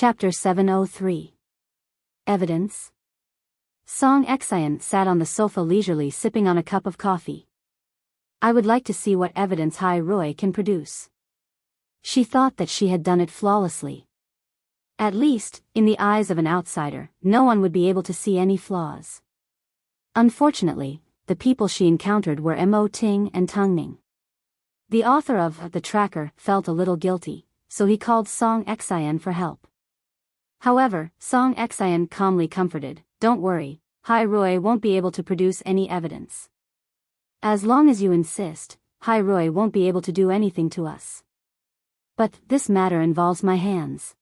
Chapter 703. Evidence. Song Excian sat on the sofa leisurely sipping on a cup of coffee. I would like to see what evidence Hai Rui can produce. She thought that she had done it flawlessly. At least, in the eyes of an outsider, no one would be able to see any flaws. Unfortunately, the people she encountered were Ting and Tangming. The author of The Tracker felt a little guilty, so he called Song Excian for help. However, Song Excian calmly comforted, "Don't worry, Hai Rui won't be able to produce any evidence. As long as you insist, Hai Rui won't be able to do anything to us. But this matter involves my hands."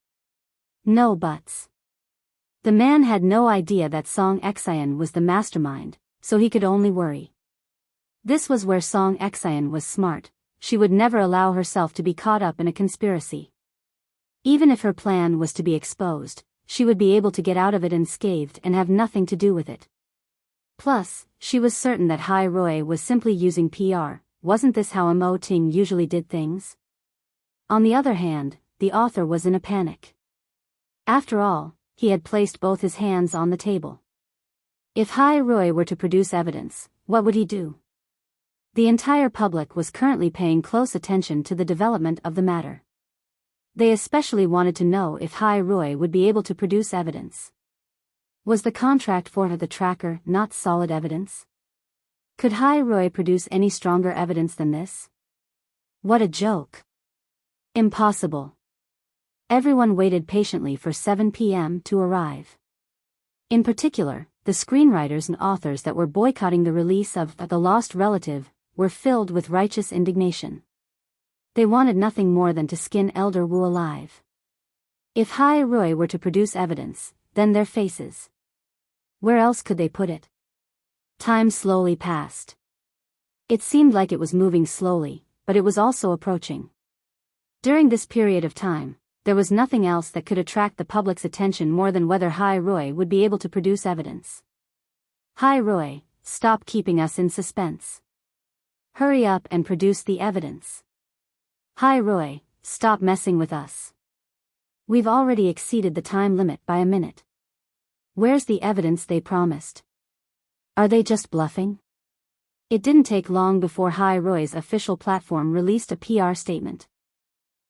No buts. The man had no idea that Song Excian was the mastermind, so he could only worry. This was where Song Excian was smart. She would never allow herself to be caught up in a conspiracy. Even if her plan was to be exposed, she would be able to get out of it unscathed and have nothing to do with it. Plus, she was certain that Hai Rui was simply using PR. Wasn't this how Ting usually did things? On the other hand, the author was in a panic. After all, he had placed both his hands on the table. If Hai Rui were to produce evidence, what would he do? The entire public was currently paying close attention to the development of the matter. They especially wanted to know if Hai Rui would be able to produce evidence. Was the contract for The Tracker not solid evidence? Could Hai Rui produce any stronger evidence than this? What a joke. Impossible. Everyone waited patiently for 7 p.m. to arrive. In particular, the screenwriters and authors that were boycotting the release of The Lost Relative were filled with righteous indignation. They wanted nothing more than to skin Elder Wu alive. If Hai Rui were to produce evidence, then their faces. Where else could they put it? Time slowly passed. It seemed like it was moving slowly, but it was also approaching. During this period of time, there was nothing else that could attract the public's attention more than whether Hai Rui would be able to produce evidence. Hai Rui, stop keeping us in suspense. Hurry up and produce the evidence. Hai Rui, stop messing with us. We've already exceeded the time limit by a minute. Where's the evidence they promised? Are they just bluffing? It didn't take long before Hai Rui's official platform released a PR statement.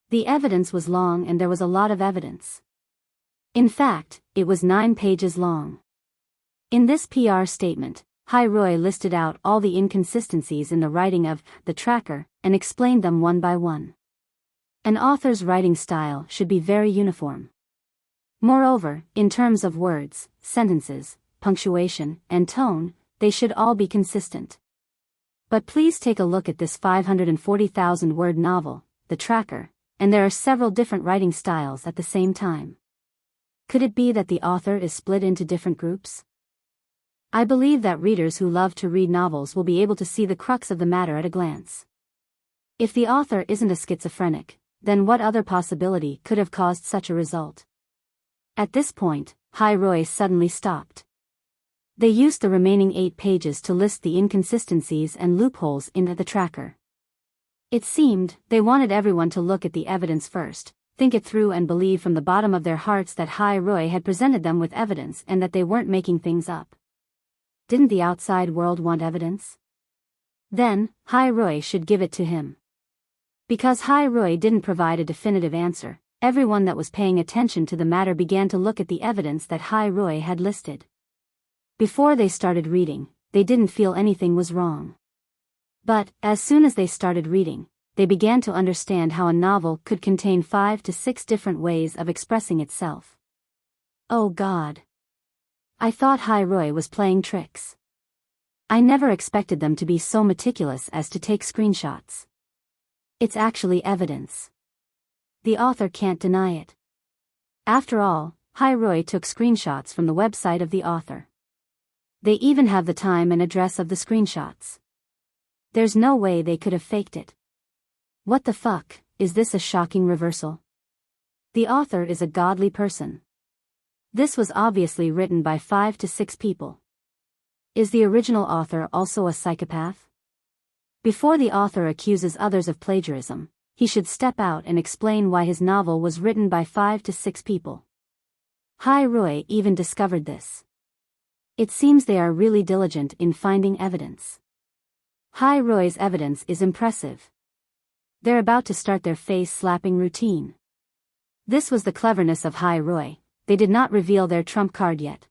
The evidence was long and there was a lot of evidence. In fact, it was 9 pages long. In this PR statement, Hai Rui listed out all the inconsistencies in the writing of The Tracker and explained them one by one. An author's writing style should be very uniform. Moreover, in terms of words, sentences, punctuation, and tone, they should all be consistent. But please take a look at this 540,000-word novel, The Tracker, and there are several different writing styles at the same time. Could it be that the author is split into different groups? I believe that readers who love to read novels will be able to see the crux of the matter at a glance. If the author isn't a schizophrenic, then what other possibility could have caused such a result? At this point, Hai Rui suddenly stopped. They used the remaining 8 pages to list the inconsistencies and loopholes in The Tracker. It seemed they wanted everyone to look at the evidence first, think it through and believe from the bottom of their hearts that Hai Rui had presented them with evidence and that they weren't making things up. Didn't the outside world want evidence? Then, Hai Rui should give it to him. Because Hai Rui didn't provide a definitive answer, everyone that was paying attention to the matter began to look at the evidence that Hai Rui had listed. Before they started reading, they didn't feel anything was wrong. But, as soon as they started reading, they began to understand how a novel could contain 5 to 6 different ways of expressing itself. Oh God! I thought Hai Rui was playing tricks. I never expected them to be so meticulous as to take screenshots. It's actually evidence. The author can't deny it. After all, Hai Rui took screenshots from the website of the author. They even have the time and address of the screenshots. There's no way they could have faked it. What the fuck, is this a shocking reversal? The author is a godly person. This was obviously written by 5 to 6 people. Is the original author also a psychopath? Before the author accuses others of plagiarism, he should step out and explain why his novel was written by 5 to 6 people. Hi Roy even discovered this. It seems they are really diligent in finding evidence. Hi Roy's evidence is impressive. They're about to start their face-slapping routine. This was the cleverness of Hi Roy. They did not reveal their trump card yet.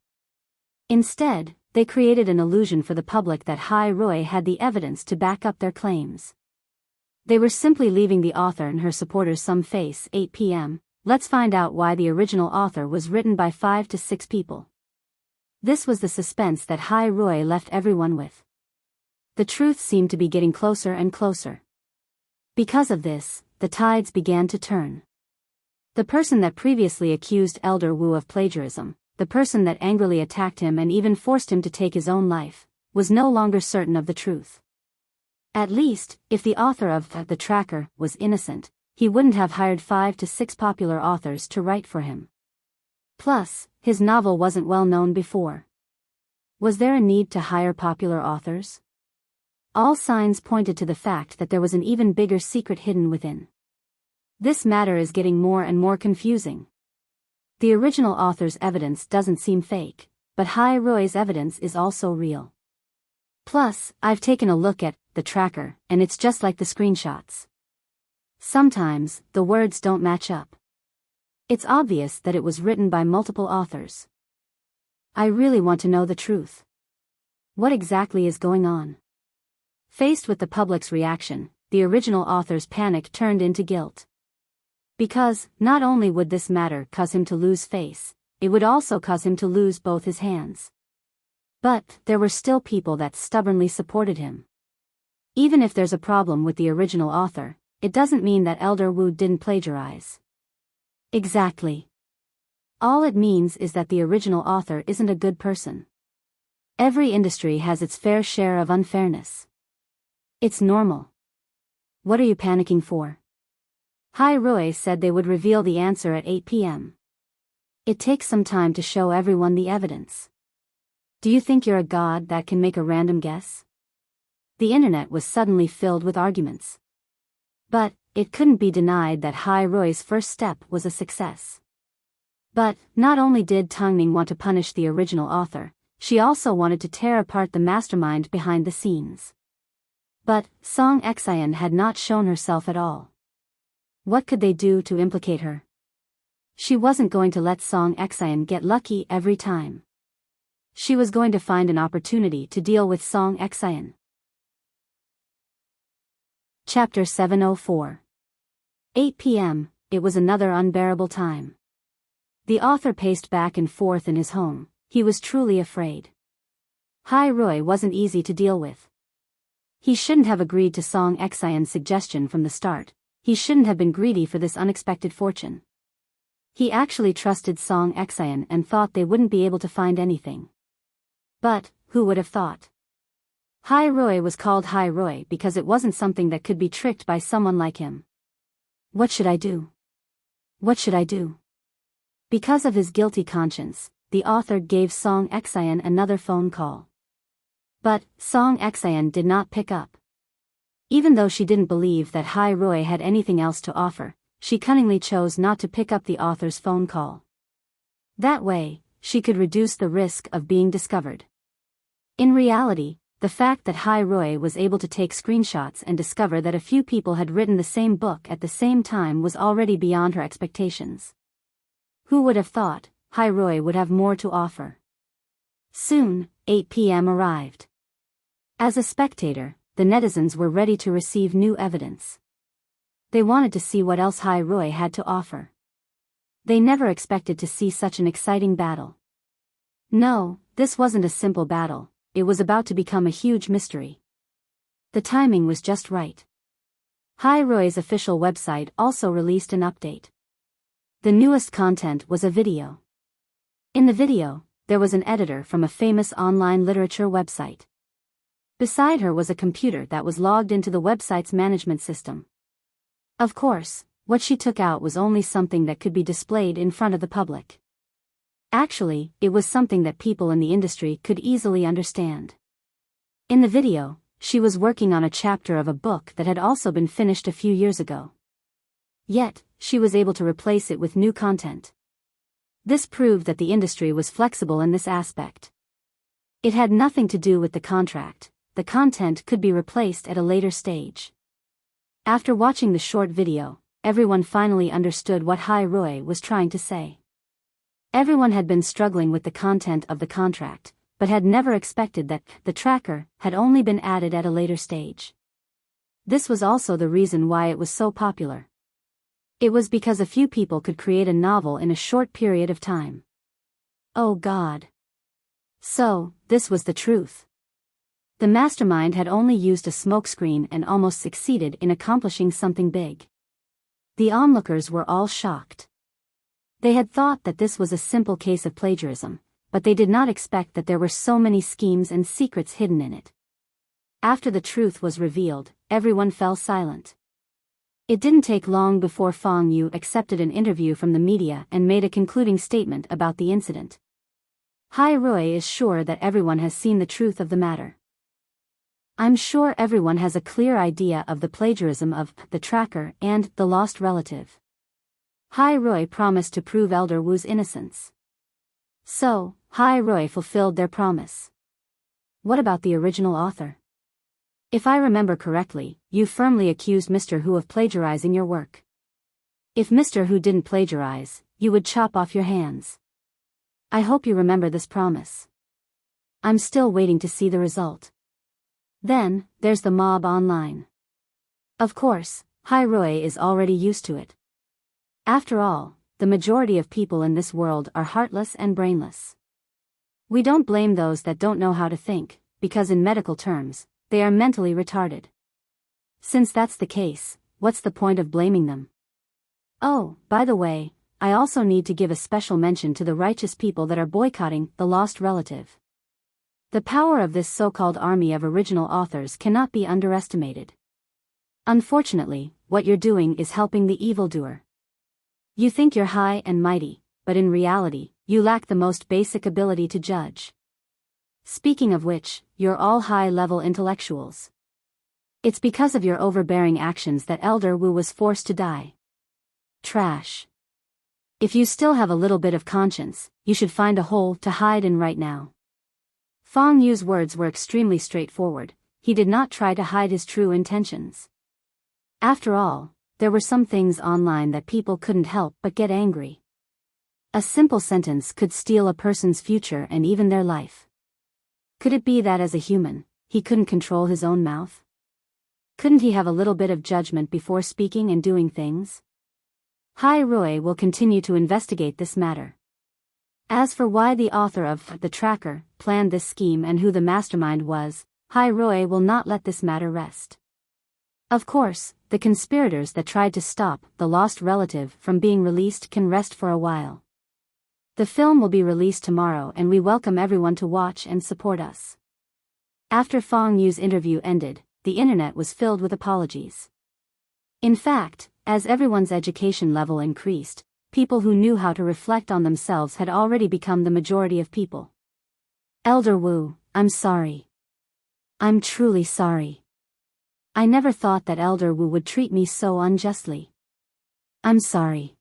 Instead, they created an illusion for the public that Hi Roy had the evidence to back up their claims. They were simply leaving the author and her supporters some face. 8 p.m. Let's find out why the original author was written by 5 to 6 people. This was the suspense that Hi Roy left everyone with. The truth seemed to be getting closer and closer. Because of this, the tides began to turn. The person that previously accused Elder Wu of plagiarism, the person that angrily attacked him and even forced him to take his own life, was no longer certain of the truth. At least, if the author of the tracker was innocent, he wouldn't have hired 5 to 6 popular authors to write for him. Plus, his novel wasn't well known before. Was there a need to hire popular authors? All signs pointed to the fact that there was an even bigger secret hidden within. This matter is getting more and more confusing. The original author's evidence doesn't seem fake, but Hi Roy's evidence is also real. Plus, I've taken a look at the tracker, and it's just like the screenshots. Sometimes, the words don't match up. It's obvious that it was written by multiple authors. I really want to know the truth. What exactly is going on? Faced with the public's reaction, the original author's panic turned into guilt. Because, not only would this matter cause him to lose face, it would also cause him to lose both his hands. But, there were still people that stubbornly supported him. Even if there's a problem with the original author, it doesn't mean that Elder Wu didn't plagiarize. Exactly. All it means is that the original author isn't a good person. Every industry has its fair share of unfairness. It's normal. What are you panicking for? Hi Roy said they would reveal the answer at 8 p.m. It takes some time to show everyone the evidence. Do you think you're a god that can make a random guess? The internet was suddenly filled with arguments. But, it couldn't be denied that Hi Roy's first step was a success. But, not only did Tongning want to punish the original author, she also wanted to tear apart the mastermind behind the scenes. But, Song Xian had not shown herself at all. What could they do to implicate her? She wasn't going to let Song Xian get lucky every time. She was going to find an opportunity to deal with Song Xian. Chapter 704. 8 p.m., it was another unbearable time. The author paced back and forth in his home. He was truly afraid. Hi Roy wasn't easy to deal with. He shouldn't have agreed to Song Xian's suggestion from the start. He shouldn't have been greedy for this unexpected fortune. He actually trusted Song Xian and thought they wouldn't be able to find anything. But, who would have thought? Hi Roy was called Hi Roy because it wasn't something that could be tricked by someone like him. What should I do? What should I do? Because of his guilty conscience, the author gave Song Xian another phone call. But, Song Xian did not pick up. Even though she didn't believe that Hi Roy had anything else to offer, she cunningly chose not to pick up the author's phone call. That way, she could reduce the risk of being discovered. In reality, the fact that Hi Roy was able to take screenshots and discover that a few people had written the same book at the same time was already beyond her expectations. Who would have thought Hi Roy would have more to offer? Soon, 8 p.m. arrived. As a spectator, the netizens were ready to receive new evidence. They wanted to see what else Hi Roy had to offer. They never expected to see such an exciting battle. No, this wasn't a simple battle, it was about to become a huge mystery. The timing was just right. Hi Roy's official website also released an update. The newest content was a video. In the video, there was an editor from a famous online literature website. Beside her was a computer that was logged into the website's management system. Of course, what she took out was only something that could be displayed in front of the public. Actually, it was something that people in the industry could easily understand. In the video, she was working on a chapter of a book that had also been finished a few years ago. Yet, she was able to replace it with new content. This proved that the industry was flexible in this aspect. It had nothing to do with the contract, the content could be replaced at a later stage. After watching the short video, everyone finally understood what Hai Rui was trying to say. Everyone had been struggling with the content of the contract, but had never expected that the tracker had only been added at a later stage. This was also the reason why it was so popular. It was because a few people could create a novel in a short period of time. Oh God. So, this was the truth. The mastermind had only used a smokescreen and almost succeeded in accomplishing something big. The onlookers were all shocked. They had thought that this was a simple case of plagiarism, but they did not expect that there were so many schemes and secrets hidden in it. After the truth was revealed, everyone fell silent. It didn't take long before Fong Yu accepted an interview from the media and made a concluding statement about the incident. Hai Rui is sure that everyone has seen the truth of the matter. I'm sure everyone has a clear idea of the plagiarism of the tracker and the lost relative. Hai Rui promised to prove Elder Wu's innocence. So, Hai Rui fulfilled their promise. What about the original author? If I remember correctly, you firmly accused Mr. Hu of plagiarizing your work. If Mr. Hu didn't plagiarize, you would chop off your hands. I hope you remember this promise. I'm still waiting to see the result. Then, there's the mob online. Of course, Hai Rui is already used to it. After all, the majority of people in this world are heartless and brainless. We don't blame those that don't know how to think, because in medical terms, they are mentally retarded. Since that's the case, what's the point of blaming them? Oh, by the way, I also need to give a special mention to the righteous people that are boycotting The Lost Relative. The power of this so-called army of original authors cannot be underestimated. Unfortunately, what you're doing is helping the evildoer. You think you're high and mighty, but in reality, you lack the most basic ability to judge. Speaking of which, you're all high-level intellectuals. It's because of your overbearing actions that Elder Wu was forced to die. Trash. If you still have a little bit of conscience, you should find a hole to hide in right now. Fong Yu's words were extremely straightforward, he did not try to hide his true intentions. After all, there were some things online that people couldn't help but get angry. A simple sentence could steal a person's future and even their life. Could it be that as a human, he couldn't control his own mouth? Couldn't he have a little bit of judgment before speaking and doing things? Hai Rui will continue to investigate this matter. As for why the author of The Tracker planned this scheme and who the mastermind was, Hai Rui will not let this matter rest. Of course, the conspirators that tried to stop The Lost Relative from being released can rest for a while. The film will be released tomorrow and we welcome everyone to watch and support us. After Fong Yu's interview ended, the internet was filled with apologies. In fact, as everyone's education level increased, people who knew how to reflect on themselves had already become the majority of people. Elder Wu, I'm sorry. I'm truly sorry. I never thought that Elder Wu would treat me so unjustly. I'm sorry.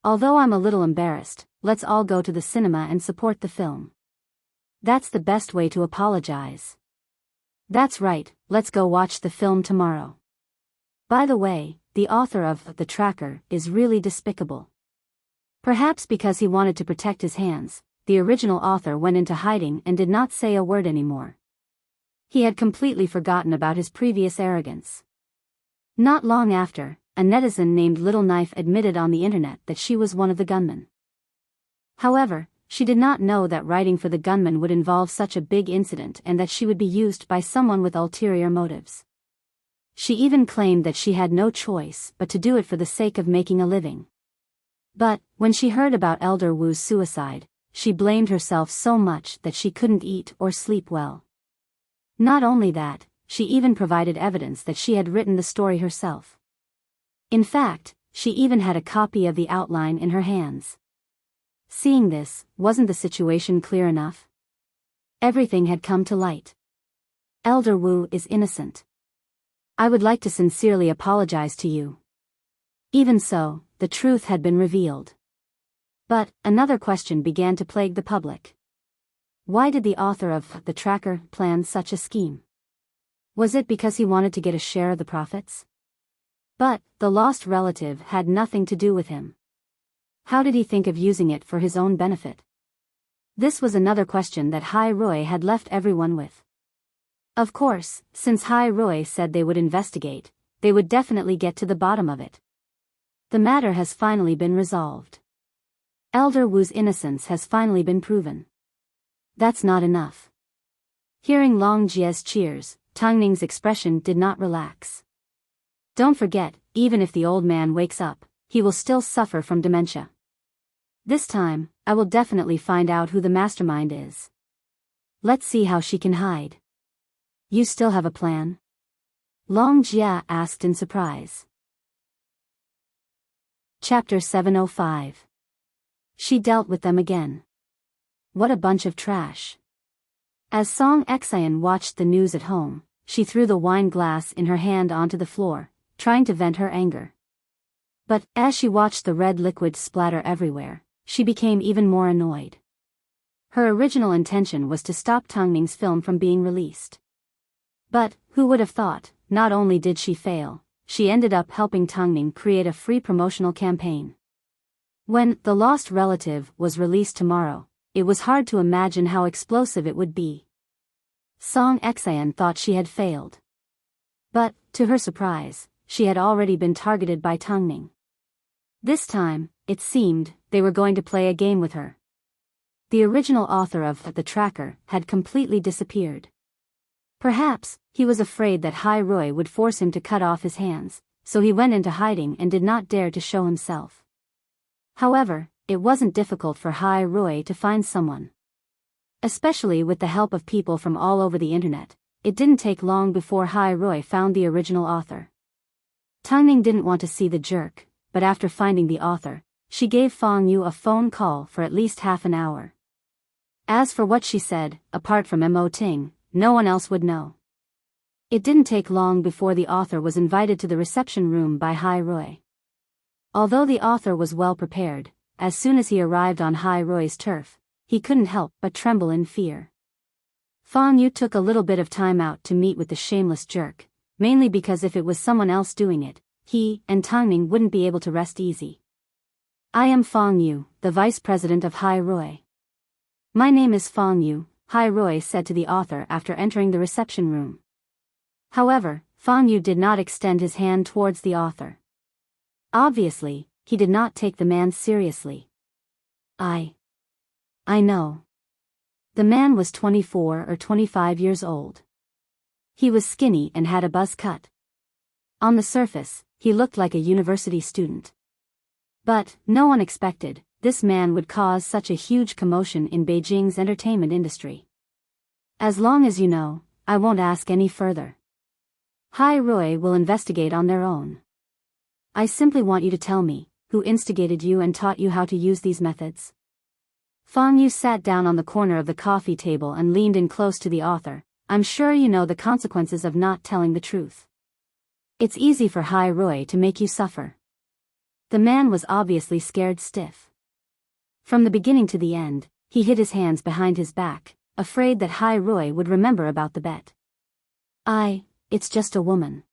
Although I'm a little embarrassed, let's all go to the cinema and support the film. That's the best way to apologize. That's right, let's go watch the film tomorrow. By the way, the author of The Tracker is really despicable. Perhaps because he wanted to protect his hands, the original author went into hiding and did not say a word anymore. He had completely forgotten about his previous arrogance. Not long after, a netizen named Little Knife admitted on the internet that she was one of the gunmen. However, she did not know that writing for the gunman would involve such a big incident and that she would be used by someone with ulterior motives. She even claimed that she had no choice but to do it for the sake of making a living. But, when she heard about Elder Wu's suicide, she blamed herself so much that she couldn't eat or sleep well. Not only that, she even provided evidence that she had written the story herself. In fact, she even had a copy of the outline in her hands. Seeing this, wasn't the situation clear enough? Everything had come to light. Elder Wu is innocent. I would like to sincerely apologize to you. Even so, the truth had been revealed. But another question began to plague the public. Why did the author of The Tracker plan such a scheme? Was it because he wanted to get a share of the profits? But the lost relative had nothing to do with him. How did he think of using it for his own benefit? This was another question that Hai Roi had left everyone with. Of course, since Hai Roi said they would investigate, they would definitely get to the bottom of it. The matter has finally been resolved. Elder Wu's innocence has finally been proven. That's not enough. Hearing Long Jie's cheers, Tang Ning's expression did not relax. Don't forget, even if the old man wakes up, he will still suffer from dementia. This time, I will definitely find out who the mastermind is. Let's see how she can hide. You still have a plan? Long Jia asked in surprise. Chapter 705. She dealt with them again. What a bunch of trash. As Song Xian watched the news at home, she threw the wine glass in her hand onto the floor, trying to vent her anger. But, as she watched the red liquid splatter everywhere, she became even more annoyed. Her original intention was to stop Tang Ning's film from being released. But, who would have thought, not only did she fail, she ended up helping Tang Ning create a free promotional campaign. When The Lost Relative was released tomorrow, it was hard to imagine how explosive it would be. Song Xian thought she had failed. But, to her surprise, she had already been targeted by Tang Ning. This time, it seemed, they were going to play a game with her. The original author of The Tracker had completely disappeared. Perhaps, he was afraid that Hai Roi would force him to cut off his hands, so he went into hiding and did not dare to show himself. However, it wasn't difficult for Hai Roi to find someone. Especially with the help of people from all over the internet, it didn't take long before Hai Roi found the original author. Tang Ning didn't want to see the jerk, but after finding the author, she gave Fang Yu a phone call for at least half an hour. As for what she said, apart from Mo Ting, no one else would know. It didn't take long before the author was invited to the reception room by Hai Roi. Although the author was well prepared, as soon as he arrived on Hai Roi's turf, he couldn't help but tremble in fear. Fang Yu took a little bit of time out to meet with the shameless jerk, mainly because if it was someone else doing it, he and Tang Ning wouldn't be able to rest easy. I am Fang Yu, the vice president of Hai Roi. My name is Fang Yu, Hai Roi said to the author after entering the reception room. However, Fang Yu did not extend his hand towards the author. Obviously, he did not take the man seriously. I know. The man was 24 or 25 years old. He was skinny and had a buzz cut. On the surface, he looked like a university student. But, no one expected, this man would cause such a huge commotion in Beijing's entertainment industry. As long as you know, I won't ask any further. Hai Roi will investigate on their own. I simply want you to tell me, who instigated you and taught you how to use these methods? Fang Yu sat down on the corner of the coffee table and leaned in close to the author. I'm sure you know the consequences of not telling the truth. It's easy for Hai Roi to make you suffer. The man was obviously scared stiff. From the beginning to the end, he hid his hands behind his back, afraid that Hai Roi would remember about the bet. It's just a woman.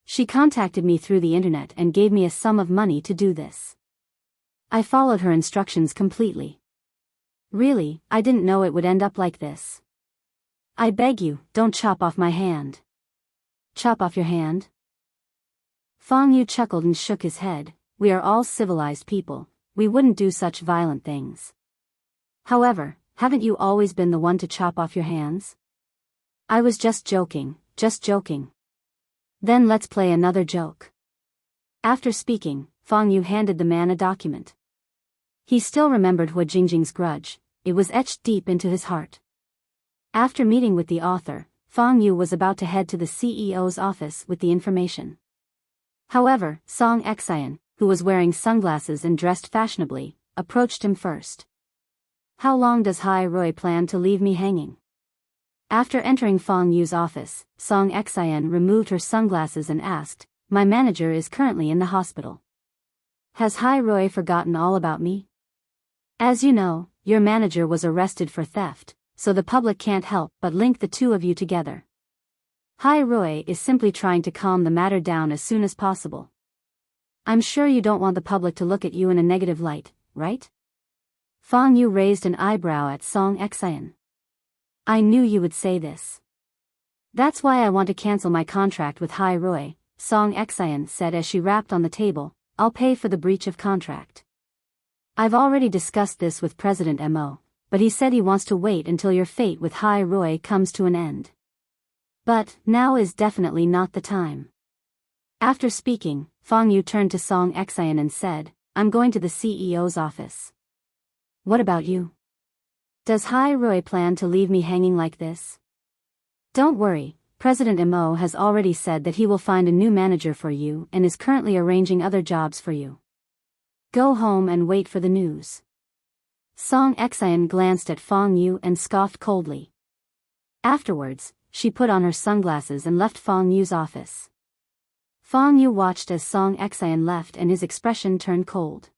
She contacted me through the internet and gave me a sum of money to do this. I followed her instructions completely. Really, I didn't know it would end up like this. I beg you, don't chop off my hand. Chop off your hand? Fang Yu chuckled and shook his head. We are all civilized people, we wouldn't do such violent things. However, haven't you always been the one to chop off your hands? I was just joking, Then let's play another joke. After speaking, Fang Yu handed the man a document. He still remembered Hua Jingjing's grudge, it was etched deep into his heart. After meeting with the author, Fang Yu was about to head to the CEO's office with the information. However, Song Xian, who was wearing sunglasses and dressed fashionably, approached him first. How long does Hai Roi plan to leave me hanging? After entering Fang Yu's office, Song Xian removed her sunglasses and asked, My manager is currently in the hospital. Has Hai Roi forgotten all about me? As you know, your manager was arrested for theft, so the public can't help but link the two of you together. Hi Roy is simply trying to calm the matter down as soon as possible. I'm sure you don't want the public to look at you in a negative light, right? Fang Yu raised an eyebrow at Song Xian. I knew you would say this. That's why I want to cancel my contract with Hai Roy, Song Xian said as she rapped on the table. I'll pay for the breach of contract. I've already discussed this with President Mo, but he said he wants to wait until your fate with Hai Roy comes to an end. But now is definitely not the time. After speaking, Fang Yu turned to Song Xian and said, I'm going to the CEO's office. What about you? Does Hai Roy plan to leave me hanging like this? Don't worry, President Mo has already said that he will find a new manager for you and is currently arranging other jobs for you. Go home and wait for the news. Song Xian glanced at Fang Yu and scoffed coldly. Afterwards, she put on her sunglasses and left Fang Yu's office. Fang Yu watched as Song Xian left and his expression turned cold.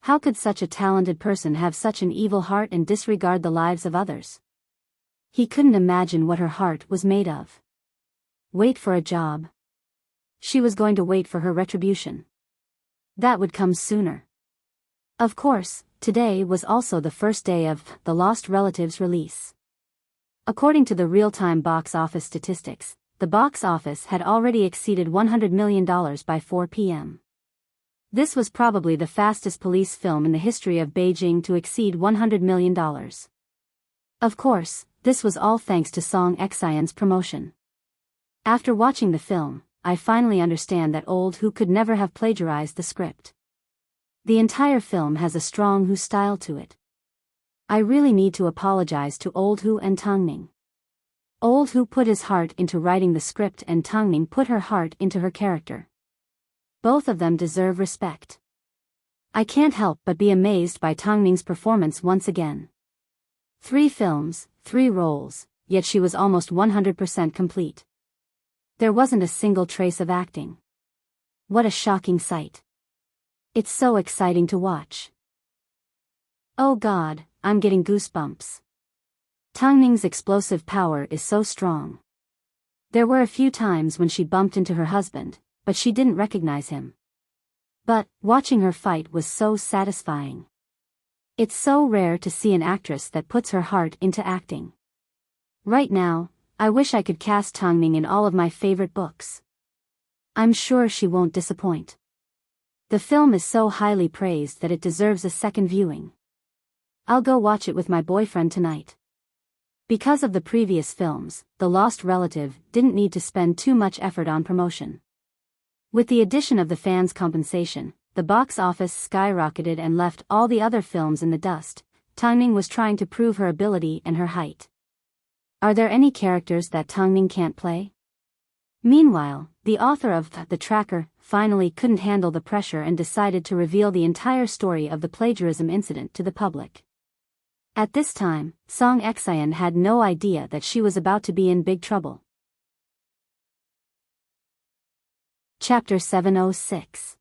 How could such a talented person have such an evil heart and disregard the lives of others? He couldn't imagine what her heart was made of. Wait for a job. She was going to wait for her retribution. That would come sooner. Of course, today was also the first day of The Lost Relatives release. According to the real-time box office statistics, the box office had already exceeded $100 million by 4 p.m. This was probably the fastest police film in the history of Beijing to exceed $100 million. Of course, this was all thanks to Song Xian's promotion. After watching the film, I finally understand that Old Hu could never have plagiarized the script. The entire film has a strong Hu style to it. I really need to apologize to Old Hu and Tang Ning. Old Hu put his heart into writing the script and Tang Ning put her heart into her character. Both of them deserve respect. I can't help but be amazed by Tang Ning's performance once again. 3 films, 3 roles, yet she was almost 100% complete. There wasn't a single trace of acting. What a shocking sight. It's so exciting to watch. Oh God, I'm getting goosebumps. Tang Ning's explosive power is so strong. There were a few times when she bumped into her husband, but she didn't recognize him. But, watching her fight was so satisfying. It's so rare to see an actress that puts her heart into acting. Right now, I wish I could cast Tang Ning in all of my favorite books. I'm sure she won't disappoint. The film is so highly praised that it deserves a second viewing. I'll go watch it with my boyfriend tonight. Because of the previous films, The Lost Relative didn't need to spend too much effort on promotion. With the addition of the fans' compensation, the box office skyrocketed and left all the other films in the dust. Tang Ning was trying to prove her ability and her height. Are there any characters that Tang Ning can't play? Meanwhile, the author of The Tracker finally couldn't handle the pressure and decided to reveal the entire story of the plagiarism incident to the public. At this time, Song Xian had no idea that she was about to be in big trouble. Chapter 706.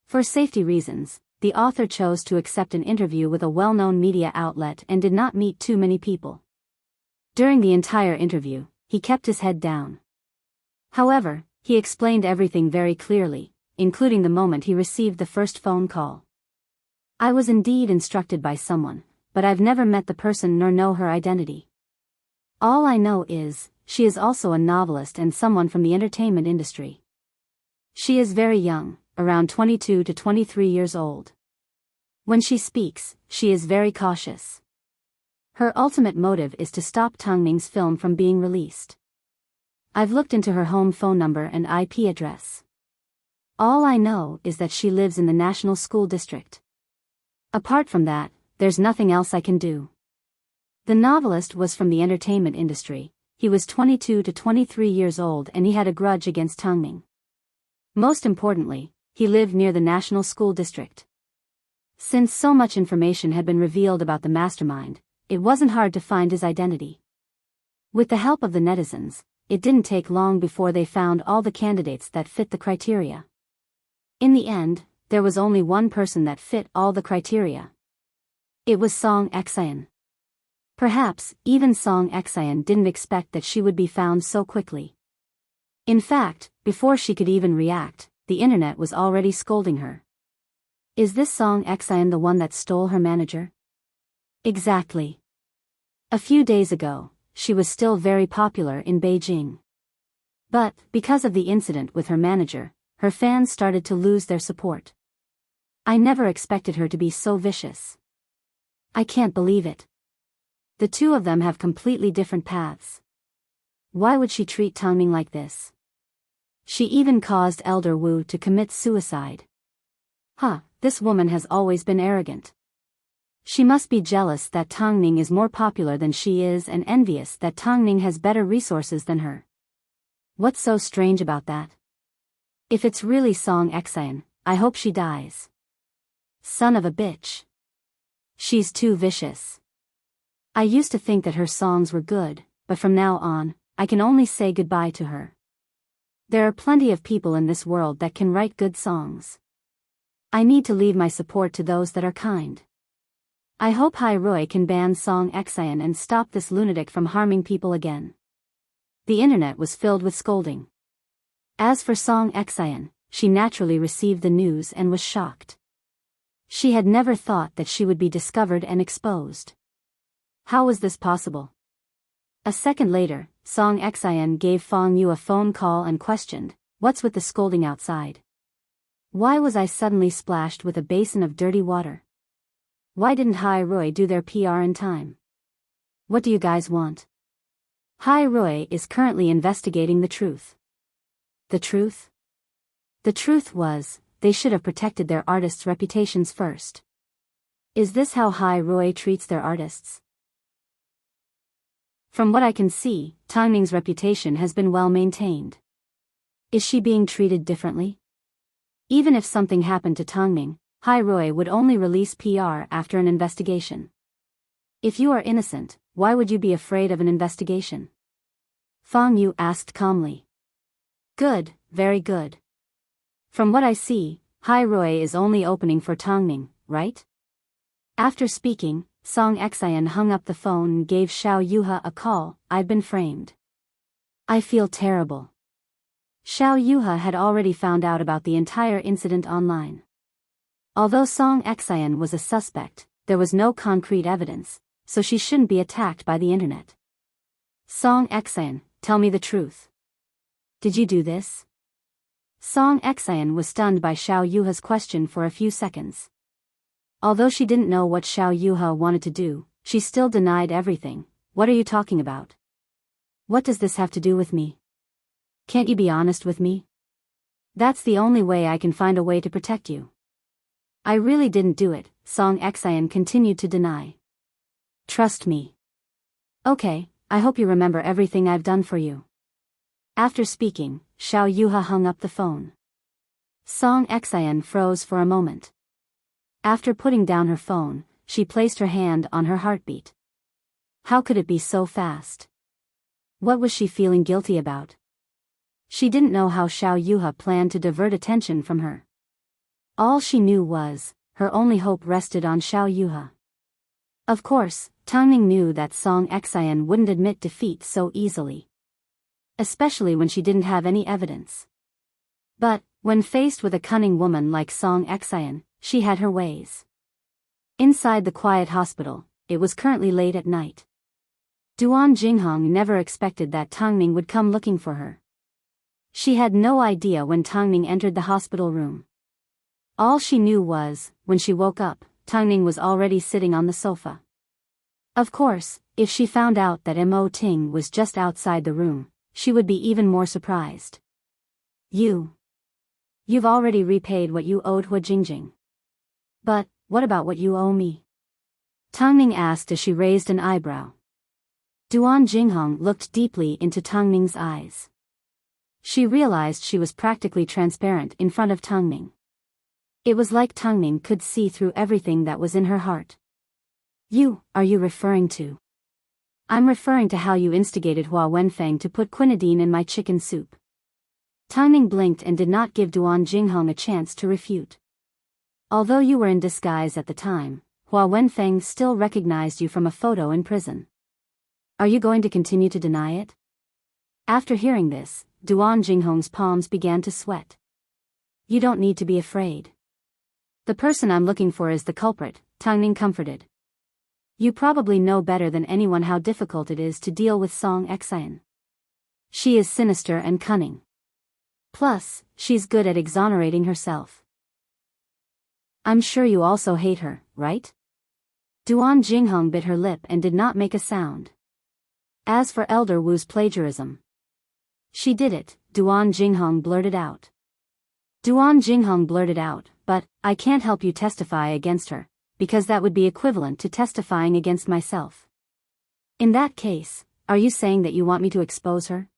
For safety reasons, the author chose to accept an interview with a well-known media outlet and did not meet too many people. During the entire interview, he kept his head down. However, he explained everything very clearly, including the moment he received the first phone call. I was indeed instructed by someone, but I've never met the person nor know her identity. All I know is, she is also a novelist and someone from the entertainment industry. She is very young, around 22 to 23 years old. When she speaks, she is very cautious. Her ultimate motive is to stop Tang Ning's film from being released. I've looked into her home phone number and IP address. All I know is that she lives in the National School District. Apart from that, there's nothing else I can do. The novelist was from the entertainment industry. He was 22 to 23 years old and he had a grudge against Tang Ning. Most importantly, he lived near the National School District. Since so much information had been revealed about the mastermind, it wasn't hard to find his identity. With the help of the netizens, it didn't take long before they found all the candidates that fit the criteria. In the end, there was only one person that fit all the criteria. It was Song Exayan. Perhaps, even Song Exayan didn't expect that she would be found so quickly. In fact, before she could even react, the internet was already scolding her. Is this Song Exayan the one that stole her manager? Exactly. A few days ago, she was still very popular in Beijing. But, because of the incident with her manager, her fans started to lose their support. I never expected her to be so vicious. I can't believe it. The two of them have completely different paths. Why would she treat Tangming like this? She even caused Elder Wu to commit suicide. This woman has always been arrogant. She must be jealous that Tangming is more popular than she is and envious that Tangming has better resources than her. What's so strange about that? If it's really Song Exayan, I hope she dies. Son of a bitch. She's too vicious. I used to think that her songs were good, but from now on, I can only say goodbye to her. There are plenty of people in this world that can write good songs. I need to leave my support to those that are kind. I hope Hai Rui can ban Song Exayan and stop this lunatic from harming people again. The internet was filled with scolding. As for Song Exayan, she naturally received the news and was shocked. She had never thought that she would be discovered and exposed. How was this possible? A second later, Song Exayan gave Fong Yu a phone call and questioned, "What's with the scolding outside? Why was I suddenly splashed with a basin of dirty water? Why didn't Hai Rui do their PR in time? What do you guys want?" Hai Rui is currently investigating the truth. The truth? The truth was, they should have protected their artists' reputations first. Is this how Hai Rui treats their artists? From what I can see, Tangming's reputation has been well maintained. Is she being treated differently? Even if something happened to Tangming, Hai Rui would only release PR after an investigation. If you are innocent, why would you be afraid of an investigation? Fong Yu asked calmly. Good, very good. From what I see, Hai Rui is only opening for Tangming, right? After speaking, Song Exayan hung up the phone and gave Xiao Yuha a call. I've been framed. I feel terrible. Xiao Yuha had already found out about the entire incident online. Although Song Exayan was a suspect, there was no concrete evidence, so she shouldn't be attacked by the internet. Song Exayan, tell me the truth. Did you do this? Song Exayan was stunned by Xiao Yuha's question for a few seconds. Although she didn't know what Xiao Yuha wanted to do, she still denied everything. What are you talking about? What does this have to do with me? Can't you be honest with me? That's the only way I can find a way to protect you. I really didn't do it, Song Exayan continued to deny. Trust me. Okay, I hope you remember everything I've done for you. After speaking, Xiao Yuha hung up the phone. Song Exayan froze for a moment. After putting down her phone, she placed her hand on her heartbeat. How could it be so fast? What was she feeling guilty about? She didn't know how Xiao Yuha planned to divert attention from her. All she knew was, her only hope rested on Xiao Yuha. Of course, Tangming knew that Song Exayan wouldn't admit defeat so easily. Especially when she didn't have any evidence. But, when faced with a cunning woman like Song Exayan, she had her ways. Inside the quiet hospital, it was currently late at night. Duan Jinghong never expected that Tangming would come looking for her. She had no idea when Tangming entered the hospital room. All she knew was, when she woke up, Tangming was already sitting on the sofa. Of course, if she found out that Mo Ting was just outside the room, she would be even more surprised. You've already repaid what you owed Hua Jingjing. But, what about what you owe me? Tangming asked as she raised an eyebrow. Duan Jinghong looked deeply into Tangming's eyes. She realized she was practically transparent in front of Tangming. It was like Tangming could see through everything that was in her heart. Are you referring to? I'm referring to how you instigated Hua Wenfeng to put quinidine in my chicken soup. Tangming blinked and did not give Duan Jinghong a chance to refute. Although you were in disguise at the time, Hua Wenfeng still recognized you from a photo in prison. Are you going to continue to deny it? After hearing this, Duan Jinghong's palms began to sweat. You don't need to be afraid. The person I'm looking for is the culprit, Tang Ning comforted. You probably know better than anyone how difficult it is to deal with Song Excian. She is sinister and cunning. Plus, she's good at exonerating herself. I'm sure you also hate her, right? Duan Jinghong bit her lip and did not make a sound. As for Elder Wu's plagiarism, she did it, Duan Jinghong blurted out. Duan Jinghong blurted out, but I can't help you testify against her, because that would be equivalent to testifying against myself. In that case, are you saying that you want me to expose her?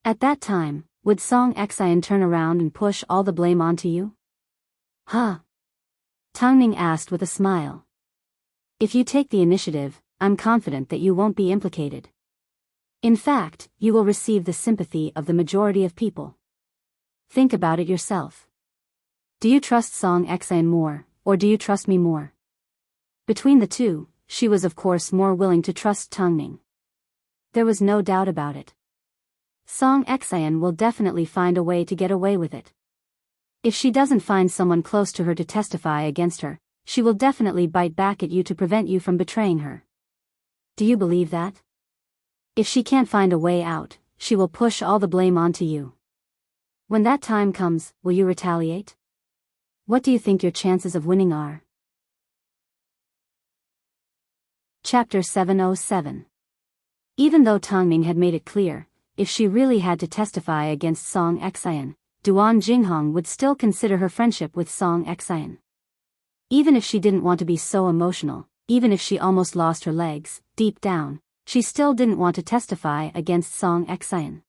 At that time, would Song Excian turn around and push all the blame onto you? Huh? Tang Ning asked with a smile. If you take the initiative, I'm confident that you won't be implicated. In fact, you will receive the sympathy of the majority of people. Think about it yourself. Do you trust Song Excian more, or do you trust me more? Between the two, she was of course more willing to trust Tang Ning. There was no doubt about it. Song Excian will definitely find a way to get away with it. If she doesn't find someone close to her to testify against her, she will definitely bite back at you to prevent you from betraying her. Do you believe that? If she can't find a way out, she will push all the blame onto you. When that time comes, will you retaliate? What do you think your chances of winning are? Chapter 707. Even though Tang Ning had made it clear, if she really had to testify against Song Excian, Duan Jinghong would still consider her friendship with Song Excian. Even if she didn't want to be so emotional, even if she almost lost her legs, deep down, she still didn't want to testify against Song Excian.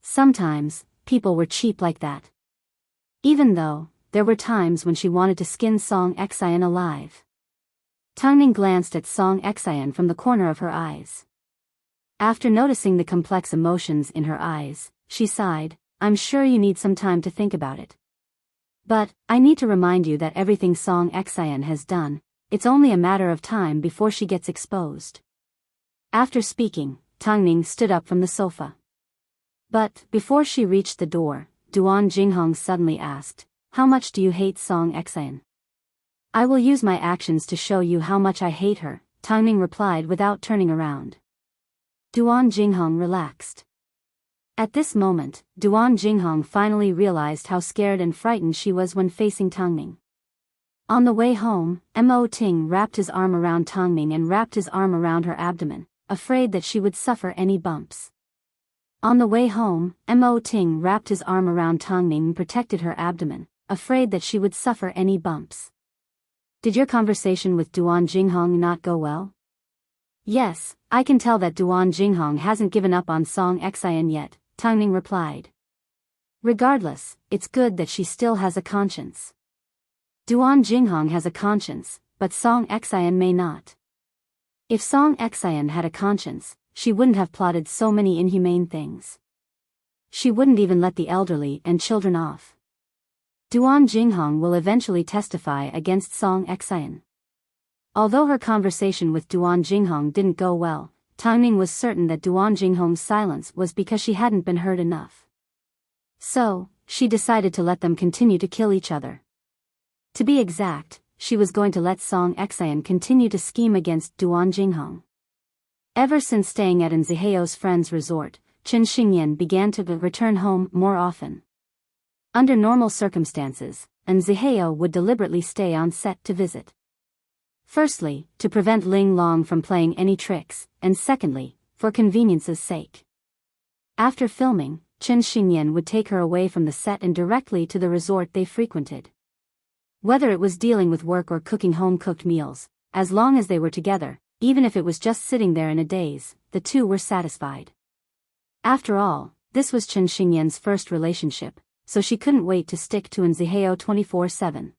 Sometimes, people were cheap like that. Even though, there were times when she wanted to skin Song Excian alive. Tang Ning glanced at Song Excian from the corner of her eyes. After noticing the complex emotions in her eyes, she sighed, I'm sure you need some time to think about it. But, I need to remind you that everything Song Excian has done, it's only a matter of time before she gets exposed. After speaking, Tang Ning stood up from the sofa. But, before she reached the door, Duan Jinghong suddenly asked, how much do you hate Song Excian? I will use my actions to show you how much I hate her, Tang Ning replied without turning around. Duan Jinghong relaxed. At this moment, Duan Jinghong finally realized how scared and frightened she was when facing Tang Ning. On the way home, Mo Ting wrapped his arm around Tang Ning and wrapped his arm around her abdomen, afraid that she would suffer any bumps. On the way home, Mo Ting wrapped his arm around Tang Ning and protected her abdomen, afraid that she would suffer any bumps. Did your conversation with Duan Jinghong not go well? Yes, I can tell that Duan Jinghong hasn't given up on Song Excian yet, Tang Ning replied. Regardless, it's good that she still has a conscience. Duan Jinghong has a conscience, but Song Excian may not. If Song Excian had a conscience, she wouldn't have plotted so many inhumane things. She wouldn't even let the elderly and children off. Duan Jinghong will eventually testify against Song Excian. Although her conversation with Duan Jinghong didn't go well, Tang Ning was certain that Duan Jinghong's silence was because she hadn't been heard enough. So, she decided to let them continue to kill each other. To be exact, she was going to let Song Excian continue to scheme against Duan Jinghong. Ever since staying at Enziheo's friend's resort, Chen Xingyan began to return home more often. Under normal circumstances, Enziheo would deliberately stay on set to visit. Firstly, to prevent Ling Long from playing any tricks, and secondly, for convenience's sake. After filming, Chen Xingyan would take her away from the set and directly to the resort they frequented. Whether it was dealing with work or cooking home-cooked meals, as long as they were together, even if it was just sitting there in a daze, the two were satisfied. After all, this was Chen Xingyan's first relationship, so she couldn't wait to stick to Enziheo 24/7.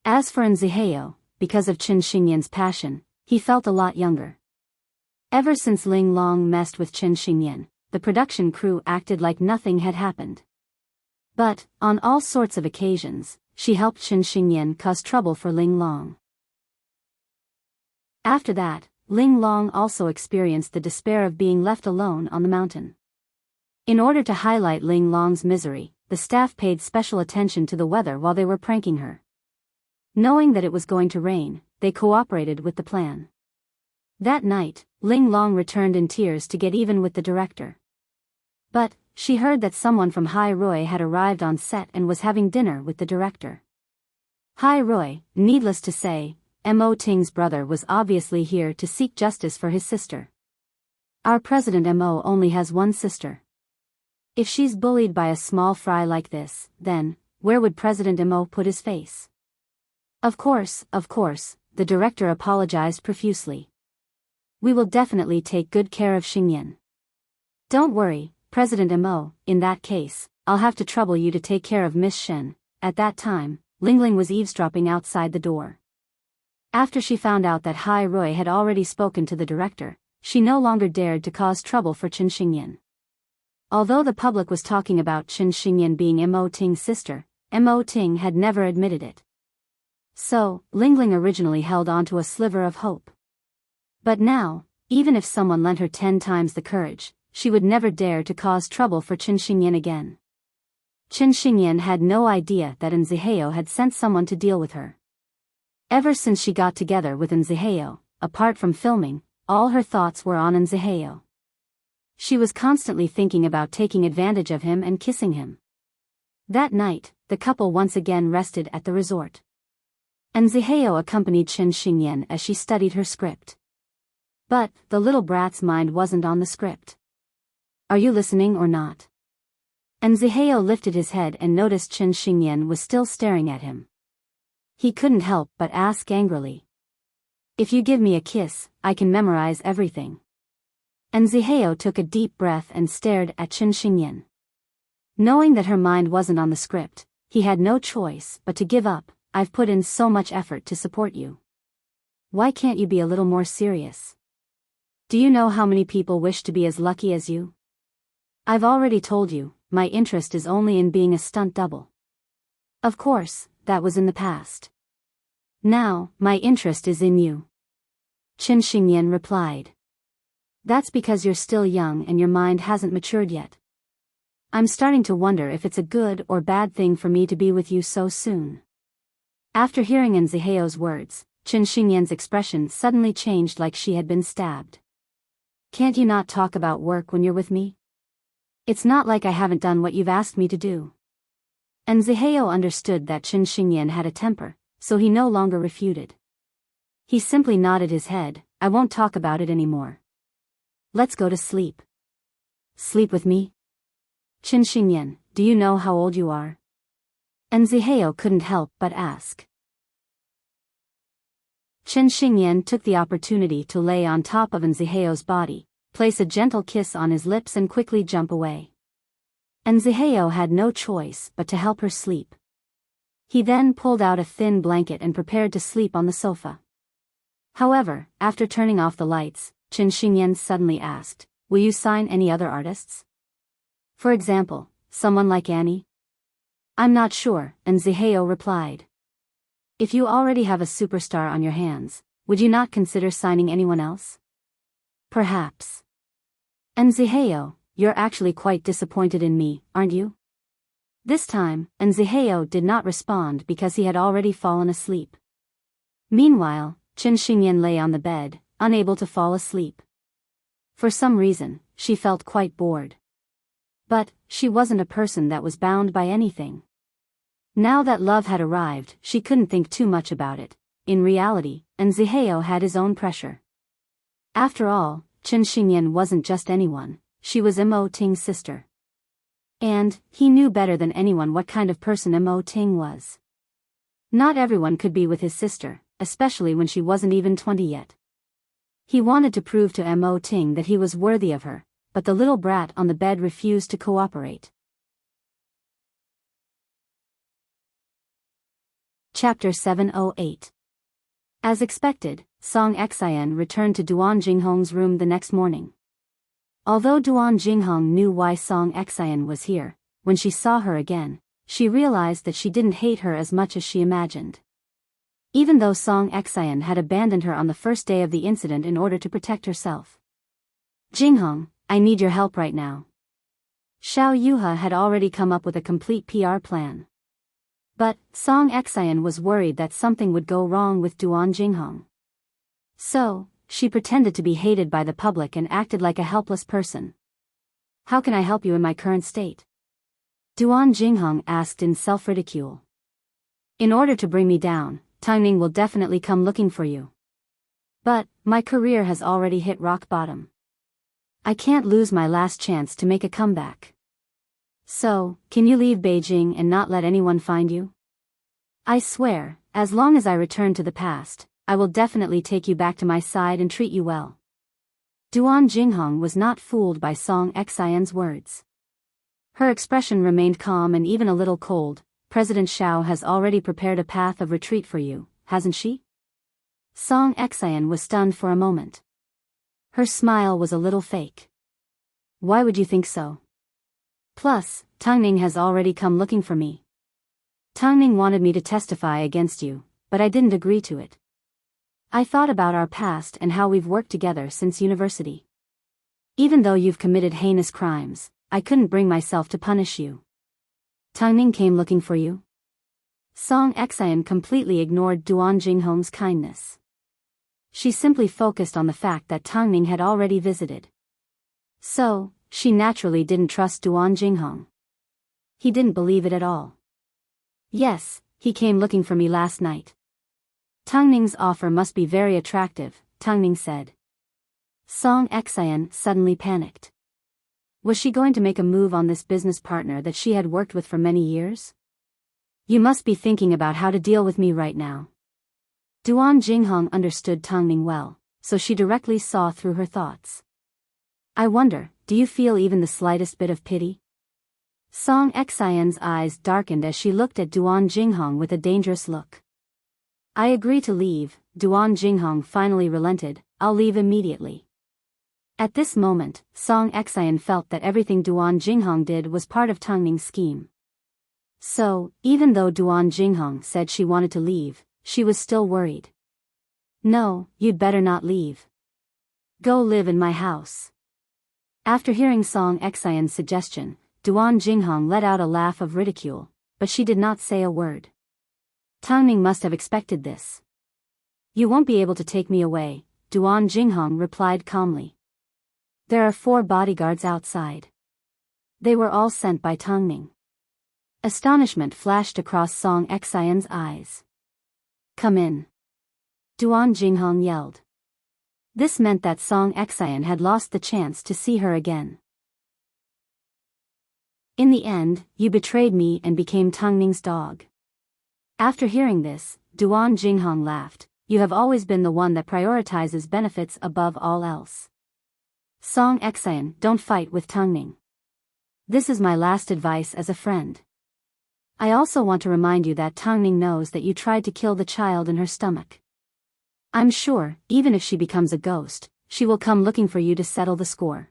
As for Enziheo, because of Chen Xingyan's passion, he felt a lot younger. Ever since Ling Long messed with Chen Xingyan, the production crew acted like nothing had happened. But, on all sorts of occasions, she helped Chen Xingyan cause trouble for Ling Long. After that, Ling Long also experienced the despair of being left alone on the mountain. In order to highlight Ling Long's misery, the staff paid special attention to the weather while they were pranking her. Knowing that it was going to rain, they cooperated with the plan. That night, Ling Long returned in tears to get even with the director. But she heard that someone from Hai Rui had arrived on set and was having dinner with the director. Hai Rui, needless to say, Mo Ting's brother, was obviously here to seek justice for his sister. Our president Mo only has one sister. If she's bullied by a small fry like this, then, where would President Mo put his face? Of course, the director apologized profusely. We will definitely take good care of Xingyan. Don't worry, President Mo, in that case, I'll have to trouble you to take care of Miss Shen. At that time, Lingling was eavesdropping outside the door. After she found out that Hai Rui had already spoken to the director, she no longer dared to cause trouble for Qin Xingyan. Although the public was talking about Qin Xingyan being Mo Ting's sister, Mo Ting had never admitted it. So, Lingling originally held onto a sliver of hope. But now, even if someone lent her 10 times the courage, she would never dare to cause trouble for Qin Xingyan again. Qin Xingyan had no idea that Nziheo had sent someone to deal with her. Ever since she got together with Nziheo, apart from filming, all her thoughts were on Nziheo. She was constantly thinking about taking advantage of him and kissing him. That night, the couple once again rested at the resort. Nziheo accompanied Qin Xingyan as she studied her script. But the little brat's mind wasn't on the script. Are you listening or not? Nziheo lifted his head and noticed Qin Xingyan was still staring at him. He couldn't help but ask angrily. If you give me a kiss, I can memorize everything. Nziheo took a deep breath and stared at Qin Xingyan. Knowing that her mind wasn't on the script, he had no choice but to give up. I've put in so much effort to support you. Why can't you be a little more serious? Do you know how many people wish to be as lucky as you? I've already told you, my interest is only in being a stunt double. Of course, that was in the past. Now, my interest is in you. Qin Xingyan replied. That's because you're still young and your mind hasn't matured yet. I'm starting to wonder if it's a good or bad thing for me to be with you so soon. After hearing Nziheo's words, Qin Xingyan's expression suddenly changed like she had been stabbed. Can't you not talk about work when you're with me? It's not like I haven't done what you've asked me to do. Nziheo understood that Qin Xingyan had a temper, so he no longer refuted. He simply nodded his head. I won't talk about it anymore. Let's go to sleep. Sleep with me? Qin Xingyan, do you know how old you are? Nziheo couldn't help but ask. Qin Xingyan took the opportunity to lay on top of Nziheo's body, place a gentle kiss on his lips and quickly jump away. Nziheo had no choice but to help her sleep. He then pulled out a thin blanket and prepared to sleep on the sofa. However, after turning off the lights, Qin Xingyan suddenly asked, will you sign any other artists? For example, someone like Annie? I'm not sure, Nziheo replied. If you already have a superstar on your hands, would you not consider signing anyone else? Perhaps. Nziheo, you're actually quite disappointed in me, aren't you? This time, Nziheo did not respond because he had already fallen asleep. Meanwhile, Qin Xingyan lay on the bed, unable to fall asleep. For some reason, she felt quite bored. But she wasn't a person that was bound by anything. Now that love had arrived, she couldn't think too much about it. In reality, Nziheo had his own pressure. After all, Qin Xingyan wasn't just anyone, she was Mo Ting's sister. And he knew better than anyone what kind of person Mo Ting was. Not everyone could be with his sister, especially when she wasn't even 20 yet. He wanted to prove to Mo Ting that he was worthy of her, but the little brat on the bed refused to cooperate. Chapter 708. As expected, Song Xian returned to Duan Jinghong's room the next morning. Although Duan Jinghong knew why Song Xian was here, when she saw her again, she realized that she didn't hate her as much as she imagined. even though Song Exayan had abandoned her on the first day of the incident in order to protect herself. Jinghong, I need your help right now. Xiao Yuha had already come up with a complete PR plan. But Song Exayan was worried that something would go wrong with Duan Jinghong. So, she pretended to be hated by the public and acted like a helpless person. How can I help you in my current state? Duan Jinghong asked in self-ridicule. In order to bring me down, Tangning will definitely come looking for you. But, my career has already hit rock bottom. I can't lose my last chance to make a comeback. So, can you leave Beijing and not let anyone find you? I swear, as long as I return to the past, I will definitely take you back to my side and treat you well. Duan Jinghong was not fooled by Song Exayan's words. Her expression remained calm and even a little cold. President Xiao has already prepared a path of retreat for you, hasn't she? Song Exayan was stunned for a moment. Her smile was a little fake. Why would you think so? Plus, Tangning has already come looking for me. Tangning wanted me to testify against you, but I didn't agree to it. I thought about our past and how we've worked together since university. Even though you've committed heinous crimes, I couldn't bring myself to punish you. Tangning came looking for you? Song Exayan completely ignored Duan Jinghong's kindness. She simply focused on the fact that Tangning had already visited. So, she naturally didn't trust Duan Jinghong. He didn't believe it at all. Yes, he came looking for me last night. Tangning's offer must be very attractive, Tangning said. Song Exayan suddenly panicked. Was she going to make a move on this business partner that she had worked with for many years? You must be thinking about how to deal with me right now. Duan Jinghong understood Tangning well, so she directly saw through her thoughts. I wonder, do you feel even the slightest bit of pity? Song Exayan's eyes darkened as she looked at Duan Jinghong with a dangerous look. I agree to leave, Duan Jinghong finally relented. I'll leave immediately. At this moment, Song Exayan felt that everything Duan Jinghong did was part of Tangning's scheme. So, even though Duan Jinghong said she wanted to leave, she was still worried. No, you'd better not leave. Go live in my house. After hearing Song Exayan's suggestion, Duan Jinghong let out a laugh of ridicule, but she did not say a word. Tangning must have expected this. You won't be able to take me away, Duan Jinghong replied calmly. There are 4 bodyguards outside. They were all sent by Tangning. Astonishment flashed across Song Exayan's eyes. Come in. Duan Jinghong yelled. This meant that Song Exayan had lost the chance to see her again. In the end, you betrayed me and became Tangning's dog. After hearing this, Duan Jinghong laughed. You have always been the one that prioritizes benefits above all else. Song Exayan, don't fight with Tangning. This is my last advice as a friend. I also want to remind you that Tangning knows that you tried to kill the child in her stomach. I'm sure, even if she becomes a ghost, she will come looking for you to settle the score.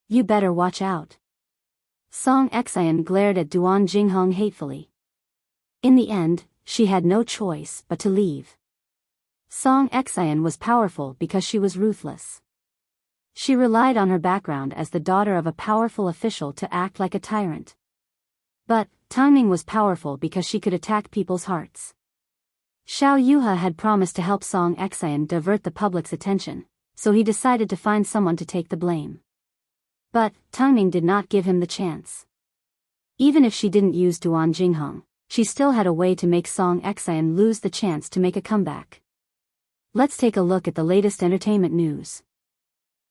You better watch out. Song Exayan glared at Duan Jinghong hatefully. In the end, she had no choice but to leave. Song Exayan was powerful because she was ruthless. She relied on her background as the daughter of a powerful official to act like a tyrant. But, Tangning was powerful because she could attack people's hearts. Xiao Yuha had promised to help Song Exayan divert the public's attention, so he decided to find someone to take the blame. But, Tangning did not give him the chance. Even if she didn't use Duan Jinghong, she still had a way to make Song Exayan lose the chance to make a comeback. Let's take a look at the latest entertainment news.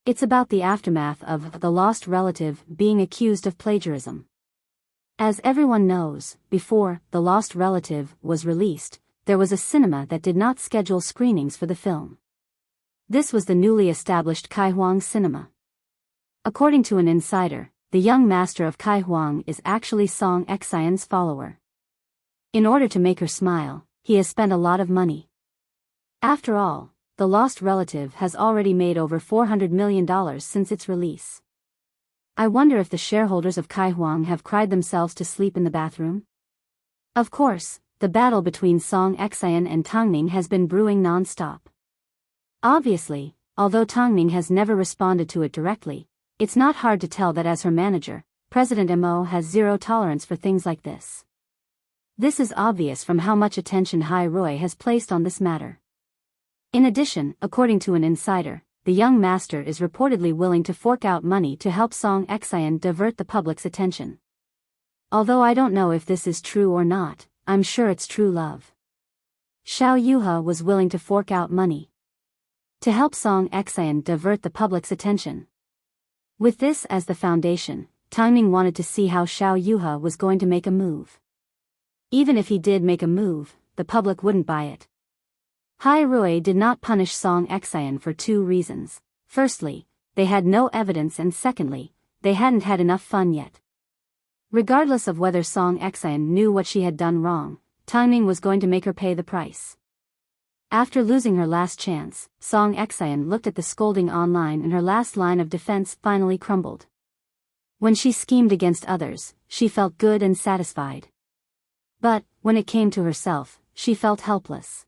It's about the aftermath of The Lost Relative being accused of plagiarism. As everyone knows, before The Lost Relative was released, there was a cinema that did not schedule screenings for the film. This was the newly established Kaihuang Cinema. According to an insider, the young master of Kaihuang is actually Song Exayan's follower. In order to make her smile, he has spent a lot of money. After all, The Lost Relative has already made over $400 million since its release. I wonder if the shareholders of Kaihuang have cried themselves to sleep in the bathroom? Of course, the battle between Song Exayan and Tangning has been brewing non-stop. Obviously, although Tangning has never responded to it directly, it's not hard to tell that as her manager, President Mo has zero tolerance for things like this. This is obvious from how much attention Hai Rui has placed on this matter. In addition, according to an insider, the young master is reportedly willing to fork out money to help Song Exayan divert the public's attention. Although I don't know if this is true or not, I'm sure it's true love. Xiao Yuha was willing to fork out money to help Song Exayan divert the public's attention. With this as the foundation, Tangning wanted to see how Xiao Yuha was going to make a move. Even if he did make a move, the public wouldn't buy it. Hai Rui did not punish Song Exayan for two reasons. Firstly, they had no evidence, and secondly, they hadn't had enough fun yet. Regardless of whether Song Exayan knew what she had done wrong, Tangning was going to make her pay the price. After losing her last chance, Song Exayan looked at the scolding online and her last line of defense finally crumbled. When she schemed against others, she felt good and satisfied. But, when it came to herself, she felt helpless.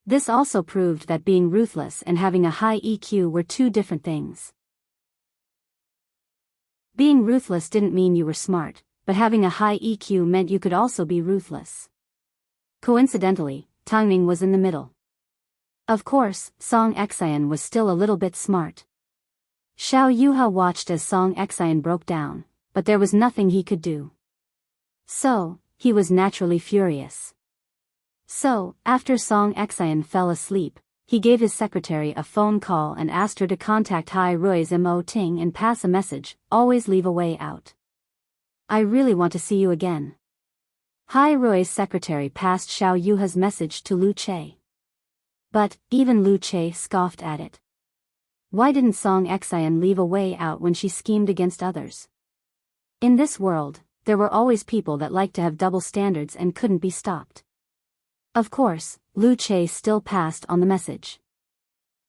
This also proved that being ruthless and having a high EQ were two different things. Being ruthless didn't mean you were smart, but having a high EQ meant you could also be ruthless. Coincidentally, Tangning was in the middle. Of course, Song Exayan was still a little bit smart. Xiao Yuha watched as Song Exayan broke down, but there was nothing he could do. So, he was naturally furious. So, after Song Exayan fell asleep, he gave his secretary a phone call and asked her to contact Hai Rui's Mo Ting and pass a message, always leave a way out. I really want to see you again. Hai Rui's secretary passed Xiao Yuha's message to Lu Che. But, even Lu Che scoffed at it. Why didn't Song Exayan leave a way out when she schemed against others? In this world, there were always people that liked to have double standards and couldn't be stopped. Of course, Lu Che still passed on the message.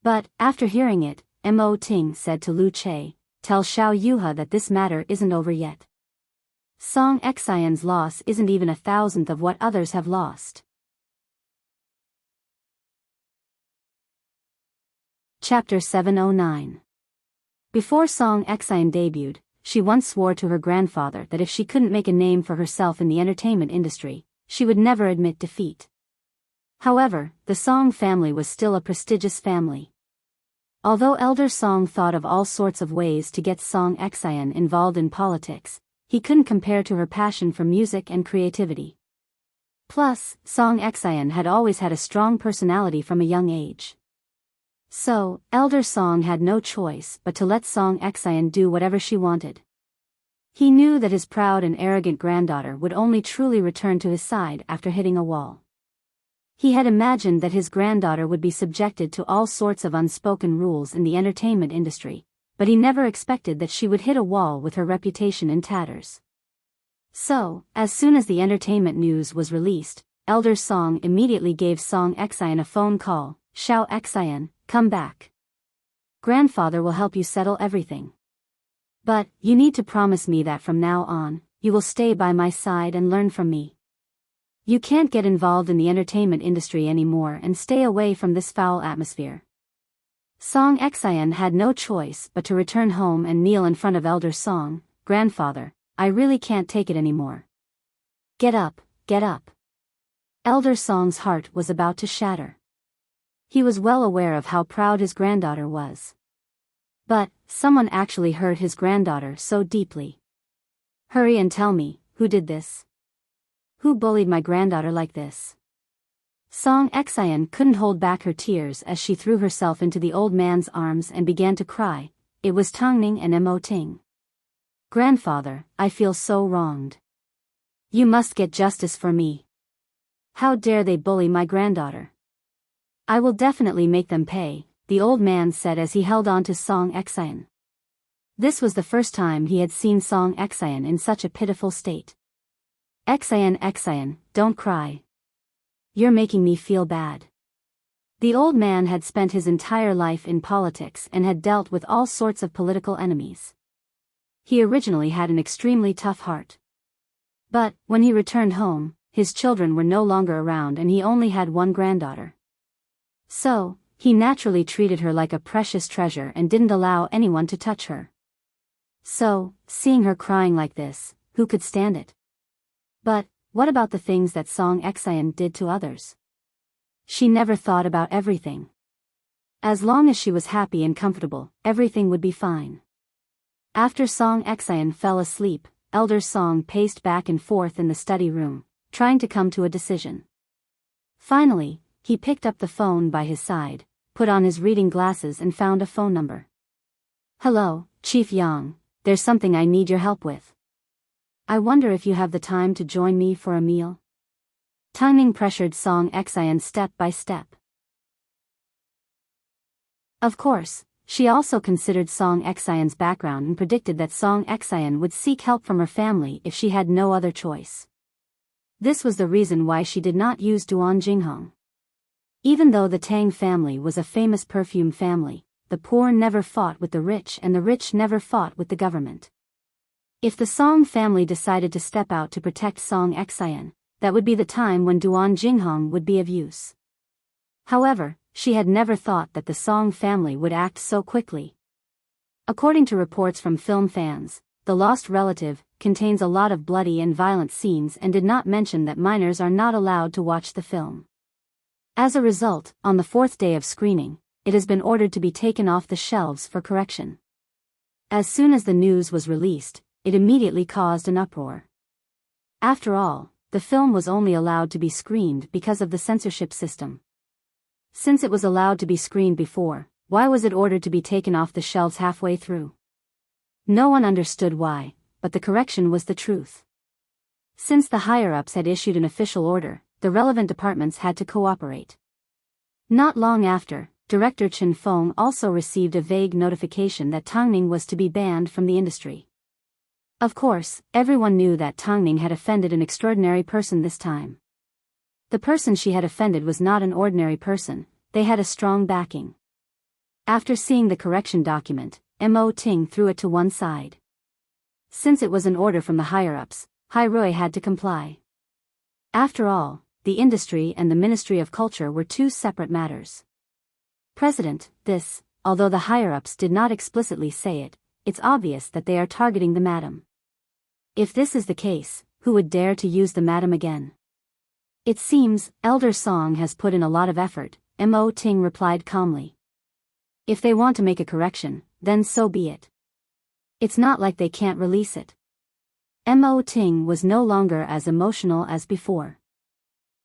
But, after hearing it, Mo Ting said to Lu Che, tell Xiao Yuha that this matter isn't over yet. Song Exayan's loss isn't even 1,000th of what others have lost. Chapter 709. Before Song Exayan debuted, she once swore to her grandfather that if she couldn't make a name for herself in the entertainment industry, she would never admit defeat. However, the Song family was still a prestigious family. Although Elder Song thought of all sorts of ways to get Song Exayan involved in politics, he couldn't compare to her passion for music and creativity. Plus, Song Exayan had always had a strong personality from a young age. So, Elder Song had no choice but to let Song Exayan do whatever she wanted. He knew that his proud and arrogant granddaughter would only truly return to his side after hitting a wall. He had imagined that his granddaughter would be subjected to all sorts of unspoken rules in the entertainment industry, but he never expected that she would hit a wall with her reputation in tatters. So, as soon as the entertainment news was released, Elder Song immediately gave Song Exayan a phone call. Xiao Exayan, come back. Grandfather will help you settle everything. But, you need to promise me that from now on, you will stay by my side and learn from me. You can't get involved in the entertainment industry anymore and stay away from this foul atmosphere. Song Exayan had no choice but to return home and kneel in front of Elder Song. Grandfather, I really can't take it anymore. Get up, get up. Elder Song's heart was about to shatter. He was well aware of how proud his granddaughter was. But, someone actually hurt his granddaughter so deeply. Hurry and tell me, who did this? Who bullied my granddaughter like this? Song Exayan couldn't hold back her tears as she threw herself into the old man's arms and began to cry. It was Tangning and Mo Ting. Grandfather, I feel so wronged. You must get justice for me. How dare they bully my granddaughter? I will definitely make them pay, the old man said as he held on to Song Exayan. This was the first time he had seen Song Exayan in such a pitiful state. Exayan, Exayan, don't cry. You're making me feel bad. The old man had spent his entire life in politics and had dealt with all sorts of political enemies. He originally had an extremely tough heart. But, when he returned home, his children were no longer around and he only had one granddaughter. So, he naturally treated her like a precious treasure and didn't allow anyone to touch her. So, seeing her crying like this, who could stand it? But, what about the things that Song Exeon did to others? She never thought about everything. As long as she was happy and comfortable, everything would be fine. After Song Exeon fell asleep, Elder Song paced back and forth in the study room, trying to come to a decision. Finally, he picked up the phone by his side, put on his reading glasses and found a phone number. "Hello, Chief Yang, there's something I need your help with. I wonder if you have the time to join me for a meal?" Tangning pressured Song Exeon step by step. Of course, she also considered Song Exeon's background and predicted that Song Exeon would seek help from her family if she had no other choice. This was the reason why she did not use Duan Jinghong. Even though the Tang family was a famous perfume family, the poor never fought with the rich and the rich never fought with the government. If the Song family decided to step out to protect Song Exeon, that would be the time when Duan Jinghong would be of use. However, she had never thought that the Song family would act so quickly. According to reports from film fans, The Lost Relative contains a lot of bloody and violent scenes and did not mention that minors are not allowed to watch the film. As a result, on the 4th day of screening, it has been ordered to be taken off the shelves for correction. As soon as the news was released, it immediately caused an uproar. After all, the film was only allowed to be screened because of the censorship system. Since it was allowed to be screened before, why was it ordered to be taken off the shelves halfway through? No one understood why, but the correction was the truth. Since the higher-ups had issued an official order, the relevant departments had to cooperate. Not long after, director Chen Feng also received a vague notification that Tangning was to be banned from the industry. Of course, everyone knew that Tangning had offended an extraordinary person this time. The person she had offended was not an ordinary person, they had a strong backing. After seeing the correction document, Mo Ting threw it to one side. Since it was an order from the higher-ups, Hai Rui had to comply. After all, the industry and the Ministry of Culture were two separate matters. President, although the higher-ups did not explicitly say it, it's obvious that they are targeting the madam. If this is the case, who would dare to use the madam again? It seems, Elder Song has put in a lot of effort, Mo Ting replied calmly. If they want to make a correction, then so be it. It's not like they can't release it. Mo Ting was no longer as emotional as before.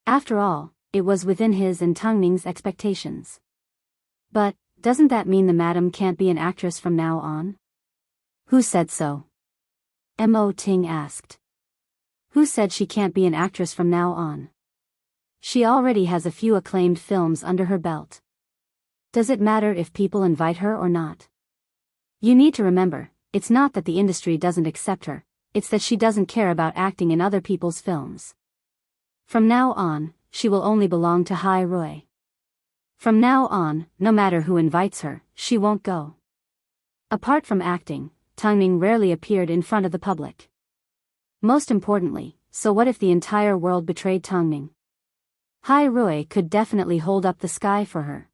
After all, it was within his and Tangning's expectations. But, doesn't that mean the madam can't be an actress from now on? Who said so? Mo Ting asked. Who said she can't be an actress from now on? She already has a few acclaimed films under her belt. Does it matter if people invite her or not? You need to remember, it's not that the industry doesn't accept her, it's that she doesn't care about acting in other people's films. From now on, she will only belong to Hai Rui. From now on, no matter who invites her, she won't go. Apart from acting, Tangning rarely appeared in front of the public. Most importantly, so what if the entire world betrayed Tangning? Hai Rui could definitely hold up the sky for her.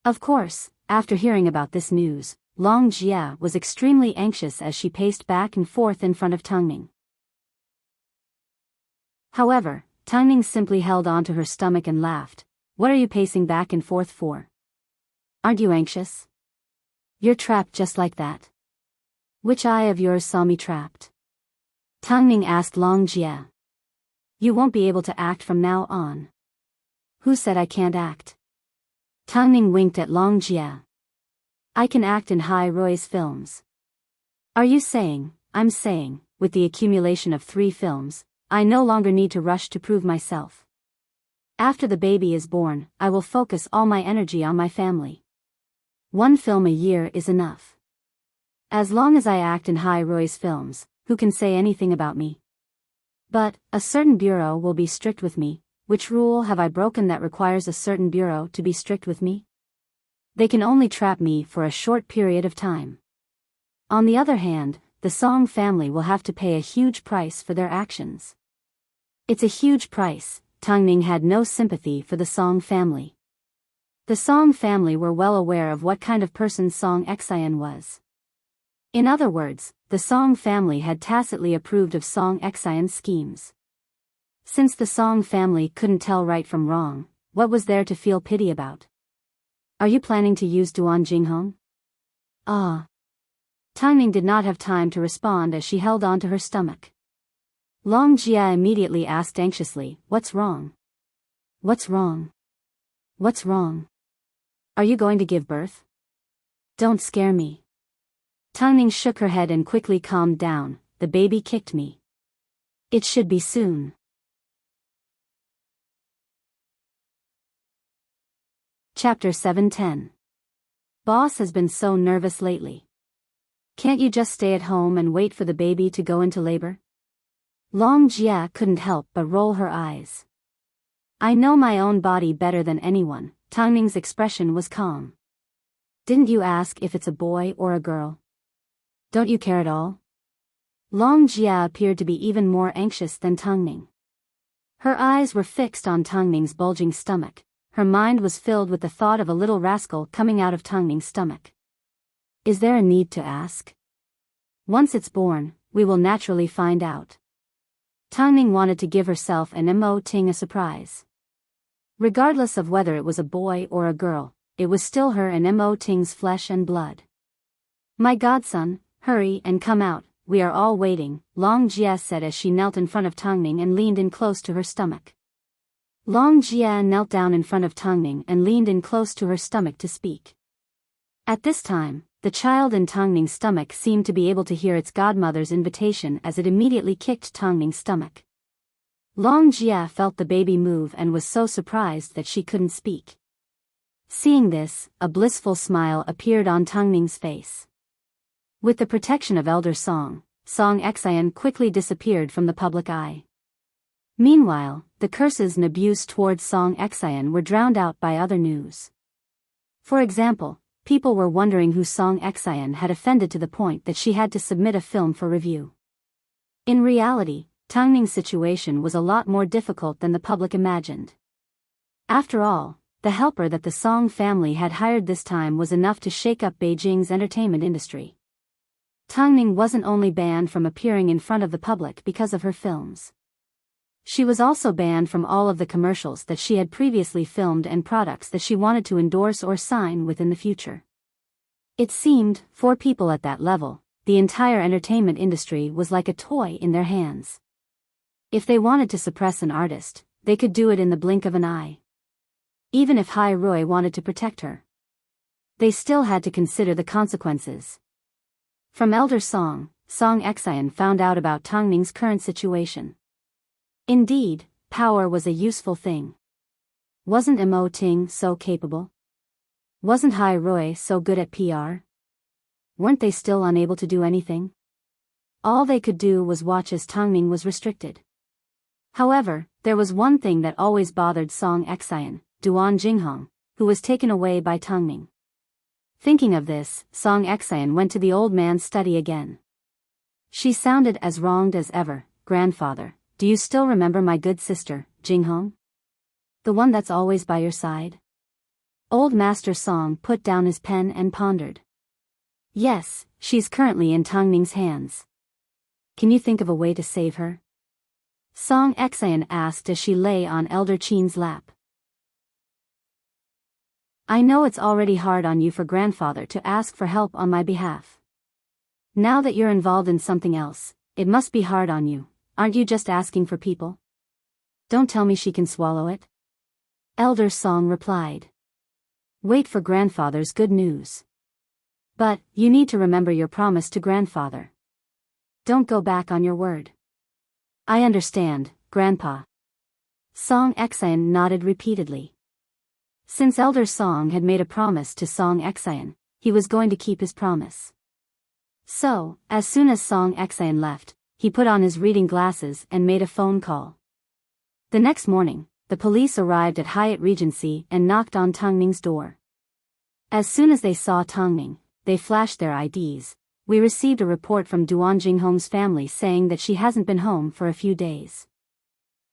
Of course, after hearing about this news, Long Jia was extremely anxious as she paced back and forth in front of Tangning. However, Tangning simply held onto her stomach and laughed. What are you pacing back and forth for? Aren't you anxious? You're trapped just like that. Which eye of yours saw me trapped? Tangning asked Long Jia. You won't be able to act from now on. Who said I can't act? Tangning winked at Long Jia. I can act in Hai Rui's films. Are you saying, I'm saying, with the accumulation of 3 films, I no longer need to rush to prove myself. After the baby is born, I will focus all my energy on my family. 1 film a year is enough. As long as I act in Hai Rui's films, who can say anything about me? But, a certain bureau will be strict with me. Which rule have I broken that requires a certain bureau to be strict with me? They can only trap me for a short period of time. On the other hand, the Song family will have to pay a huge price for their actions. It's a huge price. Tangning had no sympathy for the Song family. The Song family were well aware of what kind of person Song Exayan was. In other words, the Song family had tacitly approved of Song Exayan's schemes. Since the Song family couldn't tell right from wrong, what was there to feel pity about? Are you planning to use Duan Jinghong? Ah. Tangning did not have time to respond as she held on to her stomach. Long Jia immediately asked anxiously, "What's wrong? What's wrong? What's wrong? Are you going to give birth? Don't scare me." Tangning shook her head and quickly calmed down. "The baby kicked me. It should be soon." Chapter 710. Boss has been so nervous lately. Can't you just stay at home and wait for the baby to go into labor? Long Jia couldn't help but roll her eyes. "I know my own body better than anyone." Tangning's expression was calm. "Didn't you ask if it's a boy or a girl? Don't you care at all?" Long Jia appeared to be even more anxious than Tangning. Her eyes were fixed on Tangning's bulging stomach. Her mind was filled with the thought of a little rascal coming out of Tangning's stomach. Is there a need to ask? Once it's born, we will naturally find out. Tangning wanted to give herself and Mo Ting a surprise. Regardless of whether it was a boy or a girl, it was still her and Mo Ting's flesh and blood. "My godson, hurry and come out, we are all waiting," Long Jia said as she knelt in front of Tangning and leaned in close to her stomach. Long Jia knelt down in front of Tangning and leaned in close to her stomach to speak. At this time, the child in Tangning's stomach seemed to be able to hear its godmother's invitation as it immediately kicked Tangning's stomach. Long Jia felt the baby move and was so surprised that she couldn't speak. Seeing this, a blissful smile appeared on Tangning's face. With the protection of Elder Song, Song Exayan quickly disappeared from the public eye. Meanwhile, the curses and abuse towards Song Exayan were drowned out by other news. For example, people were wondering who Song Exayan had offended to the point that she had to submit a film for review. In reality, Tangning's situation was a lot more difficult than the public imagined. After all, the helper that the Song family had hired this time was enough to shake up Beijing's entertainment industry. Tangning wasn't only banned from appearing in front of the public because of her films. She was also banned from all of the commercials that she had previously filmed and products that she wanted to endorse or sign with in the future. It seemed, for people at that level, the entire entertainment industry was like a toy in their hands. If they wanted to suppress an artist, they could do it in the blink of an eye. Even if Hai Rui wanted to protect her, they still had to consider the consequences. From Elder Song, Song Exayan found out about Tangning's current situation. Indeed, power was a useful thing. Wasn't Mo Ting so capable? Wasn't Hai Rui so good at PR? Weren't they still unable to do anything? All they could do was watch as Tangning was restricted. However, there was one thing that always bothered Song Exayan, Duan Jinghong, who was taken away by Tangning. Thinking of this, Song Exayan went to the old man's study again. She sounded as wronged as ever. "Grandfather, do you still remember my good sister, Jinghong? The one that's always by your side?" Old Master Song put down his pen and pondered. "Yes, she's currently in Tangning's hands. Can you think of a way to save her?" Song Exayan asked as she lay on Elder Qin's lap. "I know it's already hard on you for grandfather to ask for help on my behalf. Now that you're involved in something else, it must be hard on you. Aren't you just asking for people? Don't tell me she can swallow it." Elder Song replied. "Wait for grandfather's good news. But, you need to remember your promise to grandfather. Don't go back on your word." "I understand, Grandpa." Song Exayan nodded repeatedly. Since Elder Song had made a promise to Song Exayan, he was going to keep his promise. So, as soon as Song Exayan left, he put on his reading glasses and made a phone call. The next morning, the police arrived at Hyatt Regency and knocked on Tangning's door. As soon as they saw Tangning, they flashed their IDs. "We received a report from Duan Jinghong's family saying that she hasn't been home for a few days.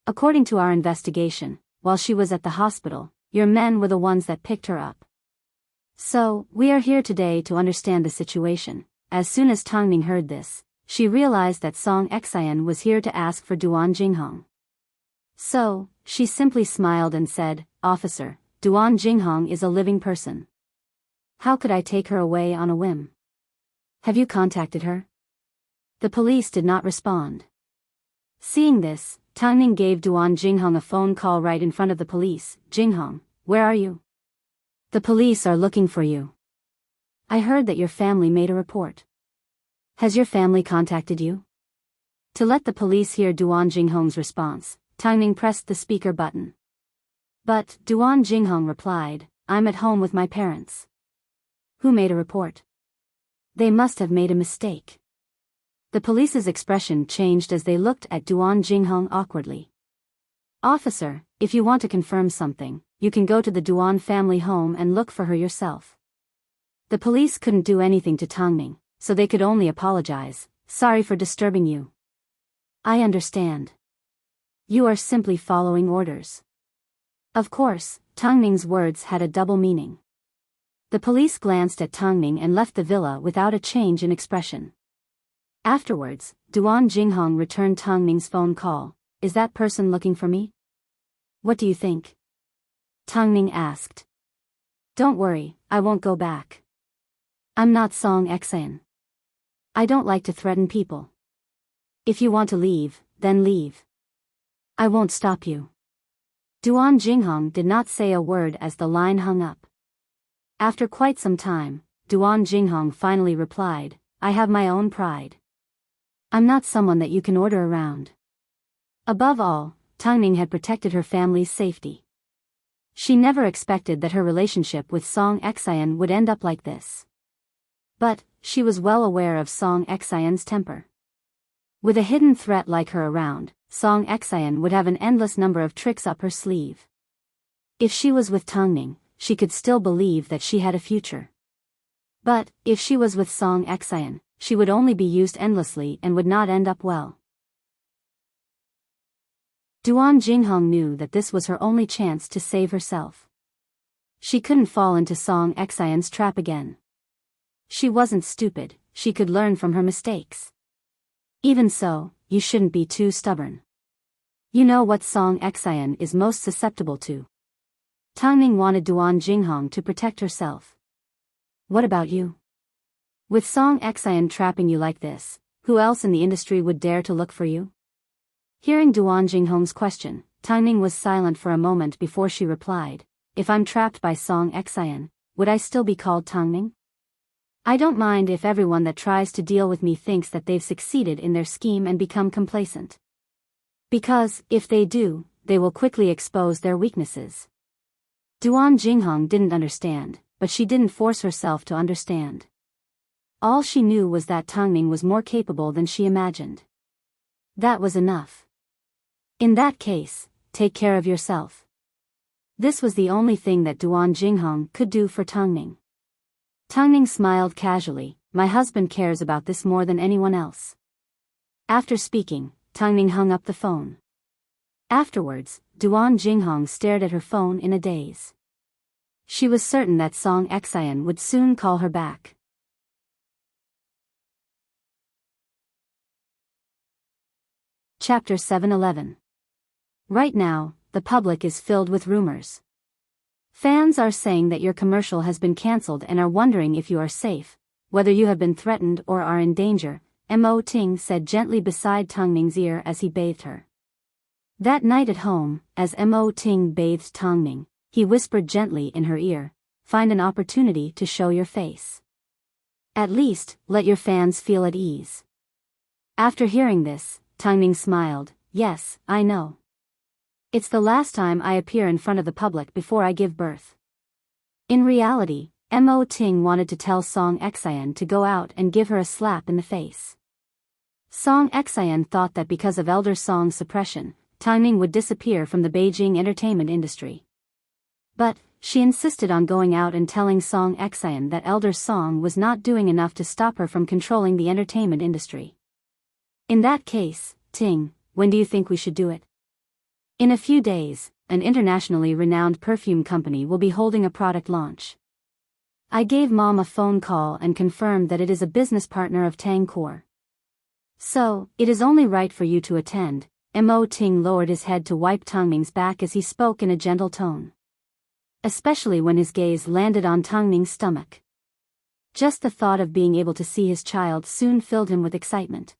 According to our investigation, while she was at the hospital, your men were the ones that picked her up. So, we are here today to understand the situation. As soon as Tangning heard this, she realized that Song Xian was here to ask for Duan Jinghong. So, she simply smiled and said, "Officer, Duan Jinghong is a living person. How could I take her away on a whim? Have you contacted her?" The police did not respond. Seeing this, Tangning gave Duan Jinghong a phone call right in front of the police. "Jinghong, where are you? The police are looking for you. I heard that your family made a report. Has your family contacted you?" To let the police hear Duan Jinghong's response, Tangning pressed the speaker button. But Duan Jinghong replied, "I'm at home with my parents." Who made a report? They must have made a mistake. The police's expression changed as they looked at Duan Jinghong awkwardly. "Officer, if you want to confirm something, you can go to the Duan family home and look for her yourself." The police couldn't do anything to Tangning, so they could only apologize. "Sorry for disturbing you. I understand. You are simply following orders." Of course, Tangning's words had a double meaning. The police glanced at Tangning and left the villa without a change in expression. Afterwards, Duan Jinghong returned Tangning's phone call. "Is that person looking for me? What do you think?" Tangning asked. "Don't worry, I won't go back. I'm not Song Xian. I don't like to threaten people. If you want to leave, then leave. I won't stop you." Duan Jinghong did not say a word as the line hung up. After quite some time, Duan Jinghong finally replied, "I have my own pride. I'm not someone that you can order around." Above all, Tangning had protected her family's safety. She never expected that her relationship with Song Xian would end up like this. But, she was well aware of Song Xian's temper. With a hidden threat like her around, Song Xian would have an endless number of tricks up her sleeve. If she was with Tangning, she could still believe that she had a future. But, if she was with Song Xian, she would only be used endlessly and would not end up well. Duan Jinghong knew that this was her only chance to save herself. She couldn't fall into Song Xian's trap again. She wasn't stupid, she could learn from her mistakes. Even so, you shouldn't be too stubborn. You know what Song Xian is most susceptible to. Tangning wanted Duan Jinghong to protect herself. What about you? With Song Xian trapping you like this, who else in the industry would dare to look for you? Hearing Duan Jinghong's question, Tangning was silent for a moment before she replied, "If I'm trapped by Song Xian, would I still be called Tangning? I don't mind if everyone that tries to deal with me thinks that they've succeeded in their scheme and become complacent. Because, if they do, they will quickly expose their weaknesses." Duan Jinghong didn't understand, but she didn't force herself to understand. All she knew was that Tangning was more capable than she imagined. That was enough. In that case, take care of yourself. This was the only thing that Duan Jinghong could do for Tangning. Tangning smiled casually, "My husband cares about this more than anyone else." After speaking, Tangning hung up the phone. Afterwards, Duan Jinghong stared at her phone in a daze. She was certain that Song Xian would soon call her back. Chapter 711. Right now, the public is filled with rumors. Fans are saying that your commercial has been cancelled and are wondering if you are safe, whether you have been threatened or are in danger, Mo Ting said gently beside Tangning's ear as he bathed her. That night at home, as Mo Ting bathed Tangning, he whispered gently in her ear, "Find an opportunity to show your face. At least, let your fans feel at ease." After hearing this, Tangning smiled, "Yes, I know. It's the last time I appear in front of the public before I give birth." In reality, Mo Ting wanted to tell Song Xian to go out and give her a slap in the face. Song Xian thought that because of Elder Song's suppression, Tangning would disappear from the Beijing entertainment industry. But, she insisted on going out and telling Song Xian that Elder Song was not doing enough to stop her from controlling the entertainment industry. "In that case, Ting, when do you think we should do it?" In a few days, an internationally renowned perfume company will be holding a product launch. I gave Mom a phone call and confirmed that it is a business partner of Tang Core. So, it is only right for you to attend. Mo Ting lowered his head to wipe Tangming's back as he spoke in a gentle tone. Especially when his gaze landed on Tangming's stomach. Just the thought of being able to see his child soon filled him with excitement.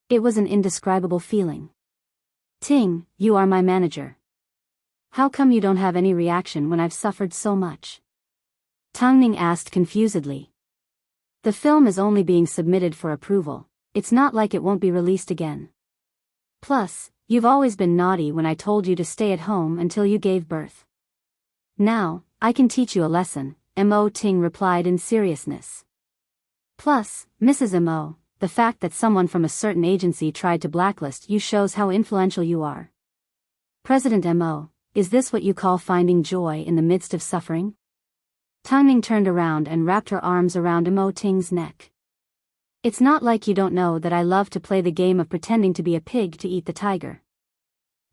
It was an indescribable feeling. Ting, you are my manager. How come you don't have any reaction when I've suffered so much? Tangming asked confusedly. The film is only being submitted for approval, it's not like it won't be released again. Plus, you've always been naughty when I told you to stay at home until you gave birth. Now, I can teach you a lesson, Mo Ting replied in seriousness. Plus, Mrs. Mo, the fact that someone from a certain agency tried to blacklist you shows how influential you are. President Mo, is this what you call finding joy in the midst of suffering? Tangming turned around and wrapped her arms around Mo Ting's neck. It's not like you don't know that I love to play the game of pretending to be a pig to eat the tiger.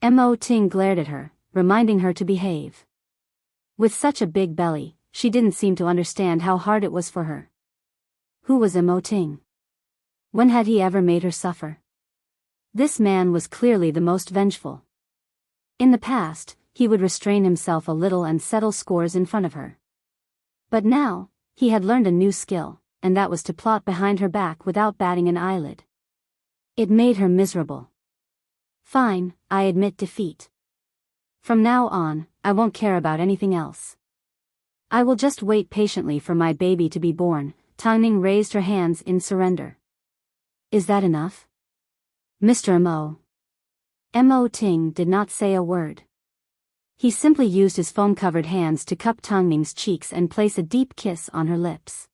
Mo Ting glared at her, reminding her to behave. With such a big belly, she didn't seem to understand how hard it was for her. Who was Mo Ting? When had he ever made her suffer? This man was clearly the most vengeful. In the past, he would restrain himself a little and settle scores in front of her. But now, he had learned a new skill, and that was to plot behind her back without batting an eyelid. It made her miserable. Fine, I admit defeat. From now on, I won't care about anything else. I will just wait patiently for my baby to be born. Tangming raised her hands in surrender. Is that enough? Mr. Mo. Mo Ting did not say a word. He simply used his foam-covered hands to cup Tangming's cheeks and place a deep kiss on her lips.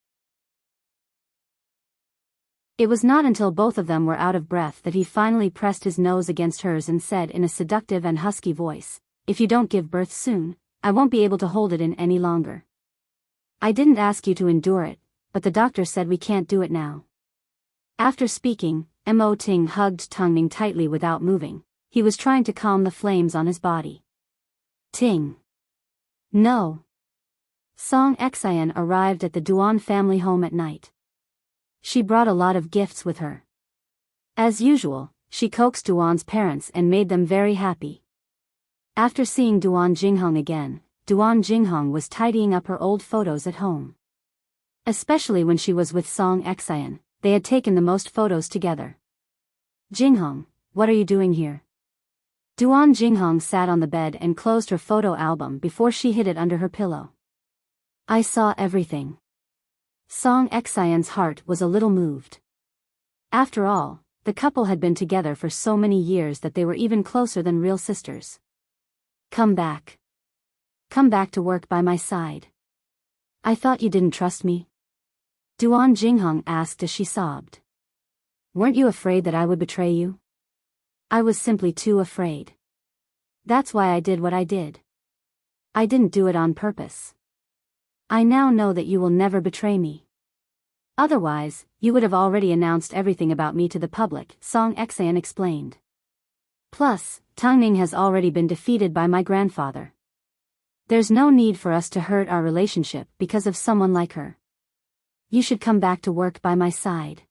It was not until both of them were out of breath that he finally pressed his nose against hers and said in a seductive and husky voice, "If you don't give birth soon, I won't be able to hold it in any longer. I didn't ask you to endure it, but the doctor said we can't do it now." After speaking, Mo Ting hugged Tangming tightly without moving. He was trying to calm the flames on his body. Ting. No. Song Xian arrived at the Duan family home at night. She brought a lot of gifts with her. As usual, she coaxed Duan's parents and made them very happy. After seeing Duan Jinghong again, Duan Jinghong was tidying up her old photos at home. Especially when she was with Song Xian, they had taken the most photos together. Jinghong, what are you doing here? Duan Jinghong sat on the bed and closed her photo album before she hid it under her pillow. I saw everything. Song Xian's heart was a little moved. After all, the couple had been together for so many years that they were even closer than real sisters. Come back. Come back to work by my side. I thought you didn't trust me. Duan Jinghong asked as she sobbed. Weren't you afraid that I would betray you? I was simply too afraid. That's why I did what I did. I didn't do it on purpose. I now know that you will never betray me. Otherwise, you would have already announced everything about me to the public, Song Xian explained. Plus, Tangming has already been defeated by my grandfather. There's no need for us to hurt our relationship because of someone like her. You should come back to work by my side.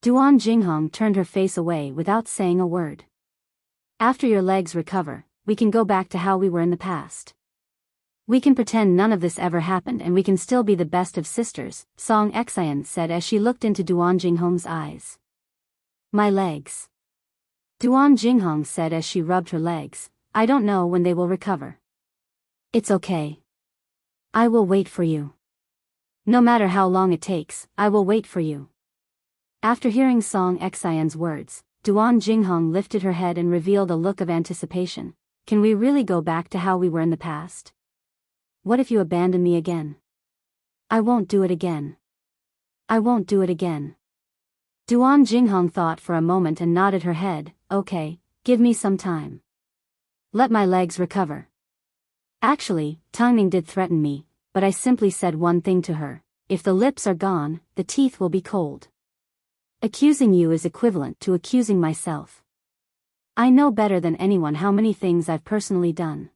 Duan Jinghong turned her face away without saying a word. After your legs recover, we can go back to how we were in the past. We can pretend none of this ever happened and we can still be the best of sisters, Song Xian said as she looked into Duan Jinghong's eyes. My legs. Duan Jinghong said as she rubbed her legs, I don't know when they will recover. It's okay. I will wait for you. No matter how long it takes, I will wait for you. After hearing Song Xian's words, Duan Jinghong lifted her head and revealed a look of anticipation. Can we really go back to how we were in the past? What if you abandon me again? I won't do it again. I won't do it again. Duan Jinghong thought for a moment and nodded her head. Okay, give me some time. Let my legs recover. Actually, Tangming did threaten me, but I simply said one thing to her. If the lips are gone, the teeth will be cold. Accusing you is equivalent to accusing myself. I know better than anyone how many things I've personally done.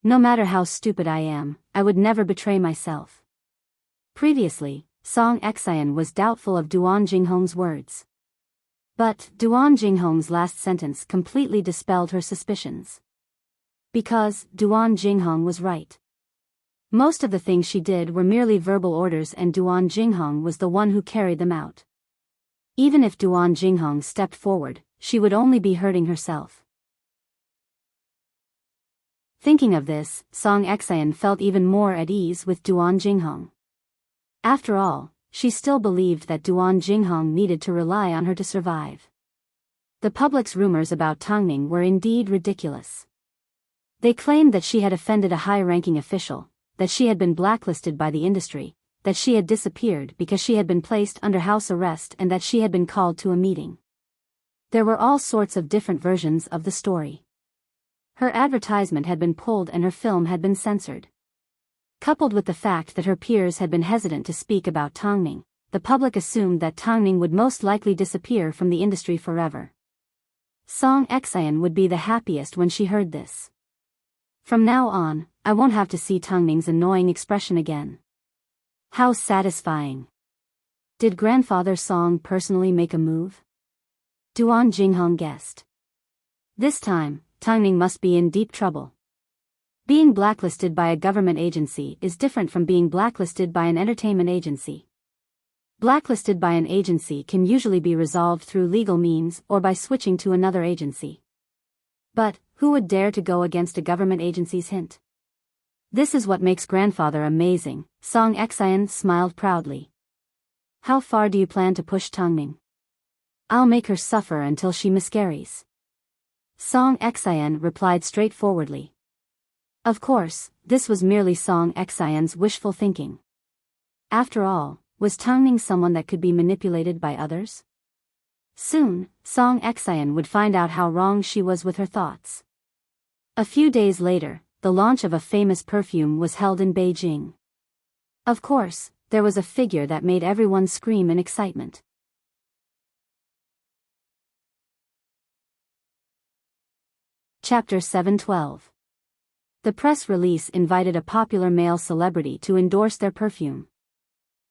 No matter how stupid I am, I would never betray myself. Previously, Song Exayan was doubtful of Duan Jinghong's words. But Duan Jinghong's last sentence completely dispelled her suspicions. Because Duan Jinghong was right. Most of the things she did were merely verbal orders, and Duan Jinghong was the one who carried them out. Even if Duan Jinghong stepped forward, she would only be hurting herself. Thinking of this, Song Exayan felt even more at ease with Duan Jinghong. After all, she still believed that Duan Jinghong needed to rely on her to survive. The public's rumors about Tangning were indeed ridiculous. They claimed that she had offended a high-ranking official, that she had been blacklisted by the industry, that she had disappeared because she had been placed under house arrest, and that she had been called to a meeting. There were all sorts of different versions of the story. Her advertisement had been pulled and her film had been censored. Coupled with the fact that her peers had been hesitant to speak about Tangning, the public assumed that Tangning would most likely disappear from the industry forever. Song Exayan would be the happiest when she heard this. From now on, I won't have to see Tangning's annoying expression again. How satisfying. Did Grandfather Song personally make a move? Duan Jinghong guessed. This time, Tangning must be in deep trouble. Being blacklisted by a government agency is different from being blacklisted by an entertainment agency. Blacklisted by an agency can usually be resolved through legal means or by switching to another agency. But, who would dare to go against a government agency's hint? This is what makes Grandfather amazing, Song Exayan smiled proudly. How far do you plan to push Tangning? I'll make her suffer until she miscarries. Song Exayan replied straightforwardly. Of course, this was merely Song Exayan's wishful thinking. After all, was Tangning someone that could be manipulated by others? Soon, Song Exayan would find out how wrong she was with her thoughts. A few days later, the launch of a famous perfume was held in Beijing. Of course, there was a figure that made everyone scream in excitement. Chapter 712. The press release invited a popular male celebrity to endorse their perfume.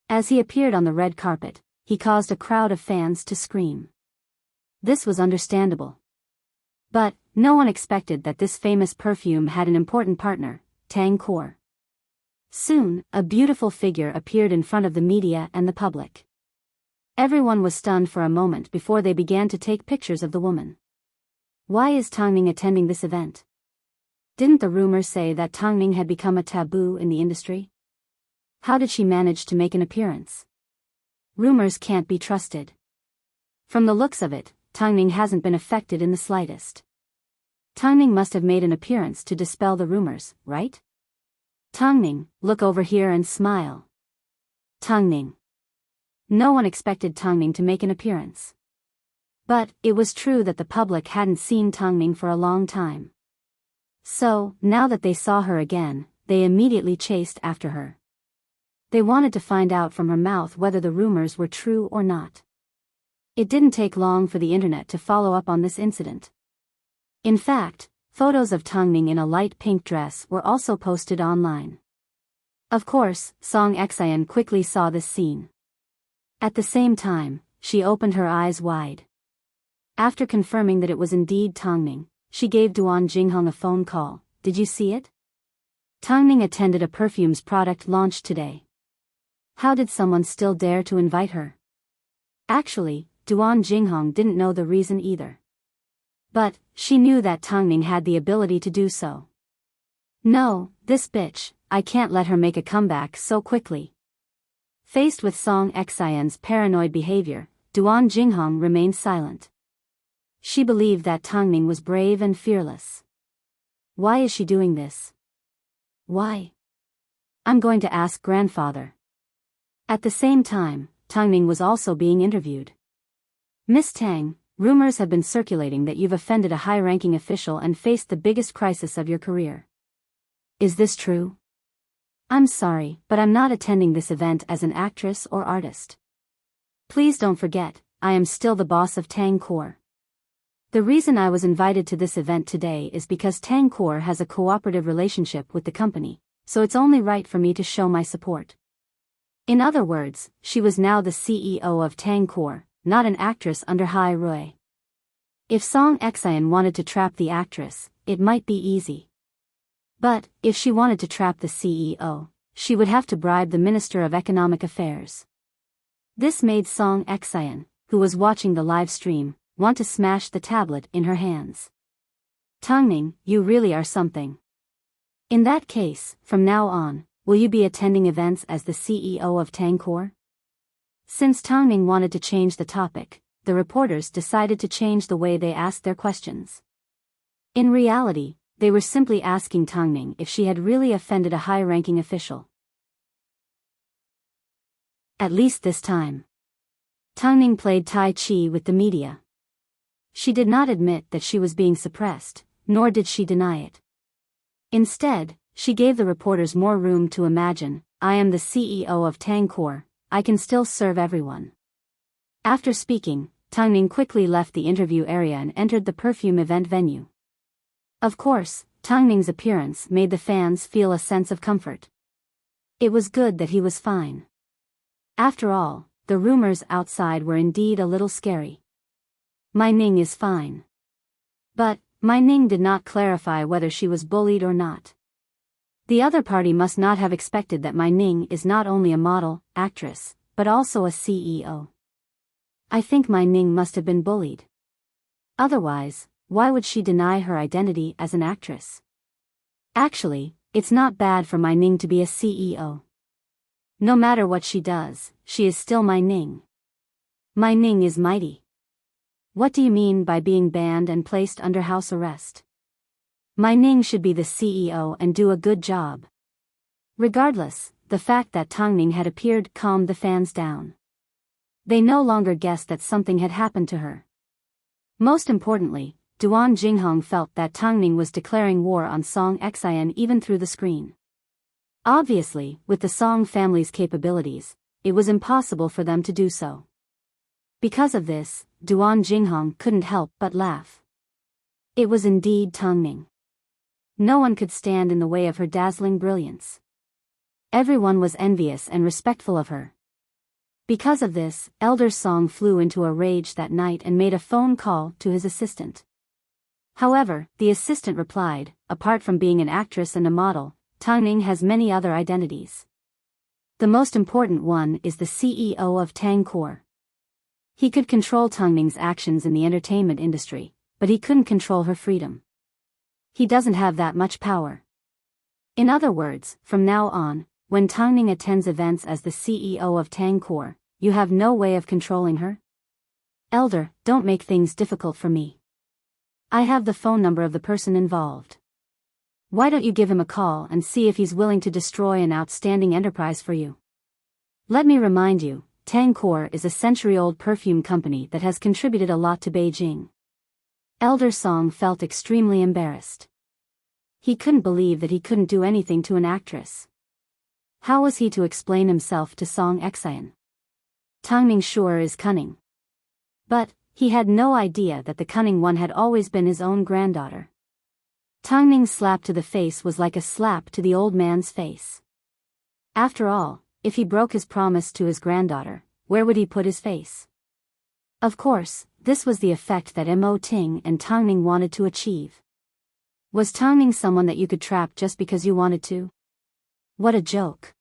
As he appeared on the red carpet, he caused a crowd of fans to scream. This was understandable. But, no one expected that this famous perfume had an important partner, Tang Kor. Soon, a beautiful figure appeared in front of the media and the public. Everyone was stunned for a moment before they began to take pictures of the woman. Why is Tangning attending this event? Didn't the rumors say that Tangning had become a taboo in the industry? How did she manage to make an appearance? Rumors can't be trusted. From the looks of it, Tangning hasn't been affected in the slightest. Tangning must have made an appearance to dispel the rumors, right? Tangning, look over here and smile. Tangning. No one expected Tangning to make an appearance. But, it was true that the public hadn't seen Tangning for a long time. So, now that they saw her again, they immediately chased after her. They wanted to find out from her mouth whether the rumors were true or not. It didn't take long for the internet to follow up on this incident. In fact, photos of Tangning in a light pink dress were also posted online. Of course, Song Exayan quickly saw this scene. At the same time, she opened her eyes wide. After confirming that it was indeed Tangning, she gave Duan Jinghong a phone call. Did you see it? Tangning attended a perfume's product launch today. How did someone still dare to invite her? Actually, Duan Jinghong didn't know the reason either. But, she knew that Tangning had the ability to do so. No, this bitch, I can't let her make a comeback so quickly. Faced with Song Exayan's paranoid behavior, Duan Jinghong remained silent. She believed that Tangning was brave and fearless. Why is she doing this? Why? I'm going to ask Grandfather. At the same time, Tangning was also being interviewed. Miss Tang, rumors have been circulating that you've offended a high-ranking official and faced the biggest crisis of your career. Is this true? I'm sorry, but I'm not attending this event as an actress or artist. Please don't forget, I am still the boss of Tang Kor. The reason I was invited to this event today is because Tangkor has a cooperative relationship with the company, so it's only right for me to show my support. In other words, she was now the CEO of Tangkor, not an actress under Hai Rui. If Song Exeon wanted to trap the actress, it might be easy. But, if she wanted to trap the CEO, she would have to bribe the Minister of Economic Affairs. This made Song Exeon, who was watching the live stream, want to smash the tablet in her hands. Tangning, you really are something. In that case, from now on, will you be attending events as the CEO of Tangkor? Since Tangning wanted to change the topic, the reporters decided to change the way they asked their questions. In reality, they were simply asking Tangning if she had really offended a high-ranking official. At least this time. Tangning played Tai Chi with the media. She did not admit that she was being suppressed, nor did she deny it. Instead, she gave the reporters more room to imagine, I am the CEO of Tangkor, I can still serve everyone. After speaking, Tangning quickly left the interview area and entered the perfume event venue. Of course, Tangning's appearance made the fans feel a sense of comfort. It was good that he was fine. After all, the rumors outside were indeed a little scary. My Ning is fine. But, Mai Ning did not clarify whether she was bullied or not. The other party must not have expected that Mai Ning is not only a model, actress, but also a CEO. I think Mai Ning must have been bullied. Otherwise, why would she deny her identity as an actress? Actually, it's not bad for Mai Ning to be a CEO. No matter what she does, she is still Mai Ning. Mai Ning is mighty. What do you mean by being banned and placed under house arrest? Mai Ning should be the CEO and do a good job. Regardless, the fact that Tangning had appeared calmed the fans down. They no longer guessed that something had happened to her. Most importantly, Duan Jinghong felt that Tangning was declaring war on Song Exeon even through the screen. Obviously, with the Song family's capabilities, it was impossible for them to do so. Because of this, Duan Jinghong couldn't help but laugh. It was indeed Tangning. No one could stand in the way of her dazzling brilliance. Everyone was envious and respectful of her. Because of this, Elder Song flew into a rage that night and made a phone call to his assistant. However, the assistant replied, apart from being an actress and a model, Tangning has many other identities. The most important one is the CEO of Tangkor. He could control Tangning's actions in the entertainment industry, but he couldn't control her freedom. He doesn't have that much power. In other words, from now on, when Tangning attends events as the CEO of Tangkor, you have no way of controlling her? Elder, don't make things difficult for me. I have the phone number of the person involved. Why don't you give him a call and see if he's willing to destroy an outstanding enterprise for you? Let me remind you, Tangkor is a century-old perfume company that has contributed a lot to Beijing. Elder Song felt extremely embarrassed. He couldn't believe that he couldn't do anything to an actress. How was he to explain himself to Song Exeon? Tangning sure is cunning. But, he had no idea that the cunning one had always been his own granddaughter. Tangning's slap to the face was like a slap to the old man's face. After all, if he broke his promise to his granddaughter, where would he put his face? Of course, this was the effect that Mo Ting and Tangning wanted to achieve. Was Tangning someone that you could trap just because you wanted to? What a joke.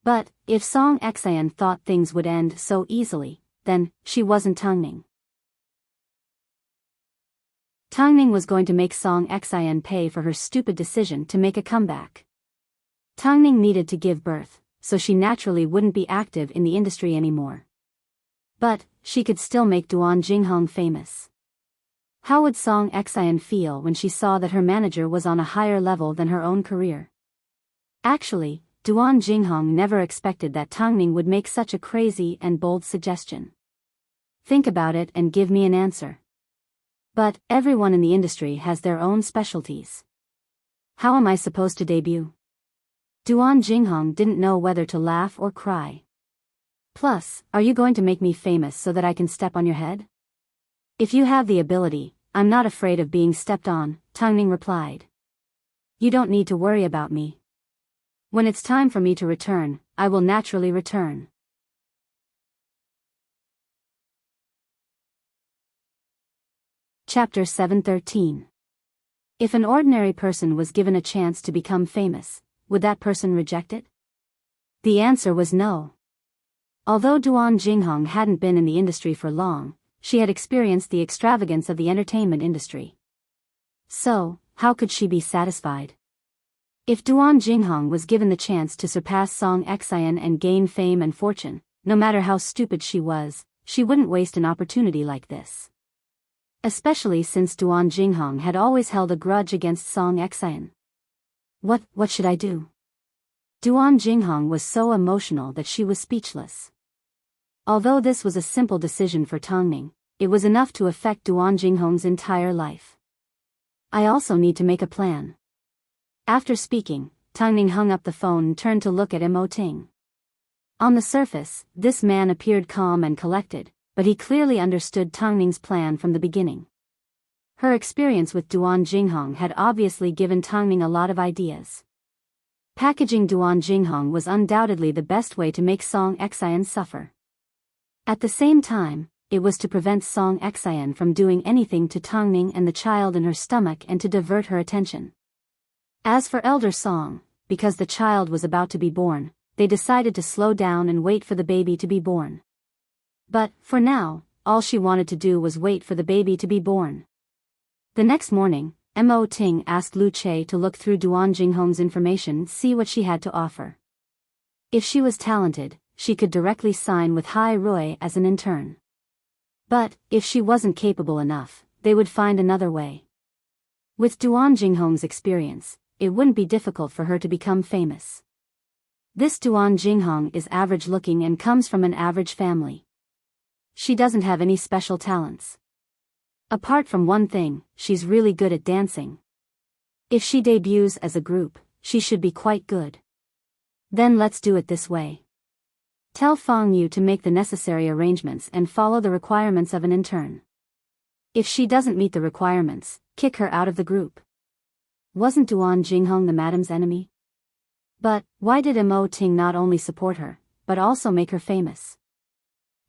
But, if Song Exeon thought things would end so easily, then, she wasn't Tangning. Tangning was going to make Song Exeon pay for her stupid decision to make a comeback. Tangning needed to give birth, so she naturally wouldn't be active in the industry anymore. But, she could still make Duan Jinghong famous. How would Song Exeon feel when she saw that her manager was on a higher level than her own career? Actually, Duan Jinghong never expected that Tangning would make such a crazy and bold suggestion. Think about it and give me an answer. But, everyone in the industry has their own specialties. How am I supposed to debut? Duan Jinghong didn't know whether to laugh or cry. Plus, are you going to make me famous so that I can step on your head? If you have the ability, I'm not afraid of being stepped on, Tangning replied. You don't need to worry about me. When it's time for me to return, I will naturally return. Chapter 713. If an ordinary person was given a chance to become famous, would that person reject it? The answer was no. Although Duan Jinghong hadn't been in the industry for long, she had experienced the extravagance of the entertainment industry. So, how could she be satisfied? If Duan Jinghong was given the chance to surpass Song Xian and gain fame and fortune, no matter how stupid she was, she wouldn't waste an opportunity like this. Especially since Duan Jinghong had always held a grudge against Song Xian. What should I do? Duan Jinghong was so emotional that she was speechless. Although this was a simple decision for Tangning, it was enough to affect Duan Jinghong's entire life. I also need to make a plan. After speaking, Tangning hung up the phone and turned to look at Mo Ting. On the surface, this man appeared calm and collected, but he clearly understood Tangning's plan from the beginning. Her experience with Duan Jinghong had obviously given Tangning a lot of ideas. Packaging Duan Jinghong was undoubtedly the best way to make Song Xian suffer. At the same time, it was to prevent Song Xian from doing anything to Tangning and the child in her stomach and to divert her attention. As for Elder Song, because the child was about to be born, they decided to slow down and wait for the baby to be born. But, for now, all she wanted to do was wait for the baby to be born. The next morning, Mo Ting asked Lu Che to look through Duan Jinghong's information, see what she had to offer. If she was talented, she could directly sign with Hai Rui as an intern. But, if she wasn't capable enough, they would find another way. With Duan Jinghong's experience, it wouldn't be difficult for her to become famous. This Duan Jinghong is average-looking and comes from an average family. She doesn't have any special talents. Apart from one thing, she's really good at dancing. If she debuts as a group, she should be quite good. Then let's do it this way. Tell Fang Yu to make the necessary arrangements and follow the requirements of an intern. If she doesn't meet the requirements, kick her out of the group. Wasn't Duan Jinghong the madam's enemy? But, why did Mo Ting not only support her, but also make her famous?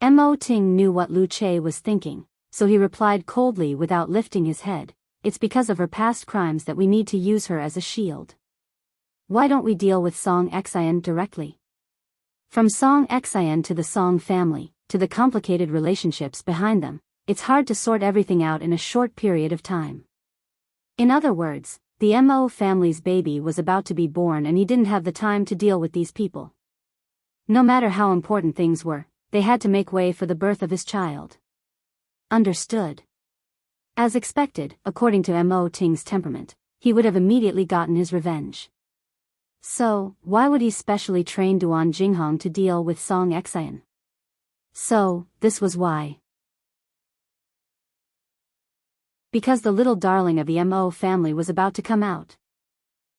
Mo Ting knew what Lu Che was thinking, so he replied coldly without lifting his head, it's because of her past crimes that we need to use her as a shield. Why don't we deal with Song Xian directly? From Song Xian to the Song family, to the complicated relationships behind them, it's hard to sort everything out in a short period of time. In other words, the Mo family's baby was about to be born and he didn't have the time to deal with these people. No matter how important things were, they had to make way for the birth of his child. Understood. As expected, according to Mo Ting's temperament, he would have immediately gotten his revenge. So, why would he specially train Duan Jinghong to deal with Song Xian? So, this was why. Because the little darling of the Mo family was about to come out.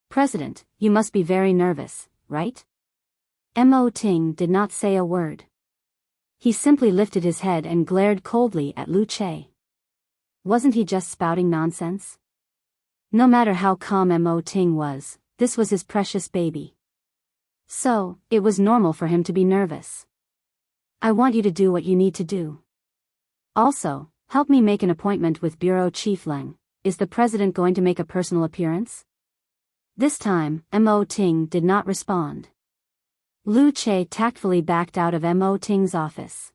President, you must be very nervous, right? Mo Ting did not say a word. He simply lifted his head and glared coldly at Lu Che. Wasn't he just spouting nonsense? No matter how calm Mo Ting was, this was his precious baby. So, it was normal for him to be nervous. I want you to do what you need to do. Also, help me make an appointment with Bureau Chief Leng. Is the president going to make a personal appearance? This time, Mo Ting did not respond. Lu Che tactfully backed out of Mo Ting's office.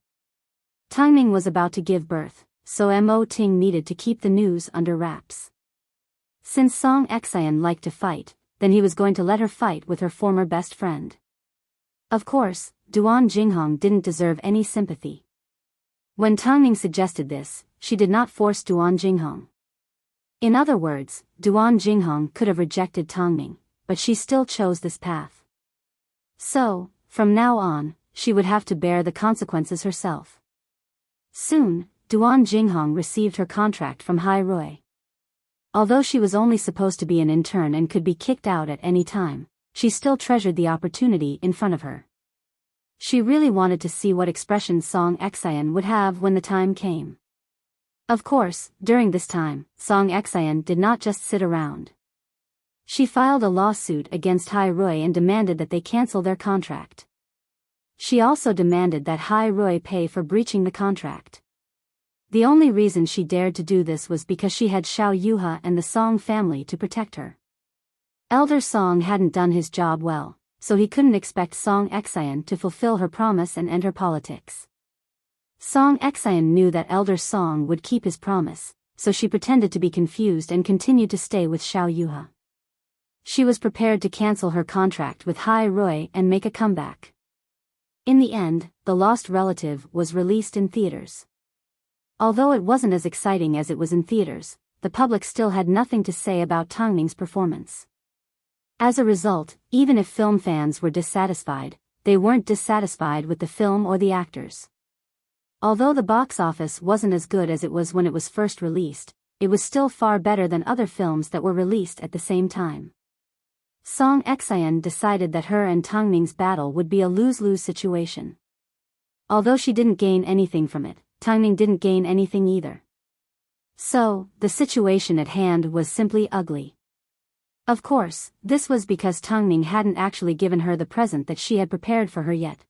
Tangning was about to give birth, so Mo Ting needed to keep the news under wraps. Since Song Xian liked to fight, then he was going to let her fight with her former best friend. Of course, Duan Jinghong didn't deserve any sympathy. When Tangning suggested this, she did not force Duan Jinghong. In other words, Duan Jinghong could have rejected Tangning, but she still chose this path. So, from now on, she would have to bear the consequences herself. Soon, Duan Jinghong received her contract from Hai Rui. Although she was only supposed to be an intern and could be kicked out at any time, she still treasured the opportunity in front of her. She really wanted to see what expression Song Xian would have when the time came. Of course, during this time, Song Exayan did not just sit around. She filed a lawsuit against Hai Rui and demanded that they cancel their contract. She also demanded that Hai Rui pay for breaching the contract. The only reason she dared to do this was because she had Xiao Yuha and the Song family to protect her. Elder Song hadn't done his job well, so he couldn't expect Song Exayan to fulfill her promise and enter politics. Song Exayan knew that Elder Song would keep his promise, so she pretended to be confused and continued to stay with Xiao Yuha. She was prepared to cancel her contract with Hai Rui and make a comeback. In the end, The Lost Relative was released in theaters. Although it wasn't as exciting as it was in theaters, the public still had nothing to say about Tangning's performance. As a result, even if film fans were dissatisfied, they weren't dissatisfied with the film or the actors. Although the box office wasn't as good as it was when it was first released, it was still far better than other films that were released at the same time. Song Exayan decided that her and Tangning's battle would be a lose-lose situation. Although she didn't gain anything from it, Tangning didn't gain anything either. So, the situation at hand was simply ugly. Of course, this was because Tangning hadn't actually given her the present that she had prepared for her yet.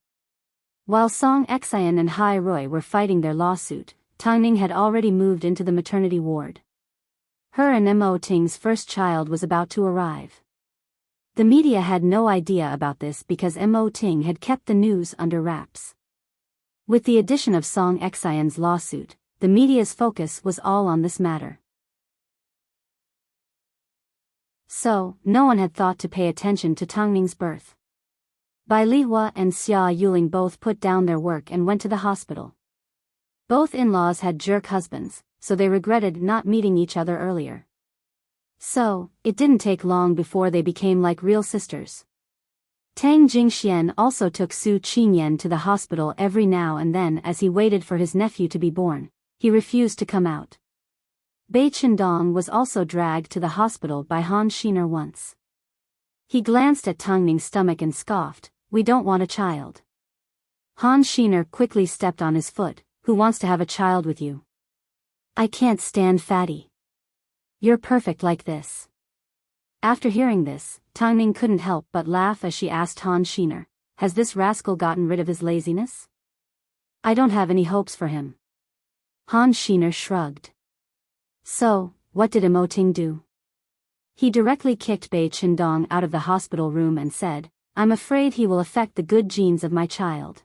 While Song Exayan and Hai Rui were fighting their lawsuit, Tangning had already moved into the maternity ward. Her and Mo Ting's first child was about to arrive. The media had no idea about this because Mo Ting had kept the news under wraps. With the addition of Song Exayan's lawsuit, the media's focus was all on this matter. So, no one had thought to pay attention to Tangning's birth. Bai Lihua and Xia Yuling both put down their work and went to the hospital. Both in-laws had jerk husbands, so they regretted not meeting each other earlier. So, it didn't take long before they became like real sisters. Tang Jingxian also took Su Qingyan to the hospital every now and then as he waited for his nephew to be born. He refused to come out. Bai Chendong was also dragged to the hospital by Han Shiner once. He glanced at Tangning's stomach and scoffed, "We don't want a child." Han Shiner quickly stepped on his foot, "Who wants to have a child with you? I can't stand fatty. You're perfect like this." After hearing this, Tangning couldn't help but laugh as she asked Han Shiner, "Has this rascal gotten rid of his laziness? I don't have any hopes for him." Han Shiner shrugged. So, what did Mo Ting do? He directly kicked Bai Chendong out of the hospital room and said, "I'm afraid he will affect the good genes of my child."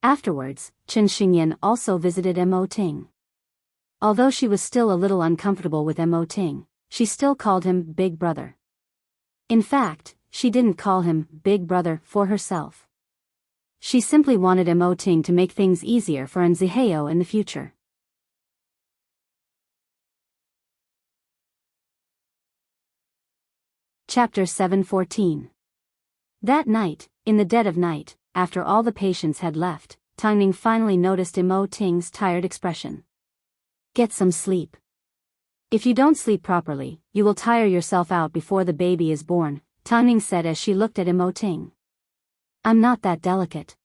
Afterwards, Chen Xingyan also visited Mo Ting. Although she was still a little uncomfortable with Mo Ting, she still called him Big Brother. In fact, she didn't call him Big Brother for herself. She simply wanted Mo Ting to make things easier for Nziheo in the future. Chapter 714. That night, in the dead of night, after all the patients had left, Tangning finally noticed Mo Ting's tired expression. "Get some sleep. If you don't sleep properly, you will tire yourself out before the baby is born," Tangning said as she looked at Mo Ting. "I'm not that delicate.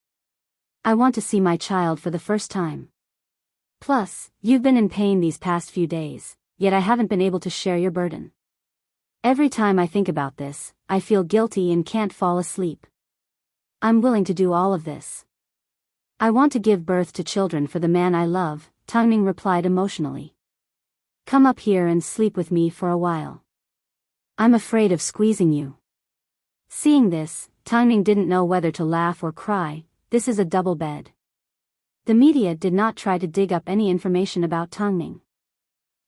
I want to see my child for the first time. Plus, you've been in pain these past few days, yet I haven't been able to share your burden. Every time I think about this, I feel guilty and can't fall asleep. I'm willing to do all of this. I want to give birth to children for the man I love," Tangning replied emotionally. "Come up here and sleep with me for a while. I'm afraid of squeezing you." Seeing this, Tangning didn't know whether to laugh or cry. This is a double bed. The media did not try to dig up any information about Tangning.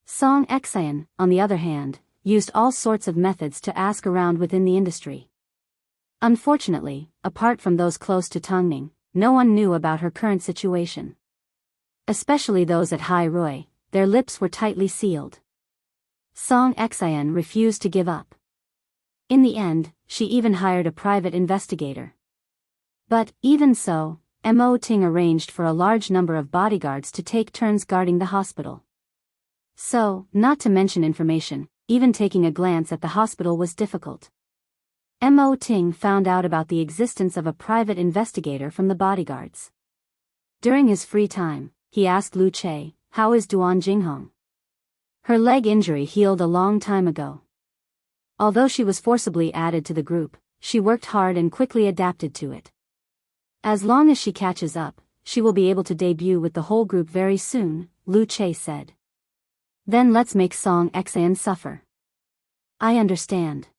Song Exayan, on the other hand, used all sorts of methods to ask around within the industry. Unfortunately, apart from those close to Tangning, no one knew about her current situation. Especially those at Hai Rui, their lips were tightly sealed. Song Exayan refused to give up. In the end, she even hired a private investigator. But, even so, Mo Ting arranged for a large number of bodyguards to take turns guarding the hospital. So, not to mention information, even taking a glance at the hospital was difficult. Mo Ting found out about the existence of a private investigator from the bodyguards. During his free time, he asked Lu Che, how is Duan Jinghong? Her leg injury healed a long time ago. Although she was forcibly added to the group, she worked hard and quickly adapted to it. As long as she catches up, she will be able to debut with the whole group very soon, Lu Che said. Then let's make Song Xian suffer. I understand.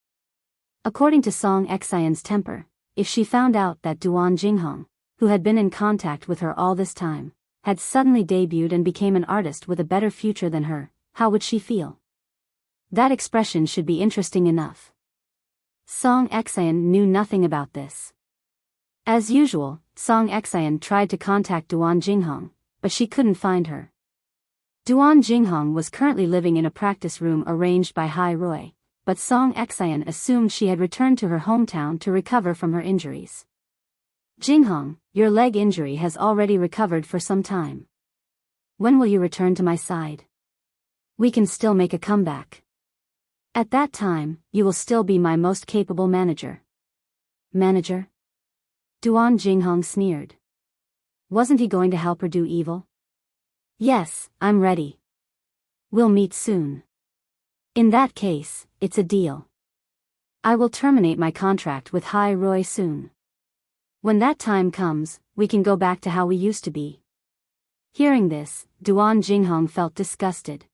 According to Song Xian's temper, if she found out that Duan Jinghong, who had been in contact with her all this time, had suddenly debuted and became an artist with a better future than her, how would she feel? That expression should be interesting enough. Song Xian knew nothing about this. As usual, Song Xian tried to contact Duan Jinghong, but she couldn't find her. Duan Jinghong was currently living in a practice room arranged by Hai Rui, but Song Xian assumed she had returned to her hometown to recover from her injuries. Jinghong, your leg injury has already recovered for some time. When will you return to my side? We can still make a comeback. At that time, you will still be my most capable manager. Manager? Duan Jinghong sneered. Wasn't he going to help her do evil? Yes, I'm ready. We'll meet soon. In that case, it's a deal. I will terminate my contract with Hai Rui soon. When that time comes, we can go back to how we used to be. Hearing this, Duan Jinghong felt disgusted.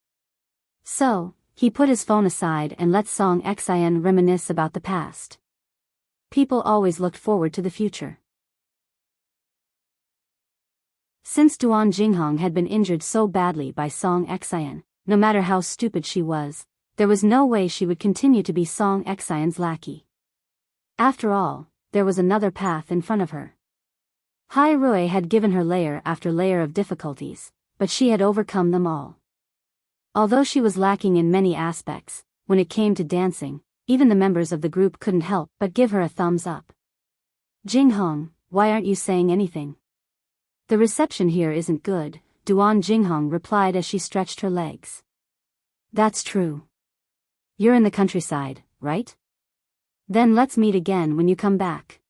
So, he put his phone aside and let Song Xian reminisce about the past. People always looked forward to the future. Since Duan Jinghong had been injured so badly by Song Xian, no matter how stupid she was, there was no way she would continue to be Song Xian's lackey. After all, there was another path in front of her. Hai Rui had given her layer after layer of difficulties, but she had overcome them all. Although she was lacking in many aspects, when it came to dancing, even the members of the group couldn't help but give her a thumbs up. Jinghong, why aren't you saying anything? The reception here isn't good, Duan Jinghong replied as she stretched her legs. That's true. You're in the countryside, right? Then let's meet again when you come back.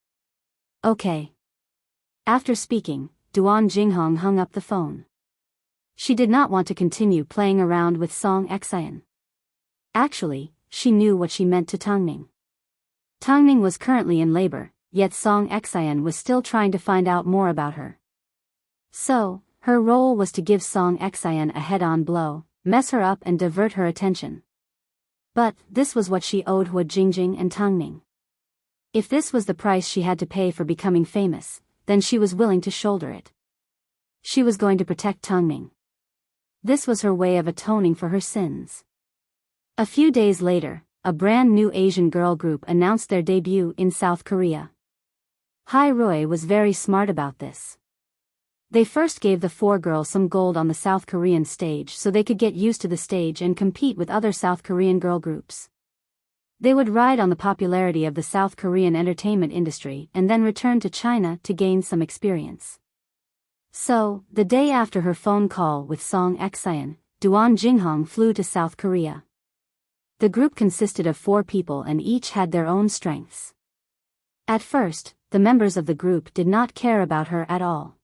Okay. After speaking, Duan Jinghong hung up the phone. She did not want to continue playing around with Song Xian. Actually, she knew what she meant to Tongning. Tongning was currently in labor, yet Song Xian was still trying to find out more about her. So, her role was to give Song Xian a head-on blow, mess her up and divert her attention. But, this was what she owed Hua Jingjing and Tongning. If this was the price she had to pay for becoming famous, then she was willing to shoulder it. She was going to protect Tongning. This was her way of atoning for her sins. A few days later, a brand new Asian girl group announced their debut in South Korea. Hai Rui was very smart about this. They first gave the 4 girls some gold on the South Korean stage so they could get used to the stage and compete with other South Korean girl groups. They would ride on the popularity of the South Korean entertainment industry and then return to China to gain some experience. So, the day after her phone call with Song Xian, Duan Jinghong flew to South Korea. The group consisted of 4 people and each had their own strengths. At first, the members of the group did not care about her at all.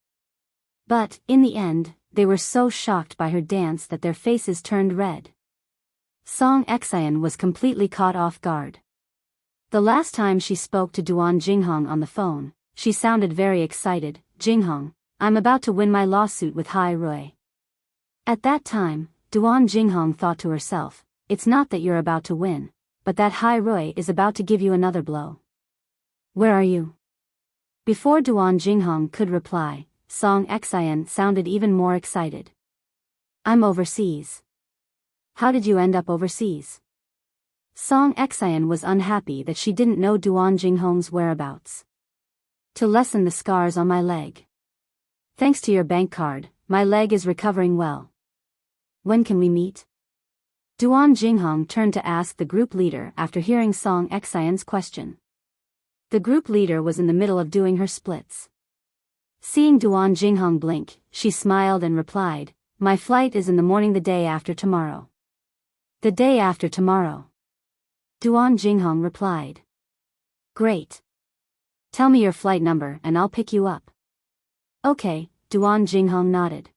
But, in the end, they were so shocked by her dance that their faces turned red. Song Xian was completely caught off guard. The last time she spoke to Duan Jinghong on the phone, she sounded very excited. Jinghong, I'm about to win my lawsuit with Hai Rui. At that time, Duan Jinghong thought to herself, it's not that you're about to win, but that Hai Rui is about to give you another blow. Where are you? Before Duan Jinghong could reply, Song Xian sounded even more excited. I'm overseas. How did you end up overseas? Song Xian was unhappy that she didn't know Duan Jinghong's whereabouts. To lessen the scars on my leg. Thanks to your bank card, my leg is recovering well. When can we meet? Duan Jinghong turned to ask the group leader after hearing Song Xian's question. The group leader was in the middle of doing her splits. Seeing Duan Jinghong blink, she smiled and replied, my flight is in the morning the day after tomorrow. The day after tomorrow. Duan Jinghong replied. Great. Tell me your flight number and I'll pick you up. Okay, Duan Jinghong nodded.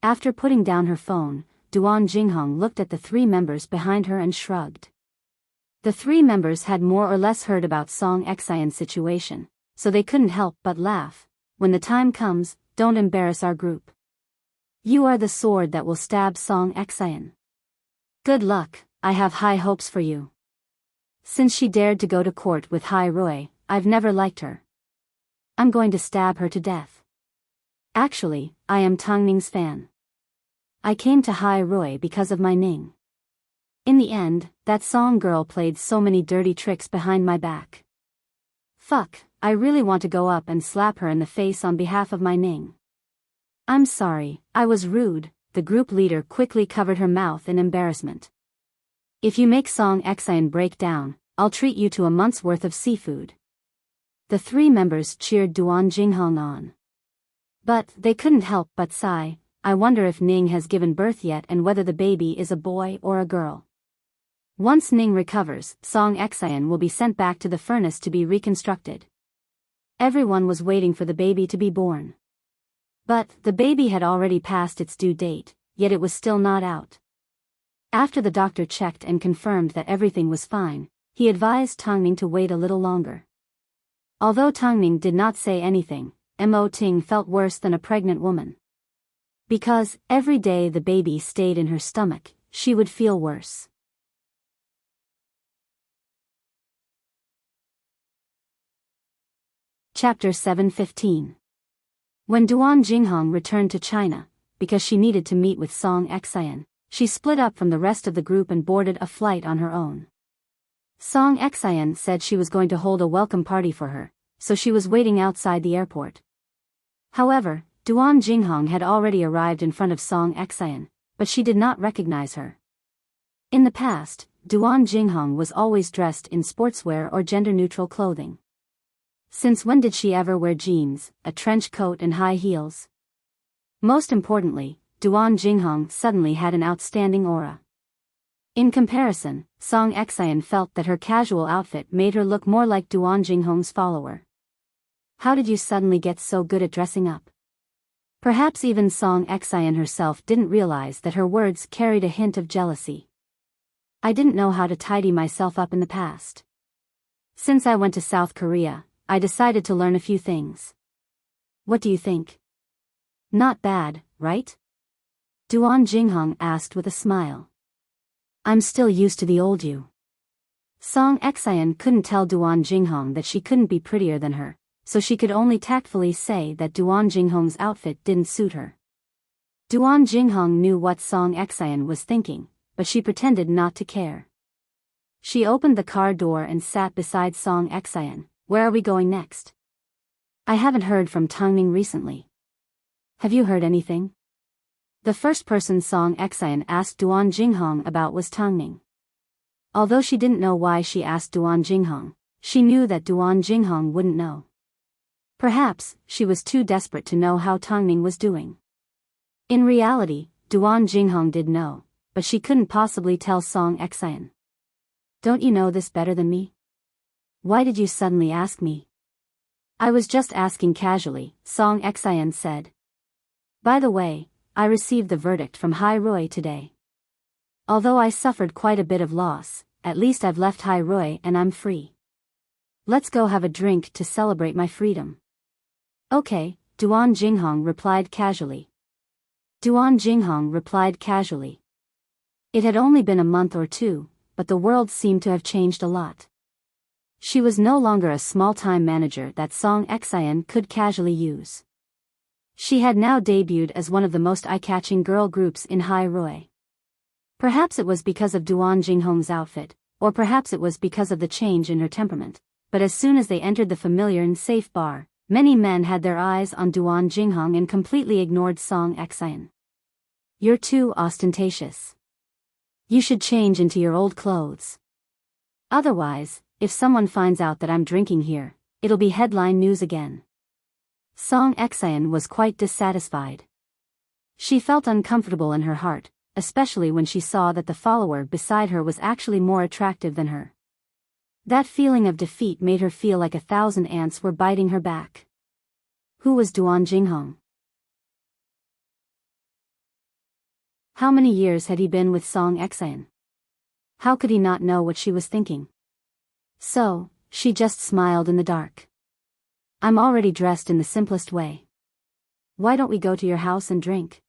After putting down her phone, Duan Jinghong looked at the three members behind her and shrugged. The three members had more or less heard about Song Xian's situation, so they couldn't help but laugh. When the time comes, don't embarrass our group. You are the sword that will stab Song Xian. Good luck, I have high hopes for you. Since she dared to go to court with Hai Rui, I've never liked her. I'm going to stab her to death. Actually, I am Tang Ning's fan. I came to Hai Rui because of my Ning. In the end, that Song girl played so many dirty tricks behind my back. Fuck, I really want to go up and slap her in the face on behalf of my Ning. I'm sorry, I was rude. The group leader quickly covered her mouth in embarrassment. If you make Song Xian break down, I'll treat you to a month's worth of seafood. The three members cheered Duan Jinghong on. But they couldn't help but sigh. I wonder if Ning has given birth yet and whether the baby is a boy or a girl. Once Ning recovers, Song Xian will be sent back to the furnace to be reconstructed. Everyone was waiting for the baby to be born. But the baby had already passed its due date, yet it was still not out. After the doctor checked and confirmed that everything was fine, he advised Tang Ning to wait a little longer. Although Tang Ning did not say anything, Mo Ting felt worse than a pregnant woman. Because every day the baby stayed in her stomach, she would feel worse. Chapter 7:15. When Duan Jinghong returned to China, because she needed to meet with Song Xian, she split up from the rest of the group and boarded a flight on her own. Song Xian said she was going to hold a welcome party for her, so she was waiting outside the airport. However, Duan Jinghong had already arrived in front of Song Xian, but she did not recognize her. In the past, Duan Jinghong was always dressed in sportswear or gender-neutral clothing. Since when did she ever wear jeans, a trench coat and high heels? Most importantly, Duan Jinghong suddenly had an outstanding aura. In comparison, Song Xian felt that her casual outfit made her look more like Duan Jinghong's follower. How did you suddenly get so good at dressing up? Perhaps even Song Xian herself didn't realize that her words carried a hint of jealousy. I didn't know how to tidy myself up in the past. Since I went to South Korea, I decided to learn a few things. What do you think? Not bad, right? Duan Jinghong asked with a smile. I'm still used to the old you. Song Xian couldn't tell Duan Jinghong that she couldn't be prettier than her, so she could only tactfully say that Duan Jinghong's outfit didn't suit her. Duan Jinghong knew what Song Xian was thinking, but she pretended not to care. She opened the car door and sat beside Song Xian. Where are we going next? I haven't heard from Tang Ning recently. Have you heard anything? The first person Song Xian asked Duan Jinghong about was Tang Ning. Although she didn't know why she asked Duan Jinghong, she knew that Duan Jinghong wouldn't know. Perhaps, she was too desperate to know how Tang Ning was doing. In reality, Duan Jinghong did know, but she couldn't possibly tell Song Xian. Don't you know this better than me? Why did you suddenly ask me? I was just asking casually, Song Xian said. By the way, I received the verdict from Hai Rui today. Although I suffered quite a bit of loss, at least I've left Hai Rui and I'm free. Let's go have a drink to celebrate my freedom. Okay, Duan Jinghong replied casually. Duan Jinghong replied casually. It had only been a month or two, but the world seemed to have changed a lot. She was no longer a small-time manager that Song Xian could casually use. She had now debuted as one of the most eye-catching girl groups in Hai Rui. Perhaps it was because of Duan Jinghong's outfit, or perhaps it was because of the change in her temperament, but as soon as they entered the familiar and safe bar, many men had their eyes on Duan Jinghong and completely ignored Song Xian. You're too ostentatious. You should change into your old clothes. Otherwise, if someone finds out that I'm drinking here, it'll be headline news again. Song Xian was quite dissatisfied. She felt uncomfortable in her heart, especially when she saw that the follower beside her was actually more attractive than her. That feeling of defeat made her feel like 1,000 ants were biting her back. Who was Duan Jinghong? How many years had he been with Song Exayan? How could he not know what she was thinking? So, she just smiled in the dark. I'm already dressed in the simplest way. Why don't we go to your house and drink?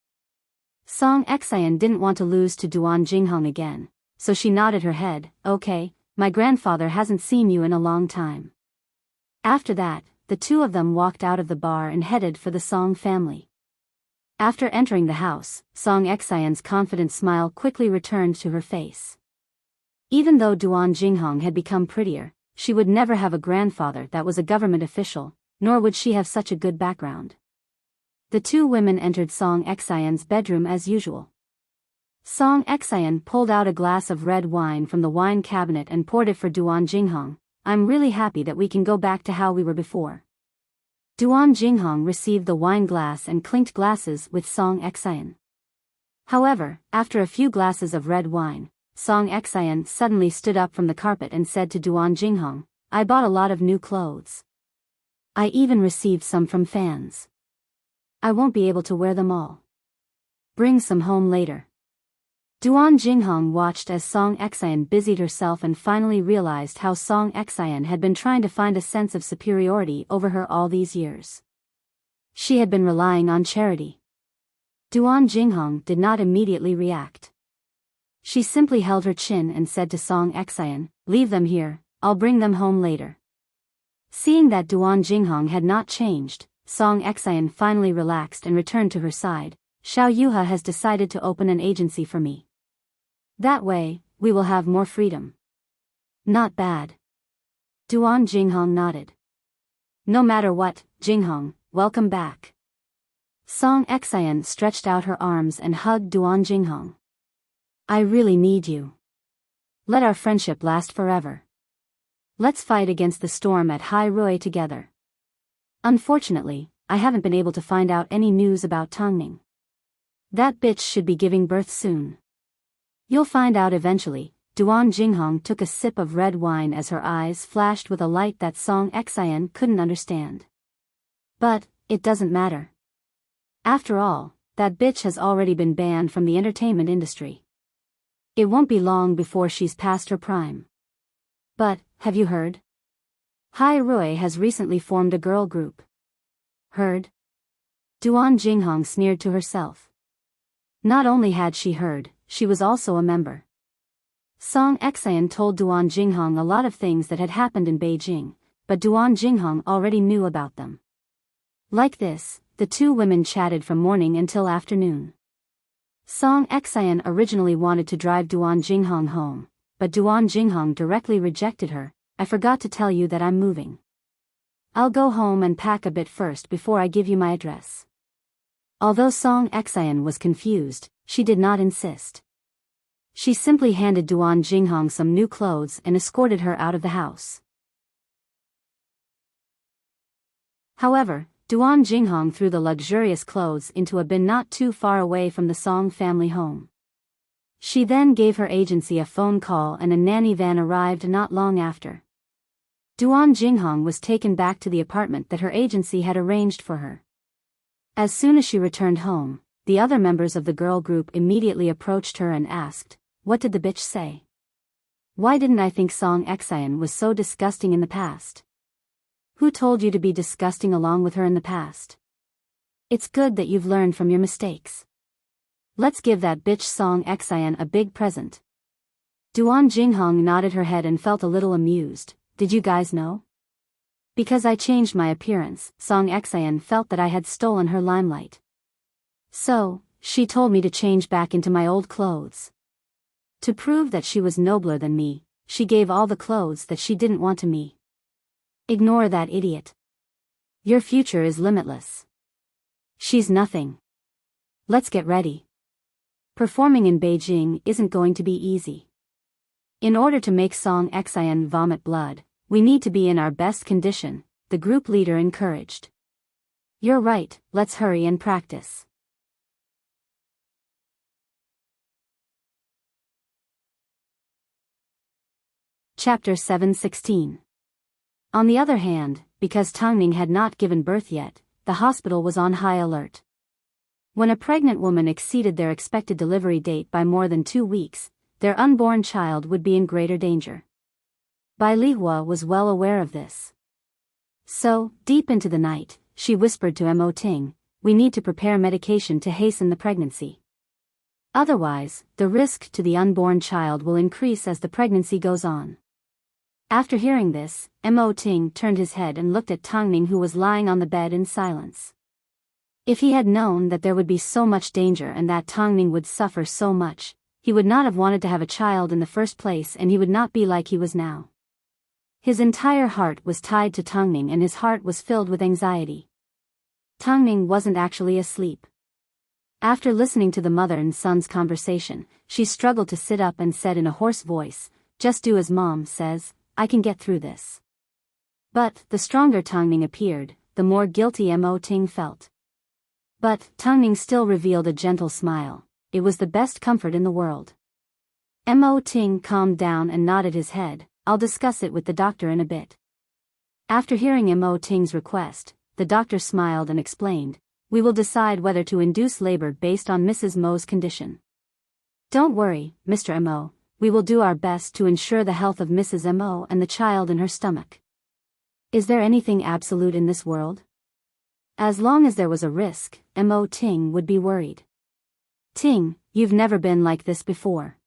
Song Exayan didn't want to lose to Duan Jinghong again, so she nodded her head. Okay, my grandfather hasn't seen you in a long time. After that, the two of them walked out of the bar and headed for the Song family. After entering the house, Song Exayan's confident smile quickly returned to her face. Even though Duan Jinghong had become prettier, she would never have a grandfather that was a government official, nor would she have such a good background. The two women entered Song Exayan's bedroom as usual. Song Exayan pulled out a glass of red wine from the wine cabinet and poured it for Duan Jinghong. I'm really happy that we can go back to how we were before. Duan Jinghong received the wine glass and clinked glasses with Song Exayan. However, after a few glasses of red wine, Song Exayan suddenly stood up from the carpet and said to Duan Jinghong, I bought a lot of new clothes. I even received some from fans. I won't be able to wear them all. Bring some home later. Duan Jinghong watched as Song Exayan busied herself and finally realized how Song Exayan had been trying to find a sense of superiority over her all these years. She had been relying on charity. Duan Jinghong did not immediately react. She simply held her chin and said to Song Exayan, leave them here, I'll bring them home later. Seeing that Duan Jinghong had not changed, Song Exayan finally relaxed and returned to her side. Xiao Yuha has decided to open an agency for me. That way, we will have more freedom. Not bad. Duan Jinghong nodded. No matter what, Jinghong, welcome back. Song Exayan stretched out her arms and hugged Duan Jinghong. I really need you. Let our friendship last forever. Let's fight against the storm at Hai Rui together. Unfortunately, I haven't been able to find out any news about Tongning. That bitch should be giving birth soon. You'll find out eventually. Duan Jinghong took a sip of red wine as her eyes flashed with a light that Song Exayan couldn't understand. But, it doesn't matter. After all, that bitch has already been banned from the entertainment industry. It won't be long before she's past her prime. But, have you heard? Hai Rui has recently formed a girl group. Heard? Duan Jinghong sneered to herself. Not only had she heard, she was also a member. Song Exayan told Duan Jinghong a lot of things that had happened in Beijing, but Duan Jinghong already knew about them. Like this, the two women chatted from morning until afternoon. Song Exayan originally wanted to drive Duan Jinghong home, but Duan Jinghong directly rejected her. I forgot to tell you that I'm moving. I'll go home and pack a bit first before I give you my address. Although Song Exayan was confused, she did not insist. She simply handed Duan Jinghong some new clothes and escorted her out of the house. However, Duan Jinghong threw the luxurious clothes into a bin not too far away from the Song family home. She then gave her agency a phone call and a nanny van arrived not long after. Duan Jinghong was taken back to the apartment that her agency had arranged for her. As soon as she returned home, the other members of the girl group immediately approached her and asked, what did the bitch say? Why didn't I think Song Exayan was so disgusting in the past? Who told you to be disgusting along with her in the past? It's good that you've learned from your mistakes. Let's give that bitch Song Exayan a big present. Duan Jinghong nodded her head and felt a little amused. Did you guys know? Because I changed my appearance, Song Exayan felt that I had stolen her limelight. So, she told me to change back into my old clothes. To prove that she was nobler than me, she gave all the clothes that she didn't want to me. Ignore that idiot. Your future is limitless. She's nothing. Let's get ready. Performing in Beijing isn't going to be easy. In order to make Song Exayan vomit blood, we need to be in our best condition, the group leader encouraged. You're right, let's hurry and practice. Chapter 7:16. On the other hand, because Tongning had not given birth yet, the hospital was on high alert. When a pregnant woman exceeded their expected delivery date by more than 2 weeks, their unborn child would be in greater danger. Bai Lihua was well aware of this. So, deep into the night, she whispered to Mo Ting, "We need to prepare medication to hasten the pregnancy. Otherwise, the risk to the unborn child will increase as the pregnancy goes on." After hearing this, Mo Ting turned his head and looked at Tangning, who was lying on the bed in silence. If he had known that there would be so much danger and that Tangning would suffer so much, he would not have wanted to have a child in the first place, and he would not be like he was now. His entire heart was tied to Tangning and his heart was filled with anxiety. Tangning wasn't actually asleep. After listening to the mother and son's conversation, she struggled to sit up and said in a hoarse voice, "Just do as Mom says, I can get through this." But the stronger Tangning appeared, the more guilty Mo Ting felt. But Tangning still revealed a gentle smile. It was the best comfort in the world. Mo Ting calmed down and nodded his head. "I'll discuss it with the doctor in a bit." After hearing Mo Ting's request, the doctor smiled and explained, "We will decide whether to induce labor based on Mrs. Mo's condition. Don't worry, Mr. Mo, we will do our best to ensure the health of Mrs. Mo and the child in her stomach. Is there anything absolute in this world? As long as there was a risk, Mo Ting would be worried. Ting, you've never been like this before.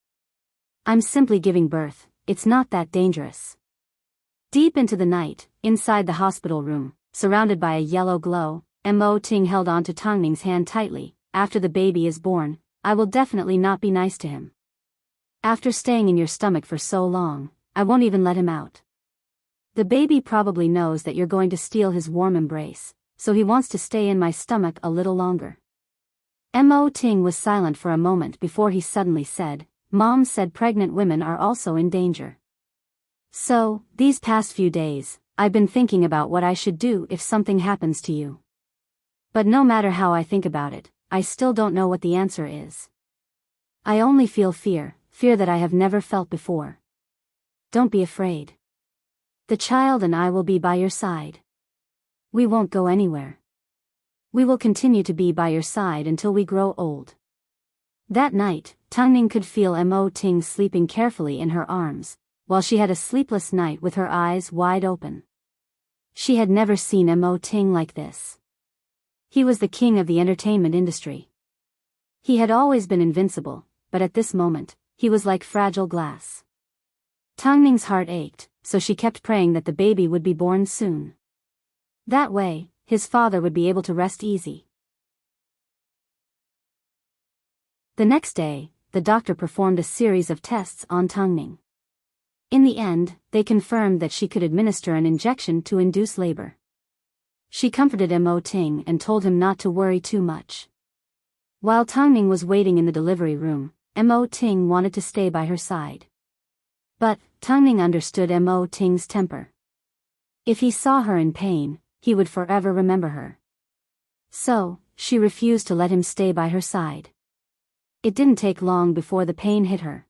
I'm simply giving birth, it's not that dangerous." Deep into the night, inside the hospital room, surrounded by a yellow glow, Mo Ting held on to Tangning's hand tightly. "After the baby is born, I will definitely not be nice to him. After staying in your stomach for so long, I won't even let him out. The baby probably knows that you're going to steal his warm embrace, so he wants to stay in my stomach a little longer." Mo Ting was silent for a moment before he suddenly said, "Mom said pregnant women are also in danger. So, these past few days, I've been thinking about what I should do if something happens to you. But no matter how I think about it, I still don't know what the answer is. I only feel fear that I have never felt before. Don't be afraid. The child and I will be by your side. We won't go anywhere. We will continue to be by your side until we grow old." That night, Tangning could feel Mo Ting sleeping carefully in her arms, while she had a sleepless night with her eyes wide open. She had never seen Mo Ting like this. He was the king of the entertainment industry. He had always been invincible, but at this moment, he was like fragile glass. Tangning's heart ached, so she kept praying that the baby would be born soon. That way, his father would be able to rest easy. The next day, the doctor performed a series of tests on Tangning. In the end, they confirmed that she could administer an injection to induce labor. She comforted Mo Ting and told him not to worry too much. While Tangning was waiting in the delivery room, Mo Ting wanted to stay by her side. But Tangning understood Mo Ting's temper. If he saw her in pain, he would forever remember her. So, she refused to let him stay by her side. It didn't take long before the pain hit her.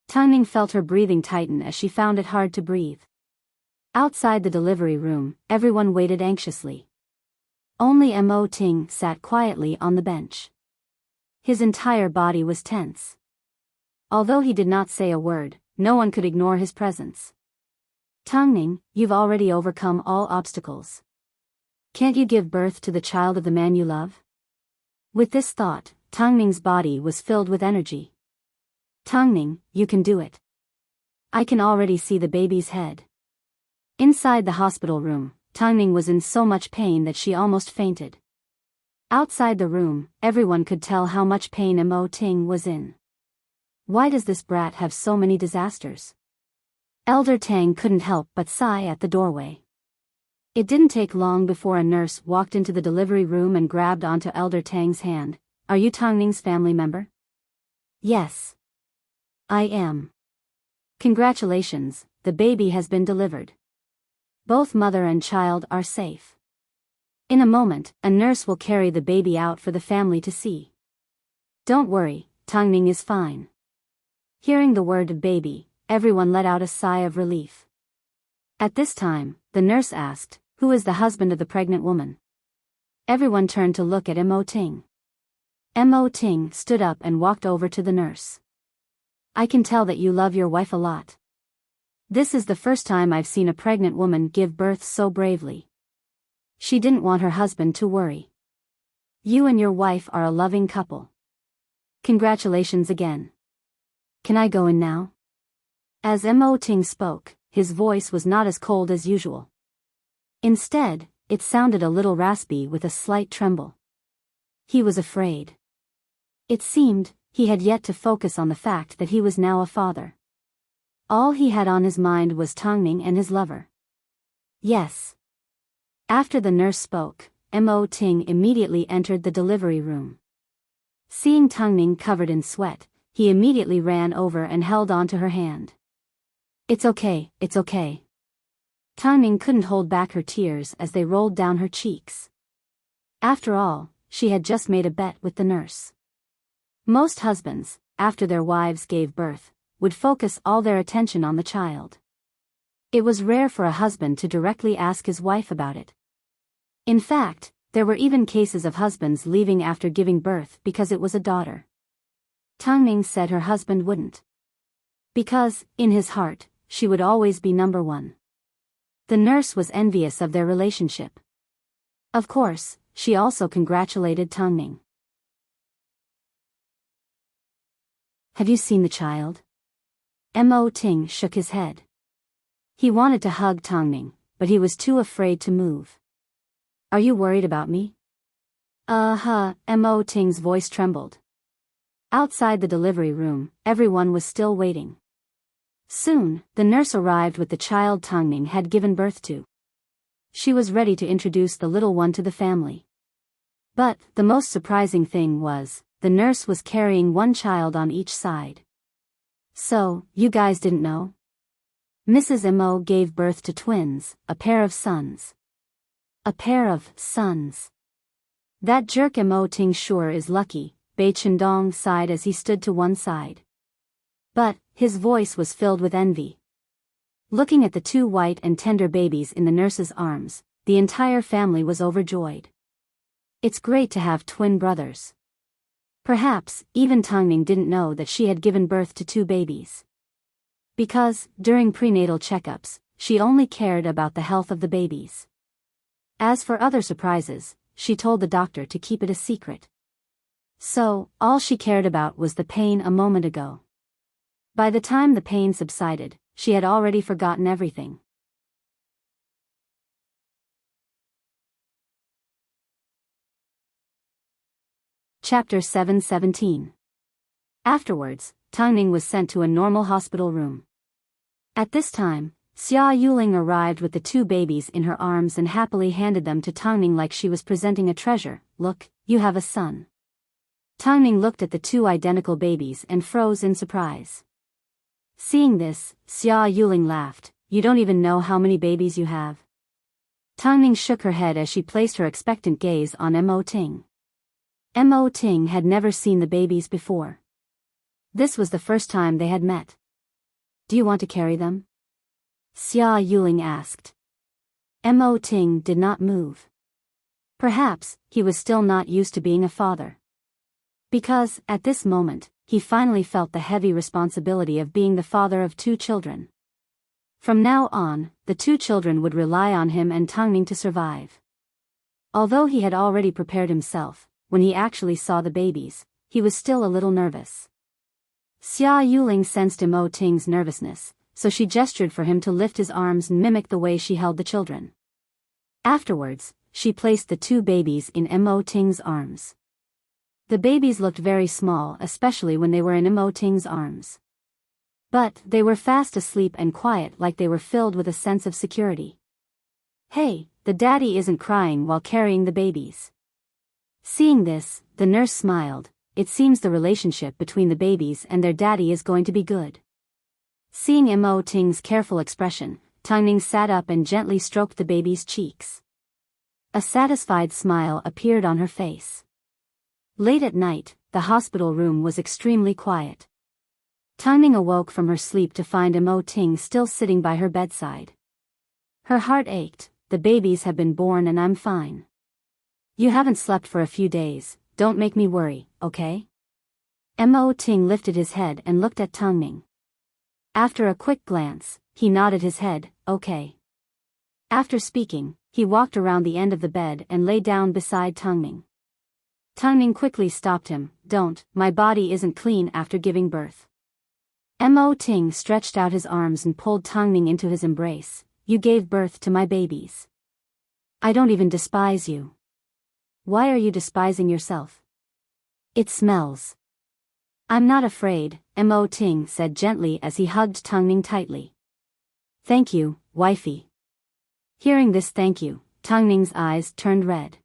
Tangning felt her breathing tighten as she found it hard to breathe. Outside the delivery room, everyone waited anxiously. Only Mo Ting sat quietly on the bench. His entire body was tense. Although he did not say a word, no one could ignore his presence. "Tangning, you've already overcome all obstacles. Can't you give birth to the child of the man you love?" With this thought, Tangning's body was filled with energy. "Tangning, you can do it. I can already see the baby's head." Inside the hospital room, Tangning was in so much pain that she almost fainted. Outside the room, everyone could tell how much pain Mo Ting was in. Why does this brat have so many disasters? Elder Tang couldn't help but sigh at the doorway. It didn't take long before a nurse walked into the delivery room and grabbed onto Elder Tang's hand. "Are you Tangning's family member?" "Yes. I am. Congratulations, the baby has been delivered. Both mother and child are safe. In a moment, a nurse will carry the baby out for the family to see. Don't worry, Tangning is fine." Hearing the word baby, everyone let out a sigh of relief. At this time, the nurse asked, "Who is the husband of the pregnant woman?" Everyone turned to look at Mo Ting. Mo Ting stood up and walked over to the nurse. I can tell that you love your wife a lot. This is the first time I've seen a pregnant woman give birth so bravely. She didn't want her husband to worry. You and your wife are a loving couple. Congratulations again. Can I go in now? As Mo Ting spoke, his voice was not as cold as usual. Instead, it sounded a little raspy with a slight tremble. He was afraid. It seemed, he had yet to focus on the fact that he was now a father. All he had on his mind was Tongming and his lover. Yes. After the nurse spoke, Mo Ting immediately entered the delivery room. Seeing Tongming covered in sweat, he immediately ran over and held onto her hand. It's okay, it's okay. Tongming couldn't hold back her tears as they rolled down her cheeks. After all, she had just made a bet with the nurse. Most husbands, after their wives gave birth, would focus all their attention on the child. It was rare for a husband to directly ask his wife about it. In fact, there were even cases of husbands leaving after giving birth because it was a daughter. Tongming said her husband wouldn't. Because, in his heart, she would always be number one. The nurse was envious of their relationship. Of course, she also congratulated Tongming. Have you seen the child? Mo Ting shook his head. He wanted to hug Tongming, but he was too afraid to move. Are you worried about me? Mo Ting's voice trembled. Outside the delivery room, everyone was still waiting. Soon, the nurse arrived with the child Tongming had given birth to. She was ready to introduce the little one to the family. But, the most surprising thing was, the nurse was carrying one child on each side. So, you guys didn't know? Mrs. Mo gave birth to twins, a pair of sons. A pair of sons. That jerk Mo Ting sure is lucky, Bei Chendong sighed as he stood to one side. But, his voice was filled with envy. Looking at the two white and tender babies in the nurse's arms, the entire family was overjoyed. It's great to have twin brothers. Perhaps, even Tongming didn't know that she had given birth to two babies. Because, during prenatal checkups, she only cared about the health of the babies. As for other surprises, she told the doctor to keep it a secret. So, all she cared about was the pain a moment ago. By the time the pain subsided, she had already forgotten everything. Chapter 717. Afterwards, Tongming was sent to a normal hospital room. At this time, Xia Yuling arrived with the two babies in her arms and happily handed them to Tongming like she was presenting a treasure. Look, you have a son. Tongming looked at the two identical babies and froze in surprise. Seeing this, Xia Yuling laughed. You don't even know how many babies you have. Tongming shook her head as she placed her expectant gaze on Mo Ting. Mo Ting had never seen the babies before. This was the first time they had met. Do you want to carry them? Xia Yuling asked. Mo Ting did not move. Perhaps, he was still not used to being a father. Because, at this moment, he finally felt the heavy responsibility of being the father of two children. From now on, the two children would rely on him and Tongming to survive. Although he had already prepared himself, when he actually saw the babies, he was still a little nervous. Xia Yuling sensed Mo Ting's nervousness, so she gestured for him to lift his arms and mimic the way she held the children. Afterwards, she placed the two babies in Mo Ting's arms. The babies looked very small, especially when they were in Mo Ting's arms. But they were fast asleep and quiet, like they were filled with a sense of security. Hey, the daddy isn't crying while carrying the babies. Seeing this, the nurse smiled. It seems the relationship between the babies and their daddy is going to be good. Seeing Mo Ting's careful expression, Tongming sat up and gently stroked the baby's cheeks. A satisfied smile appeared on her face. Late at night, the hospital room was extremely quiet. Tongming awoke from her sleep to find Mo Ting still sitting by her bedside. Her heart ached. The babies have been born and I'm fine. You haven't slept for a few days, don't make me worry, okay? Mo Ting lifted his head and looked at Tang Ning. After a quick glance, he nodded his head, okay. After speaking, he walked around the end of the bed and lay down beside Tang Ning. Tang Ning quickly stopped him. Don't, my body isn't clean after giving birth. Mo Ting stretched out his arms and pulled Tang Ning into his embrace. You gave birth to my babies. I don't even despise you. Why are you despising yourself? It smells. I'm not afraid, Mo Ting said gently as he hugged Tang Ning tightly. Thank you, wifey. Hearing this thank you, Tang Ning's eyes turned red.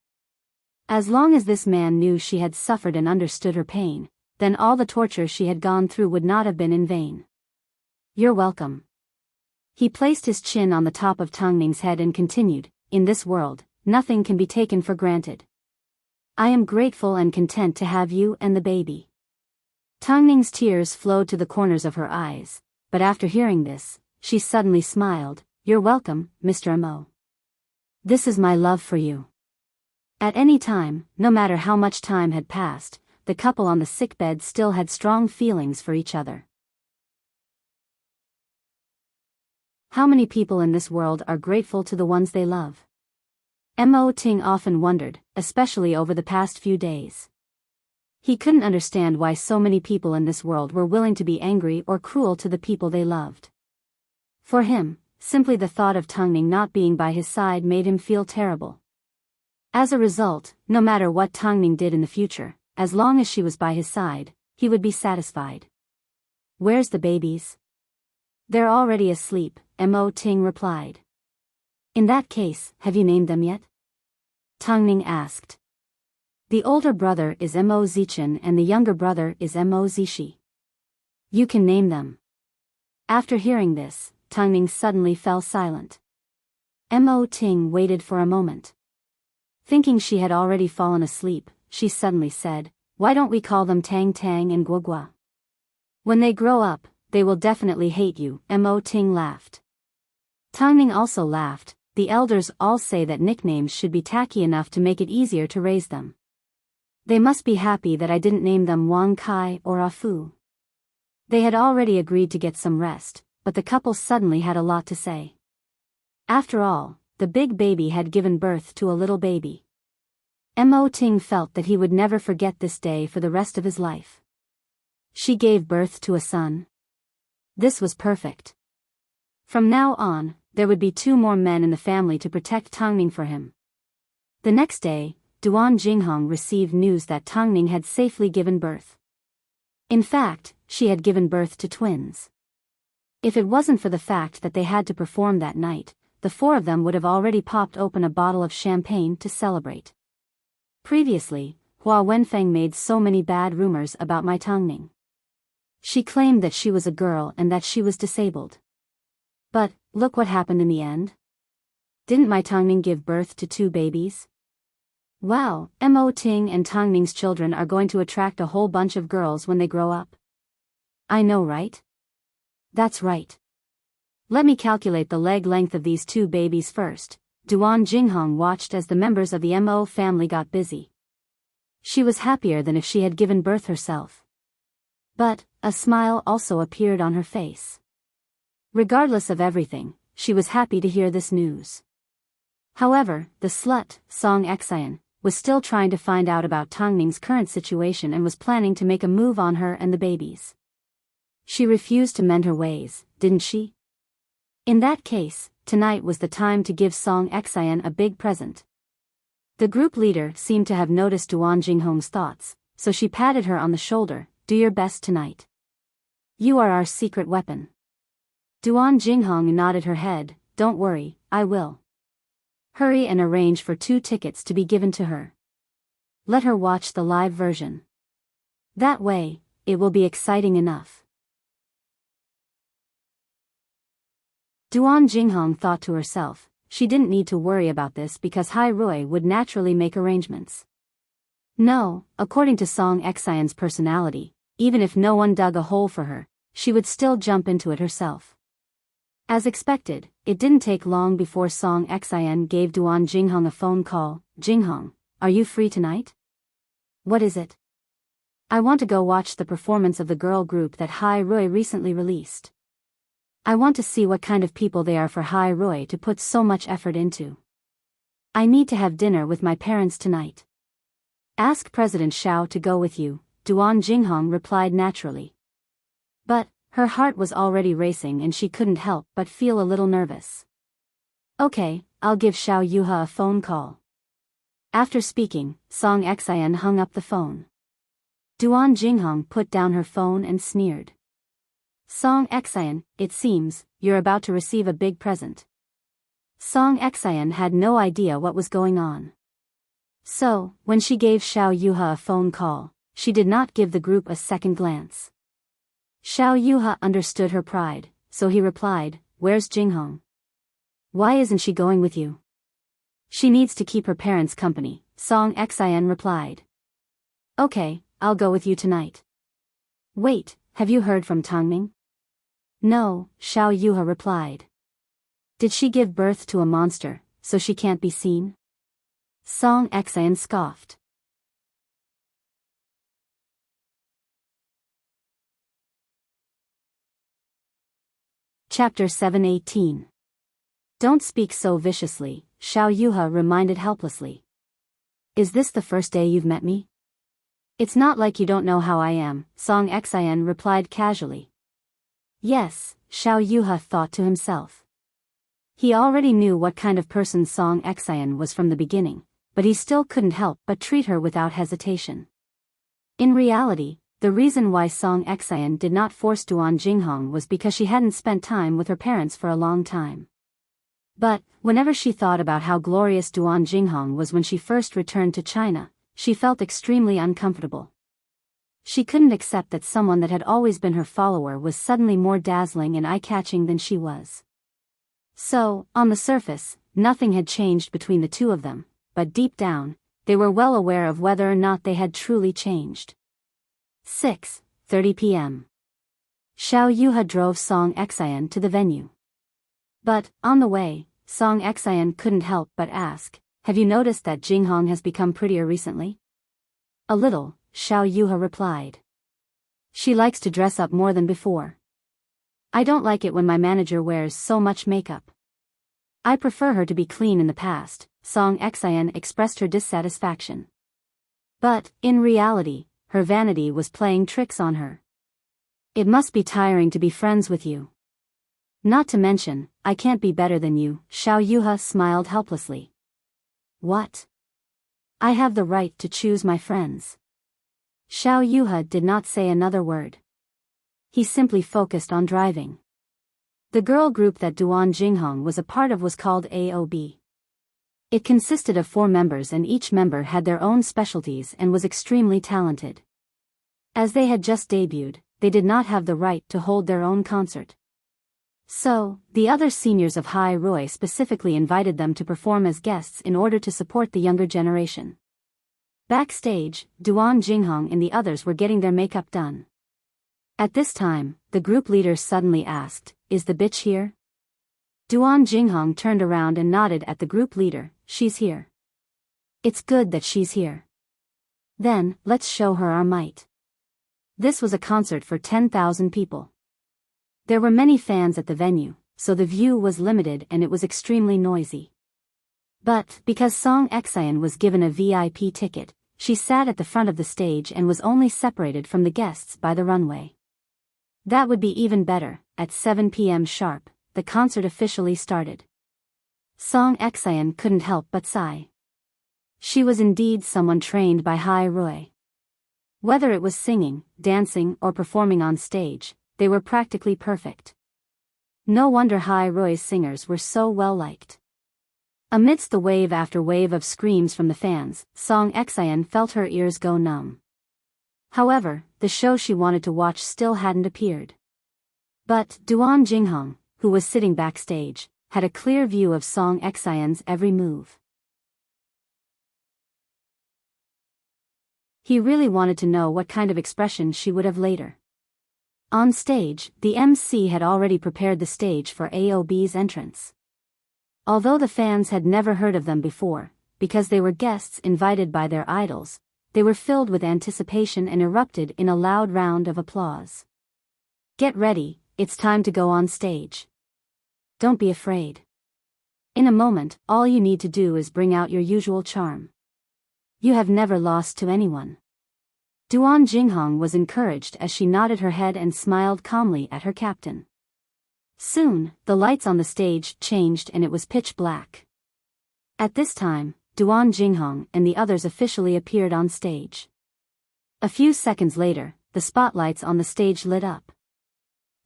As long as this man knew she had suffered and understood her pain, then all the torture she had gone through would not have been in vain. You're welcome. He placed his chin on the top of Tang Ning's head and continued, in this world, nothing can be taken for granted. I am grateful and content to have you and the baby. Tang Ning's tears flowed to the corners of her eyes, but after hearing this, she suddenly smiled. You're welcome, Mr. Mo. This is my love for you. At any time, no matter how much time had passed, the couple on the sickbed still had strong feelings for each other. How many people in this world are grateful to the ones they love? Mo Ting often wondered, especially over the past few days. He couldn't understand why so many people in this world were willing to be angry or cruel to the people they loved. For him, simply the thought of Tang Ning not being by his side made him feel terrible. As a result, no matter what Tang Ning did in the future, as long as she was by his side, he would be satisfied. Where's the babies? They're already asleep, Mo Ting replied. In that case, have you named them yet? Tang Ning asked. The older brother is Mo Zichen and the younger brother is Mo Zishi. You can name them. After hearing this, Tang Ning suddenly fell silent. Mo Ting waited for a moment. Thinking she had already fallen asleep, she suddenly said, why don't we call them Tang Tang and Gua Gua? When they grow up, they will definitely hate you, Mo Ting laughed. Tang Ning also laughed. The elders all say that nicknames should be tacky enough to make it easier to raise them. They must be happy that I didn't name them Wang Kai or Afu. They had already agreed to get some rest, but the couple suddenly had a lot to say. After all, the big baby had given birth to a little baby. Mo Ting felt that he would never forget this day for the rest of his life. She gave birth to a son. This was perfect. From now on, there would be 2 more men in the family to protect Tang Ning for him. The next day, Duan Jinghong received news that Tang Ning had safely given birth. In fact, she had given birth to twins. If it wasn't for the fact that they had to perform that night, the 4 of them would have already popped open a bottle of champagne to celebrate. Previously, Hua Wenfeng made so many bad rumors about my Tang Ning. She claimed that she was a girl and that she was disabled. But, look what happened in the end. Didn't my Tang Ning give birth to 2 babies? Wow, Mo Ting and Tang Ning's children are going to attract a whole bunch of girls when they grow up. I know, right? That's right. Let me calculate the leg length of these 2 babies first. Duan Jinghong watched as the members of the Mo family got busy. She was happier than if she had given birth herself. But, a smile also appeared on her face. Regardless of everything, she was happy to hear this news. However, the slut, Song Xian, was still trying to find out about Tang Ning's current situation and was planning to make a move on her and the babies. She refused to mend her ways, didn't she? In that case, tonight was the time to give Song Xian a big present. The group leader seemed to have noticed Duan Jinghong's thoughts, so she patted her on the shoulder. Do your best tonight. You are our secret weapon. Duan Jinghong nodded her head. Don't worry, I will. Hurry and arrange for 2 tickets to be given to her. Let her watch the live version. That way, it will be exciting enough. Duan Jinghong thought to herself, she didn't need to worry about this because Hai Rui would naturally make arrangements. No, according to Song Xian's personality, even if no one dug a hole for her, she would still jump into it herself. As expected, it didn't take long before Song Xian gave Duan Jinghong a phone call. Jinghong, are you free tonight? What is it? I want to go watch the performance of the girl group that Hai Rui recently released. I want to see what kind of people they are for Hai Rui to put so much effort into. I need to have dinner with my parents tonight. Ask President Xiao to go with you, Duan Jinghong replied naturally. But her heart was already racing and she couldn't help but feel a little nervous. Okay, I'll give Xiao Yuha a phone call. After speaking, Song Xian hung up the phone. Duan Jinghong put down her phone and sneered. Song Xian, it seems, you're about to receive a big present. Song Xian had no idea what was going on. So, when she gave Xiao Yuha a phone call, she did not give the group a second glance. Xiao Yuha understood her pride, so he replied, Where's Jinghong? Why isn't she going with you? She needs to keep her parents company, Song Xian replied. Okay, I'll go with you tonight. Wait, have you heard from Tangming? No, Xiao Yuha replied. Did she give birth to a monster, so she can't be seen? Song Xian scoffed. Chapter 718. Don't speak so viciously, Xiao Yuha reminded helplessly. Is this the first day you've met me? It's not like you don't know how I am, Song Xian replied casually. Yes, Xiao Yuha thought to himself. He already knew what kind of person Song Xian was from the beginning, but he still couldn't help but treat her without hesitation. In reality, the reason why Song Xian did not force Duan Jinghong was because she hadn't spent time with her parents for a long time. But, whenever she thought about how glorious Duan Jinghong was when she first returned to China, she felt extremely uncomfortable. She couldn't accept that someone that had always been her follower was suddenly more dazzling and eye-catching than she was. So, on the surface, nothing had changed between the two of them, but deep down, they were well aware of whether or not they had truly changed. 6:30 p.m. Xiao Yuha drove Song Xian to the venue. But, on the way, Song Xian couldn't help but ask, Have you noticed that Jinghong has become prettier recently? A little, Xiao Yuha replied. She likes to dress up more than before. I don't like it when my manager wears so much makeup. I prefer her to be clean in the past, Song Xian expressed her dissatisfaction. But, in reality, her vanity was playing tricks on her. It must be tiring to be friends with you. Not to mention, I can't be better than you, Xiao Yuha smiled helplessly. What? I have the right to choose my friends. Xiao Yuha did not say another word. He simply focused on driving. The girl group that Duan Jinghong was a part of was called AOB. It consisted of 4 members and each member had their own specialties and was extremely talented. As they had just debuted, they did not have the right to hold their own concert. So, the other seniors of Hai Rui specifically invited them to perform as guests in order to support the younger generation. Backstage, Duan Jinghong and the others were getting their makeup done. At this time, the group leader suddenly asked, Is the bitch here? Duan Jinghong turned around and nodded at the group leader, She's here. It's good that she's here. Then, let's show her our might. This was a concert for 10,000 people. There were many fans at the venue, so the view was limited and it was extremely noisy. But, because Song Xian was given a VIP ticket, she sat at the front of the stage and was only separated from the guests by the runway. That would be even better. At 7 p.m. sharp, the concert officially started. Song Xian couldn't help but sigh. She was indeed someone trained by Hai Rui. Whether it was singing, dancing, or performing on stage, they were practically perfect. No wonder Hai Rui's singers were so well liked. Amidst the wave after wave of screams from the fans, Song Xian felt her ears go numb. However, the show she wanted to watch still hadn't appeared. But Duan Jinghong, who was sitting backstage, had a clear view of Song Xian's every move. He really wanted to know what kind of expression she would have later. On stage, the MC had already prepared the stage for AOB's entrance. Although the fans had never heard of them before, because they were guests invited by their idols, they were filled with anticipation and erupted in a loud round of applause. Get ready, it's time to go on stage. Don't be afraid. In a moment, all you need to do is bring out your usual charm. You have never lost to anyone. Duan Jinghong was encouraged as she nodded her head and smiled calmly at her captain. Soon, the lights on the stage changed and it was pitch black. At this time, Duan Jinghong and the others officially appeared on stage. A few seconds later, the spotlights on the stage lit up.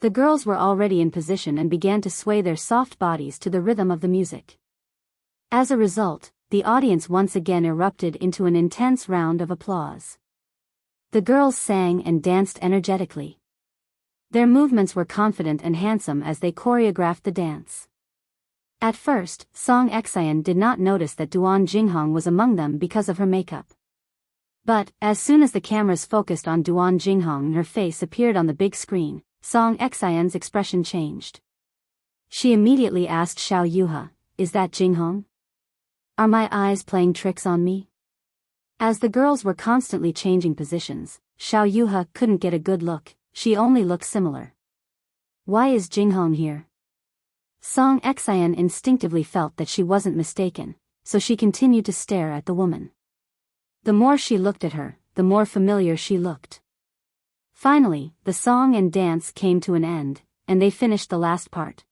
The girls were already in position and began to sway their soft bodies to the rhythm of the music. As a result, the audience once again erupted into an intense round of applause. The girls sang and danced energetically. Their movements were confident and handsome as they choreographed the dance. At first, Song Exayan did not notice that Duan Jinghong was among them because of her makeup. But, as soon as the cameras focused on Duan Jinghong and her face appeared on the big screen, Song Exayan's expression changed. She immediately asked Xiao Yuha, "Is that Jinghong? Are my eyes playing tricks on me?" As the girls were constantly changing positions, Xiao Yuha couldn't get a good look, she only looked similar. Why is Jinghong here? Song Exayan instinctively felt that she wasn't mistaken, so she continued to stare at the woman. The more she looked at her, the more familiar she looked. Finally, the song and dance came to an end, and they finished the last part.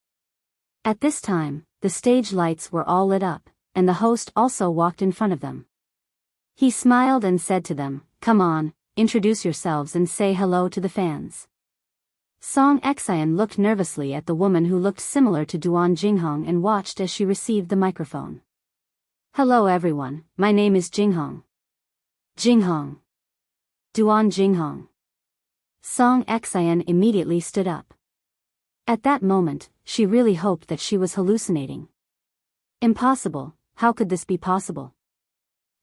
At this time, the stage lights were all lit up, and the host also walked in front of them. He smiled and said to them, "Come on, introduce yourselves and say hello to the fans." Song Exayan looked nervously at the woman who looked similar to Duan Jinghong and watched as she received the microphone. "Hello everyone, my name is Jinghong." "Jinghong. Duan Jinghong." Song Exayan immediately stood up. At that moment, she really hoped that she was hallucinating. Impossible, how could this be possible?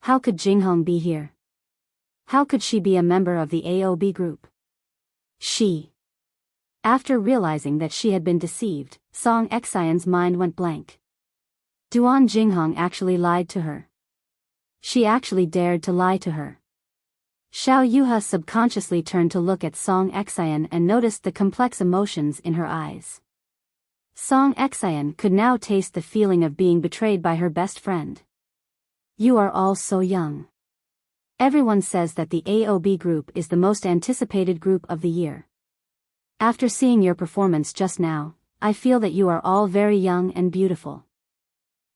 How could Jinghong be here? How could she be a member of the AOB group? After realizing that she had been deceived, Song Exayan's mind went blank. Duan Jinghong actually lied to her. She actually dared to lie to her. Xiao Yuha subconsciously turned to look at Song Exayan and noticed the complex emotions in her eyes. Song Exayan could now taste the feeling of being betrayed by her best friend. You are all so young. Everyone says that the AOB group is the most anticipated group of the year. After seeing your performance just now, I feel that you are all very young and beautiful.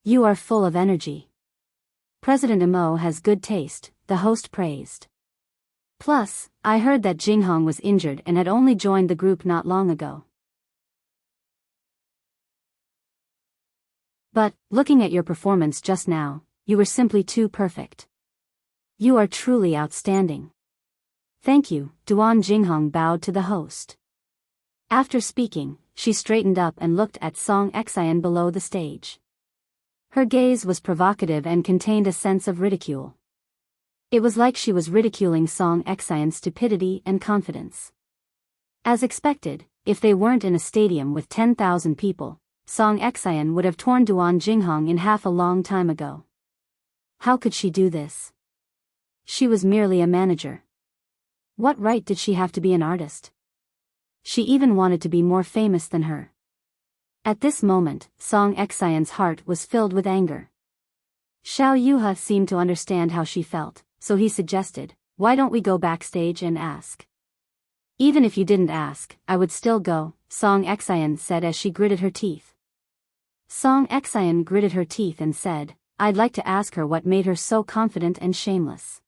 You are full of energy. President Imo has good taste, the host praised. Plus, I heard that Jinghong was injured and had only joined the group not long ago. But, looking at your performance just now, you were simply too perfect. You are truly outstanding. Thank you, Duan Jinghong bowed to the host. After speaking, she straightened up and looked at Song Exayan below the stage. Her gaze was provocative and contained a sense of ridicule. It was like she was ridiculing Song Exayan's stupidity and confidence. As expected, if they weren't in a stadium with 10,000 people, Song Exayan would have torn Duan Jinghong in half a long time ago. How could she do this? She was merely a manager. What right did she have to be an artist? She even wanted to be more famous than her. At this moment, Song Exayan's heart was filled with anger. Xiao Yuha seemed to understand how she felt, so he suggested, "Why don't we go backstage and ask?" "Even if you didn't ask, I would still go," Song Exayan said as she gritted her teeth. Song Exayan gritted her teeth and said, "I'd like to ask her what made her so confident and shameless.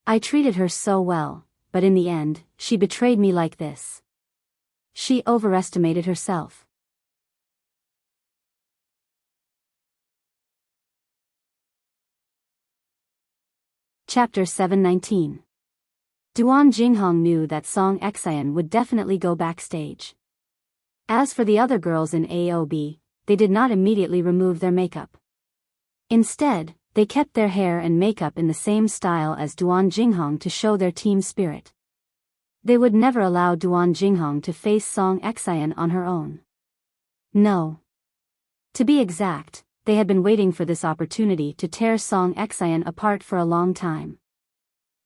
I treated her so well, but in the end, she betrayed me like this. She overestimated herself." Chapter 719. Duan Jinghong knew that Song Exayan would definitely go backstage. As for the other girls in AOB, they did not immediately remove their makeup. Instead, they kept their hair and makeup in the same style as Duan Jinghong to show their team spirit. They would never allow Duan Jinghong to face Song Exayan on her own. No. To be exact, they had been waiting for this opportunity to tear Song Exayan apart for a long time.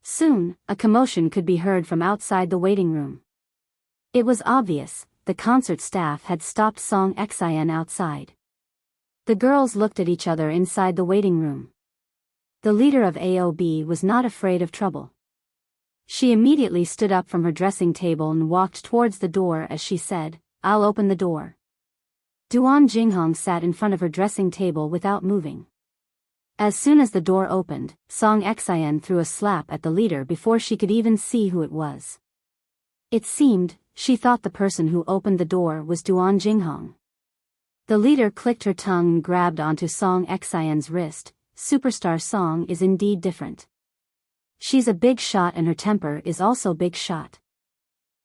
Soon, a commotion could be heard from outside the waiting room. It was obvious, the concert staff had stopped Song Xin outside. The girls looked at each other inside the waiting room. The leader of AOB was not afraid of trouble. She immediately stood up from her dressing table and walked towards the door as she said, "I'll open the door." Duan Jinghong sat in front of her dressing table without moving. As soon as the door opened, Song Xin threw a slap at the leader before she could even see who it was. It seemed, she thought the person who opened the door was Duan Jinghong. The leader clicked her tongue and grabbed onto Song Xin's wrist. Superstar Song is indeed different. She's a big shot and her temper is also big shot.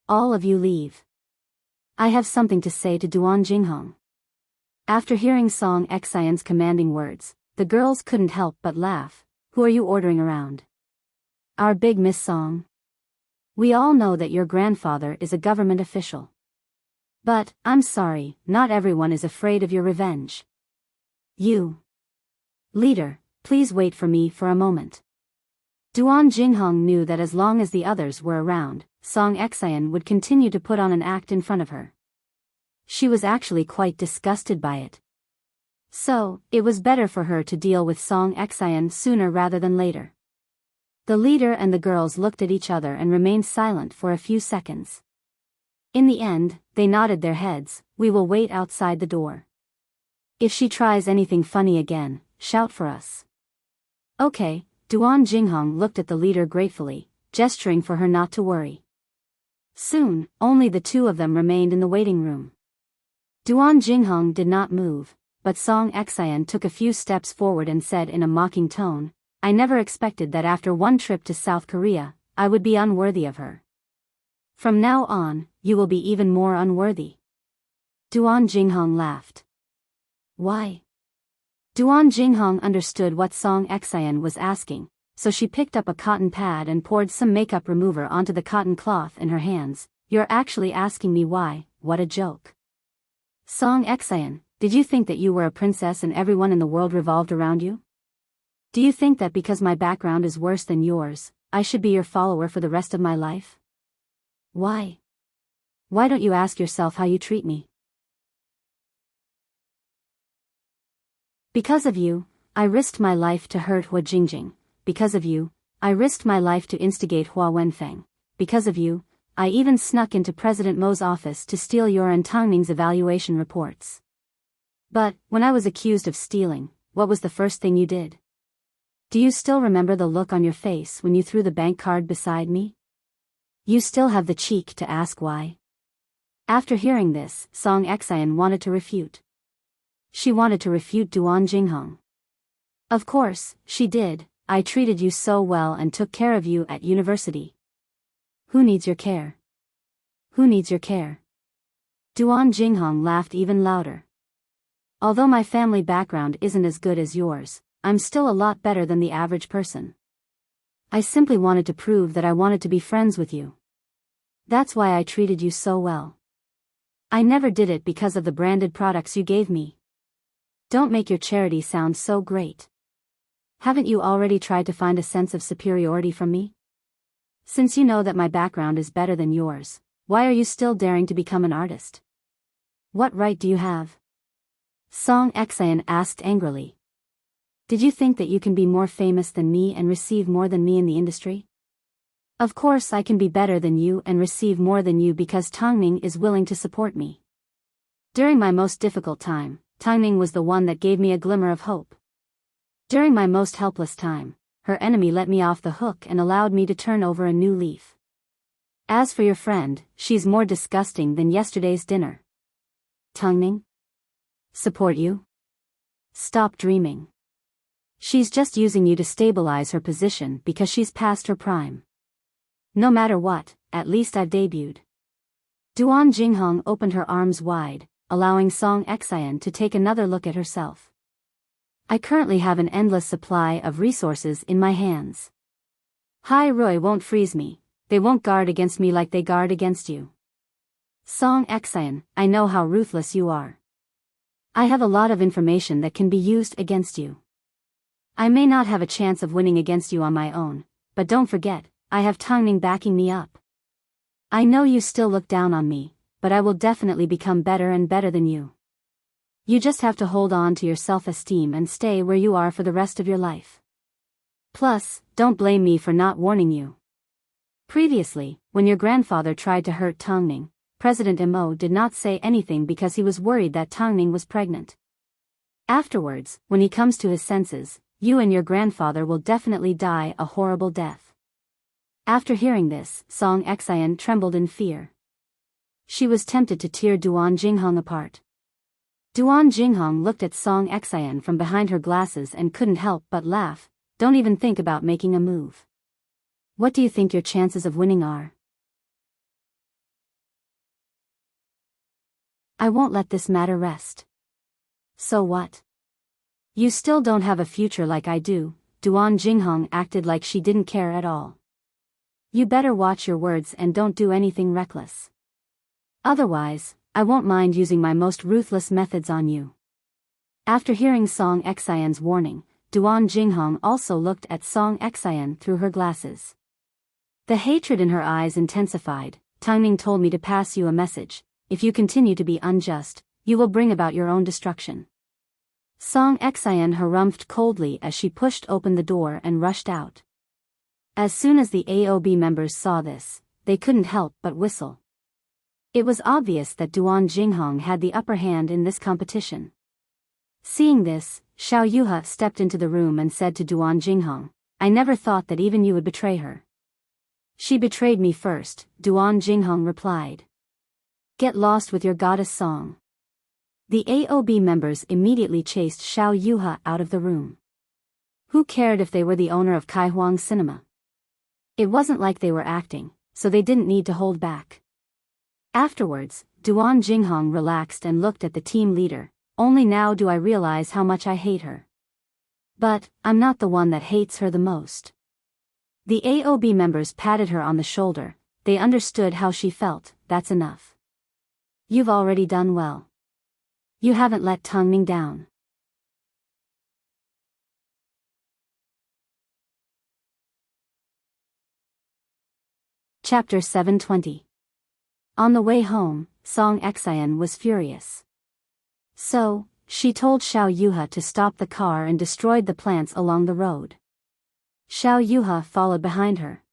All of you leave. I have something to say to Duan Jinghong. After hearing Song Xin's commanding words, the girls couldn't help but laugh. Who are you ordering around? Our big Miss Song. We all know that your grandfather is a government official. But, I'm sorry, not everyone is afraid of your revenge. You. Leader, please wait for me for a moment. Duan Jinghong knew that as long as the others were around, Song Xin would continue to put on an act in front of her. She was actually quite disgusted by it. So, it was better for her to deal with Song Xin sooner rather than later. The leader and the girls looked at each other and remained silent for a few seconds. In the end, they nodded their heads. We will wait outside the door. If she tries anything funny again, shout for us. Okay, Duan Jinghong looked at the leader gratefully, gesturing for her not to worry. Soon, only the two of them remained in the waiting room. Duan Jinghong did not move, but Song Xin took a few steps forward and said in a mocking tone, "I never expected that after one trip to South Korea, I would be unworthy of her. From now on, you will be even more unworthy." Duan Jinghong laughed. Why? Duan Jinghong understood what Song Xin was asking, so she picked up a cotton pad and poured some makeup remover onto the cotton cloth in her hands. You're actually asking me why? What a joke. Song Xin, did you think that you were a princess and everyone in the world revolved around you? Do you think that because my background is worse than yours, I should be your follower for the rest of my life? Why? Why don't you ask yourself how you treat me? Because of you, I risked my life to hurt Hua Jingjing. Because of you, I risked my life to instigate Hua Wenfeng. Because of you, I even snuck into President Mo's office to steal your and Tangming's evaluation reports. But, when I was accused of stealing, what was the first thing you did? Do you still remember the look on your face when you threw the bank card beside me? You still have the cheek to ask why? After hearing this, Song Xin wanted to refute. She wanted to refute Duan Jinghong. Of course, she did. I treated you so well and took care of you at university. Who needs your care? Who needs your care? Duan Jinghong laughed even louder. Although my family background isn't as good as yours, I'm still a lot better than the average person. I simply wanted to prove that I wanted to be friends with you. That's why I treated you so well. I never did it because of the branded products you gave me. Don't make your charity sound so great. Haven't you already tried to find a sense of superiority from me? Since you know that my background is better than yours, why are you still daring to become an artist? What right do you have? Song Xin asked angrily. Did you think that you can be more famous than me and receive more than me in the industry? Of course I can be better than you and receive more than you because Tangming is willing to support me. During my most difficult time, Tangming was the one that gave me a glimmer of hope. During my most helpless time, her enemy let me off the hook and allowed me to turn over a new leaf. As for your friend, she's more disgusting than yesterday's dinner. Tangming? Support you? Stop dreaming. She's just using you to stabilize her position because she's past her prime. No matter what, at least I've debuted. Duan Jinghong opened her arms wide, allowing Song Xin to take another look at herself. I currently have an endless supply of resources in my hands. Hai Rui won't freeze me, they won't guard against me like they guard against you. Song Xin, I know how ruthless you are. I have a lot of information that can be used against you. I may not have a chance of winning against you on my own, but don't forget, I have Tangning backing me up. I know you still look down on me, but I will definitely become better and better than you. You just have to hold on to your self-esteem and stay where you are for the rest of your life. Plus, don't blame me for not warning you. Previously, when your grandfather tried to hurt Tangning, President Imo did not say anything because he was worried that Tangning was pregnant. Afterwards, when he comes to his senses, you and your grandfather will definitely die a horrible death. After hearing this, Song Xian trembled in fear. She was tempted to tear Duan Jinghong apart. Duan Jinghong looked at Song Xian from behind her glasses and couldn't help but laugh. Don't even think about making a move. What do you think your chances of winning are? I won't let this matter rest. So what? You still don't have a future like I do. Duan Jinghong acted like she didn't care at all. You better watch your words and don't do anything reckless. Otherwise, I won't mind using my most ruthless methods on you. After hearing Song Xian's warning, Duan Jinghong also looked at Song Xian through her glasses. The hatred in her eyes intensified. Tangning told me to pass you a message. If you continue to be unjust, you will bring about your own destruction. Song Xian harumphed coldly as she pushed open the door and rushed out. As soon as the AOB members saw this, they couldn't help but whistle. It was obvious that Duan Jinghong had the upper hand in this competition. Seeing this, Xiao Yuha stepped into the room and said to Duan Jinghong, I never thought that even you would betray her. She betrayed me first, Duan Jinghong replied. Get lost with your goddess song. The AOB members immediately chased Xiao Yuha out of the room. Who cared if they were the owner of Kaihuang Cinema? It wasn't like they were acting, so they didn't need to hold back. Afterwards, Duan Jinghong relaxed and looked at the team leader. Only now do I realize how much I hate her. But, I'm not the one that hates her the most. The AOB members patted her on the shoulder. They understood how she felt. That's enough. You've already done well. You haven't let Tangning down. Chapter 720. On the way home, Song Xian was furious. So, she told Xiao Yuha to stop the car and destroyed the plants along the road. Xiao Yuha followed behind her.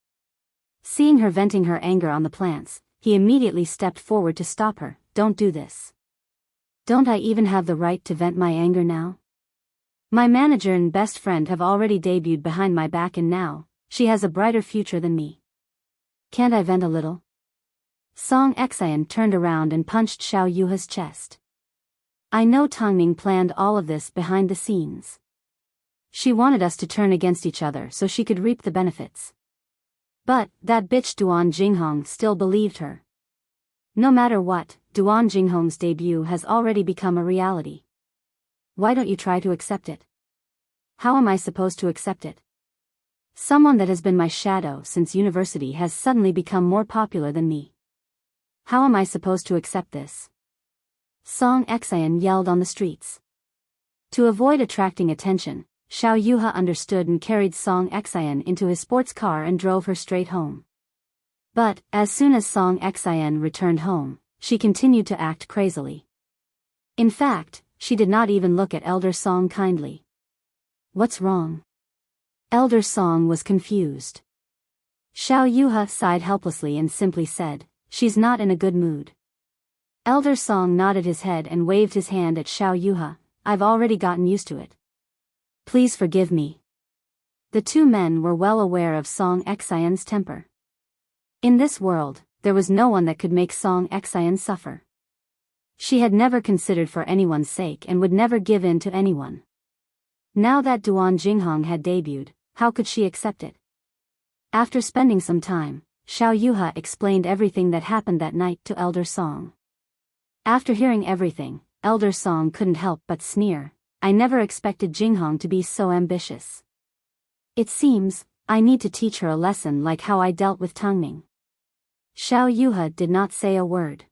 Seeing her venting her anger on the plants, he immediately stepped forward to stop her. Don't do this. Don't I even have the right to vent my anger now? My manager and best friend have already debuted behind my back and now, she has a brighter future than me. Can't I vent a little? Song Xian turned around and punched Xiao Yuha's chest. I know Tangning planned all of this behind the scenes. She wanted us to turn against each other so she could reap the benefits. But, that bitch Duan Jinghong still believed her. No matter what, Duan Jinghong's debut has already become a reality. Why don't you try to accept it? How am I supposed to accept it? Someone that has been my shadow since university has suddenly become more popular than me. How am I supposed to accept this? Song Xian yelled on the streets. To avoid attracting attention, Xiao Yuha understood and carried Song Xian into his sports car and drove her straight home. But, as soon as Song Xian returned home, she continued to act crazily. In fact, she did not even look at Elder Song kindly. What's wrong? Elder Song was confused. Xiao Yuha sighed helplessly and simply said, she's not in a good mood. Elder Song nodded his head and waved his hand at Xiao Yuha. I've already gotten used to it. Please forgive me. The two men were well aware of Song Xian's temper. In this world, there was no one that could make Song Xian suffer. She had never considered for anyone's sake and would never give in to anyone. Now that Duan Jinghong had debuted, how could she accept it? After spending some time, Xiao Yuha explained everything that happened that night to Elder Song. After hearing everything, Elder Song couldn't help but sneer. I never expected Jinghong to be so ambitious. It seems, I need to teach her a lesson like how I dealt with Tangning. Xiao Yuha did not say a word.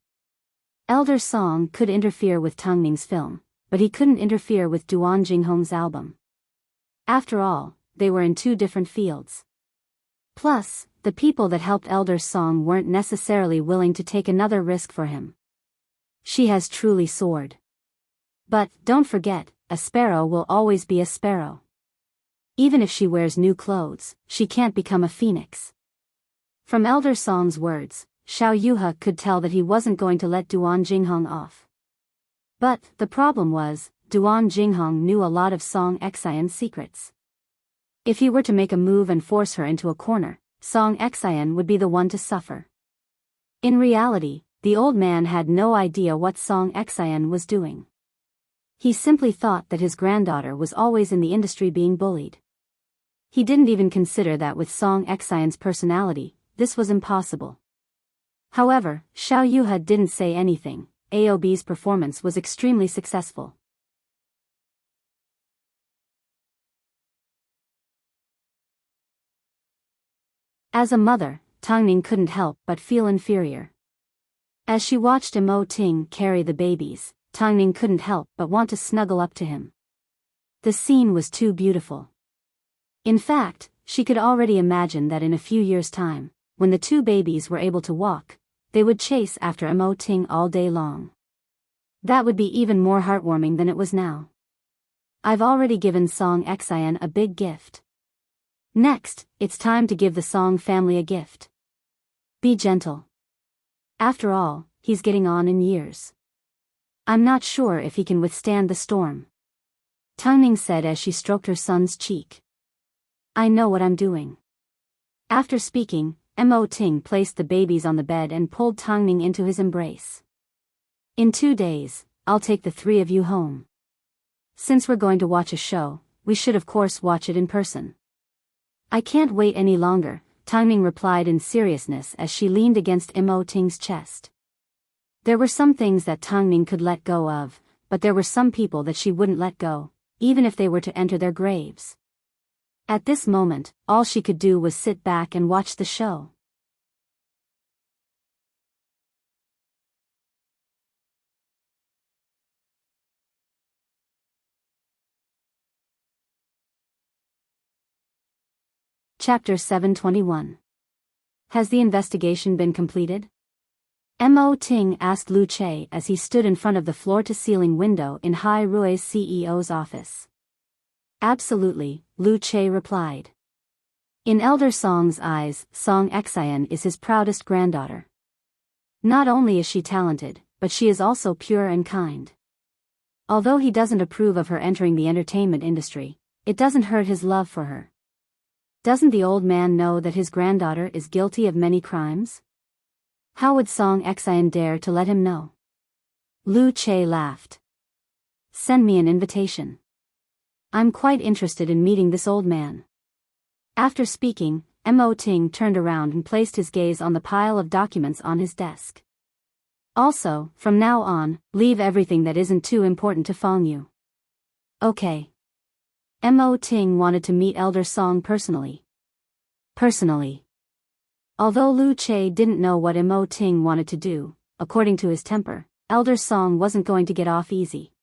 Elder Song could interfere with Tangning's film, but he couldn't interfere with Duan Jinghong's album. After all, they were in two different fields. Plus, the people that helped Elder Song weren't necessarily willing to take another risk for him. She has truly soared. But, don't forget, a sparrow will always be a sparrow. Even if she wears new clothes, she can't become a phoenix. From Elder Song's words, Xiao Yuhe could tell that he wasn't going to let Duan Jinghong off. But, the problem was, Duan Jinghong knew a lot of Song Xian's secrets. If he were to make a move and force her into a corner, Song Xian would be the one to suffer. In reality, the old man had no idea what Song Xian was doing. He simply thought that his granddaughter was always in the industry being bullied. He didn't even consider that with Song Xian's personality, this was impossible. However, Xiao Yuhe didn't say anything. AOB's performance was extremely successful. As a mother, Tang Ning couldn't help but feel inferior. As she watched Mo Ting carry the babies, Tang Ning couldn't help but want to snuggle up to him. The scene was too beautiful. In fact, she could already imagine that in a few years' time, when the two babies were able to walk, they would chase after Mo Ting all day long. That would be even more heartwarming than it was now. I've already given Song Xian a big gift. Next, it's time to give the Song family a gift. Be gentle. After all, he's getting on in years. I'm not sure if he can withstand the storm. Tang Ning said as she stroked her son's cheek. I know what I'm doing. After speaking, Mo Ting placed the babies on the bed and pulled Tang Ning into his embrace. In 2 days, I'll take the 3 of you home. Since we're going to watch a show, we should of course watch it in person. I can't wait any longer, Tang Ning replied in seriousness as she leaned against Mo Ting's chest. There were some things that Tang Ning could let go of, but there were some people that she wouldn't let go, even if they were to enter their graves. At this moment, all she could do was sit back and watch the show. Chapter 721. Has the investigation been completed? Mo Ting asked Lu Che as he stood in front of the floor-to-ceiling window in Hai Rui's CEO's office. Absolutely, Lu Che replied. In Elder Song's eyes, Song Xian is his proudest granddaughter. Not only is she talented, but she is also pure and kind. Although he doesn't approve of her entering the entertainment industry, it doesn't hurt his love for her. Doesn't the old man know that his granddaughter is guilty of many crimes? How would Song Xian dare to let him know? Lu Che laughed. Send me an invitation. I'm quite interested in meeting this old man. After speaking, Mo Ting turned around and placed his gaze on the pile of documents on his desk. Also, from now on, leave everything that isn't too important to Fong Yu. Okay. Mo Ting wanted to meet Elder Song personally. Although Lu Che didn't know what Mo Ting wanted to do, according to his temper, Elder Song wasn't going to get off easy.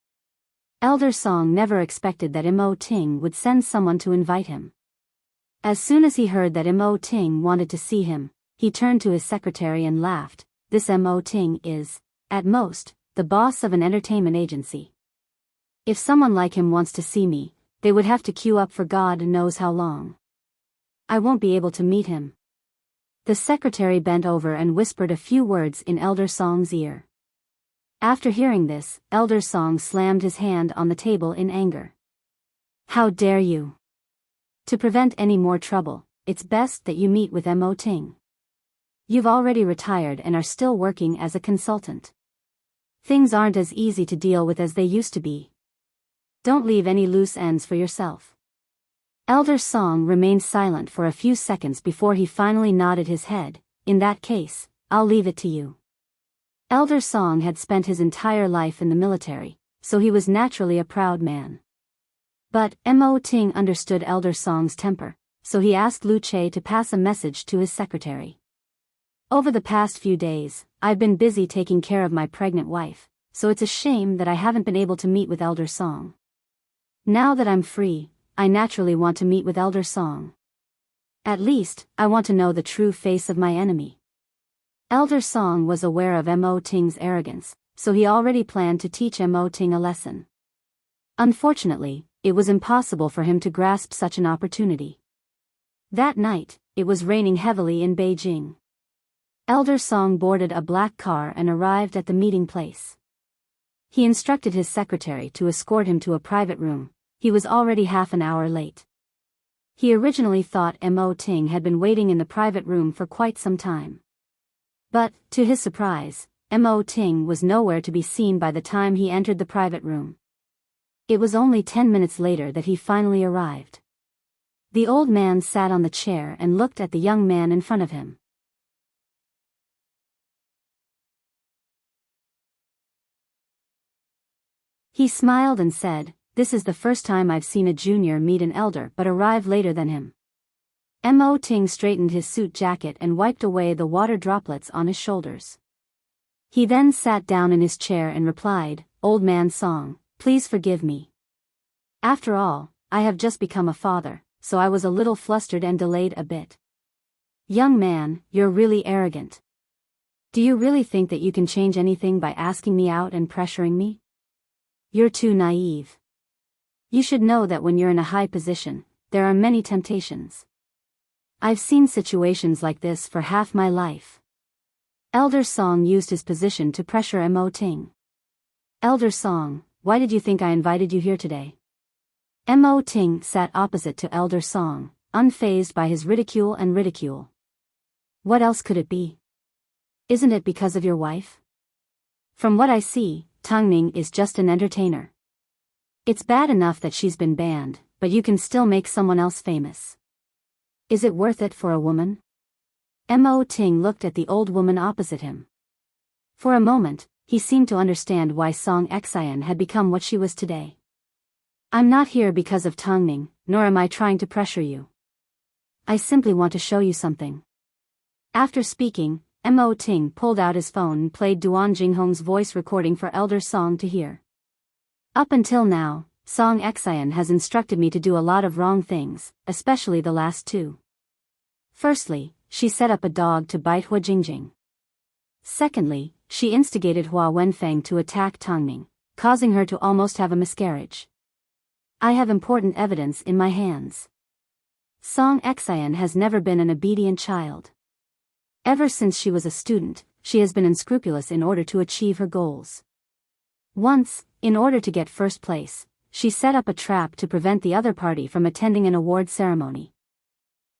Elder Song never expected that Mo Ting would send someone to invite him. As soon as he heard that Mo Ting wanted to see him, he turned to his secretary and laughed. This Mo Ting is, at most, the boss of an entertainment agency. If someone like him wants to see me, they would have to queue up for God knows how long. I won't be able to meet him. The secretary bent over and whispered a few words in Elder Song's ear. After hearing this, Elder Song slammed his hand on the table in anger. How dare you? To prevent any more trouble, it's best that you meet with Mo Ting. You've already retired and are still working as a consultant. Things aren't as easy to deal with as they used to be. Don't leave any loose ends for yourself. Elder Song remained silent for a few seconds before he finally nodded his head. In that case, I'll leave it to you. Elder Song had spent his entire life in the military, so he was naturally a proud man. But Mo Ting understood Elder Song's temper, so he asked Lu Che to pass a message to his secretary. Over the past few days, I've been busy taking care of my pregnant wife, so it's a shame that I haven't been able to meet with Elder Song. Now that I'm free, I naturally want to meet with Elder Song. At least, I want to know the true face of my enemy. Elder Song was aware of Mo Ting's arrogance, so he already planned to teach Mo Ting a lesson. Unfortunately, it was impossible for him to grasp such an opportunity. That night, it was raining heavily in Beijing. Elder Song boarded a black car and arrived at the meeting place. He instructed his secretary to escort him to a private room. He was already half an hour late. He originally thought Mo Ting had been waiting in the private room for quite some time. But, to his surprise, Mo Ting was nowhere to be seen by the time he entered the private room. It was only 10 minutes later that he finally arrived. The old man sat on the chair and looked at the young man in front of him. He smiled and said, "This is the first time I've seen a junior meet an elder but arrive later than him." Mo Ting straightened his suit jacket and wiped away the water droplets on his shoulders. He then sat down in his chair and replied, "Old man Song, please forgive me. After all, I have just become a father, so I was a little flustered and delayed a bit." "Young man, you're really arrogant. Do you really think that you can change anything by asking me out and pressuring me? You're too naive. You should know that when you're in a high position, there are many temptations. I've seen situations like this for half my life." Elder Song used his position to pressure Mo Ting. "Elder Song, why did you think I invited you here today?" Mo Ting sat opposite to Elder Song, unfazed by his ridicule and ridicule. "What else could it be? Isn't it because of your wife? From what I see, Tangning is just an entertainer. It's bad enough that she's been banned, but you can still make someone else famous. Is it worth it for a woman?" Mo Ting looked at the old woman opposite him. For a moment, he seemed to understand why Song Xian had become what she was today. "I'm not here because of Tangning, nor am I trying to pressure you. I simply want to show you something." After speaking, Mo Ting pulled out his phone and played Duan Jinghong's voice recording for Elder Song to hear. "Up until now, Song Xian has instructed me to do a lot of wrong things, especially the last two. Firstly, she set up a dog to bite Hua Jingjing. Secondly, she instigated Hua Wenfeng to attack Tangning, causing her to almost have a miscarriage. I have important evidence in my hands. Song Xian has never been an obedient child. Ever since she was a student, she has been unscrupulous in order to achieve her goals. Once, in order to get first place, she set up a trap to prevent the other party from attending an award ceremony.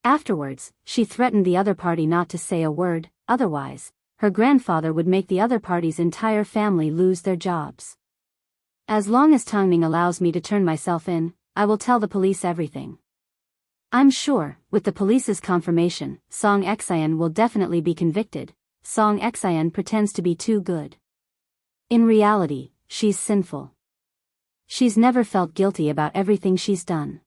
Afterwards, she threatened the other party not to say a word, otherwise, her grandfather would make the other party's entire family lose their jobs. As long as Tangning allows me to turn myself in, I will tell the police everything. I'm sure, with the police's confirmation, Song Xian will definitely be convicted. Song Xian pretends to be too good. In reality, she's sinful. She's never felt guilty about everything she's done."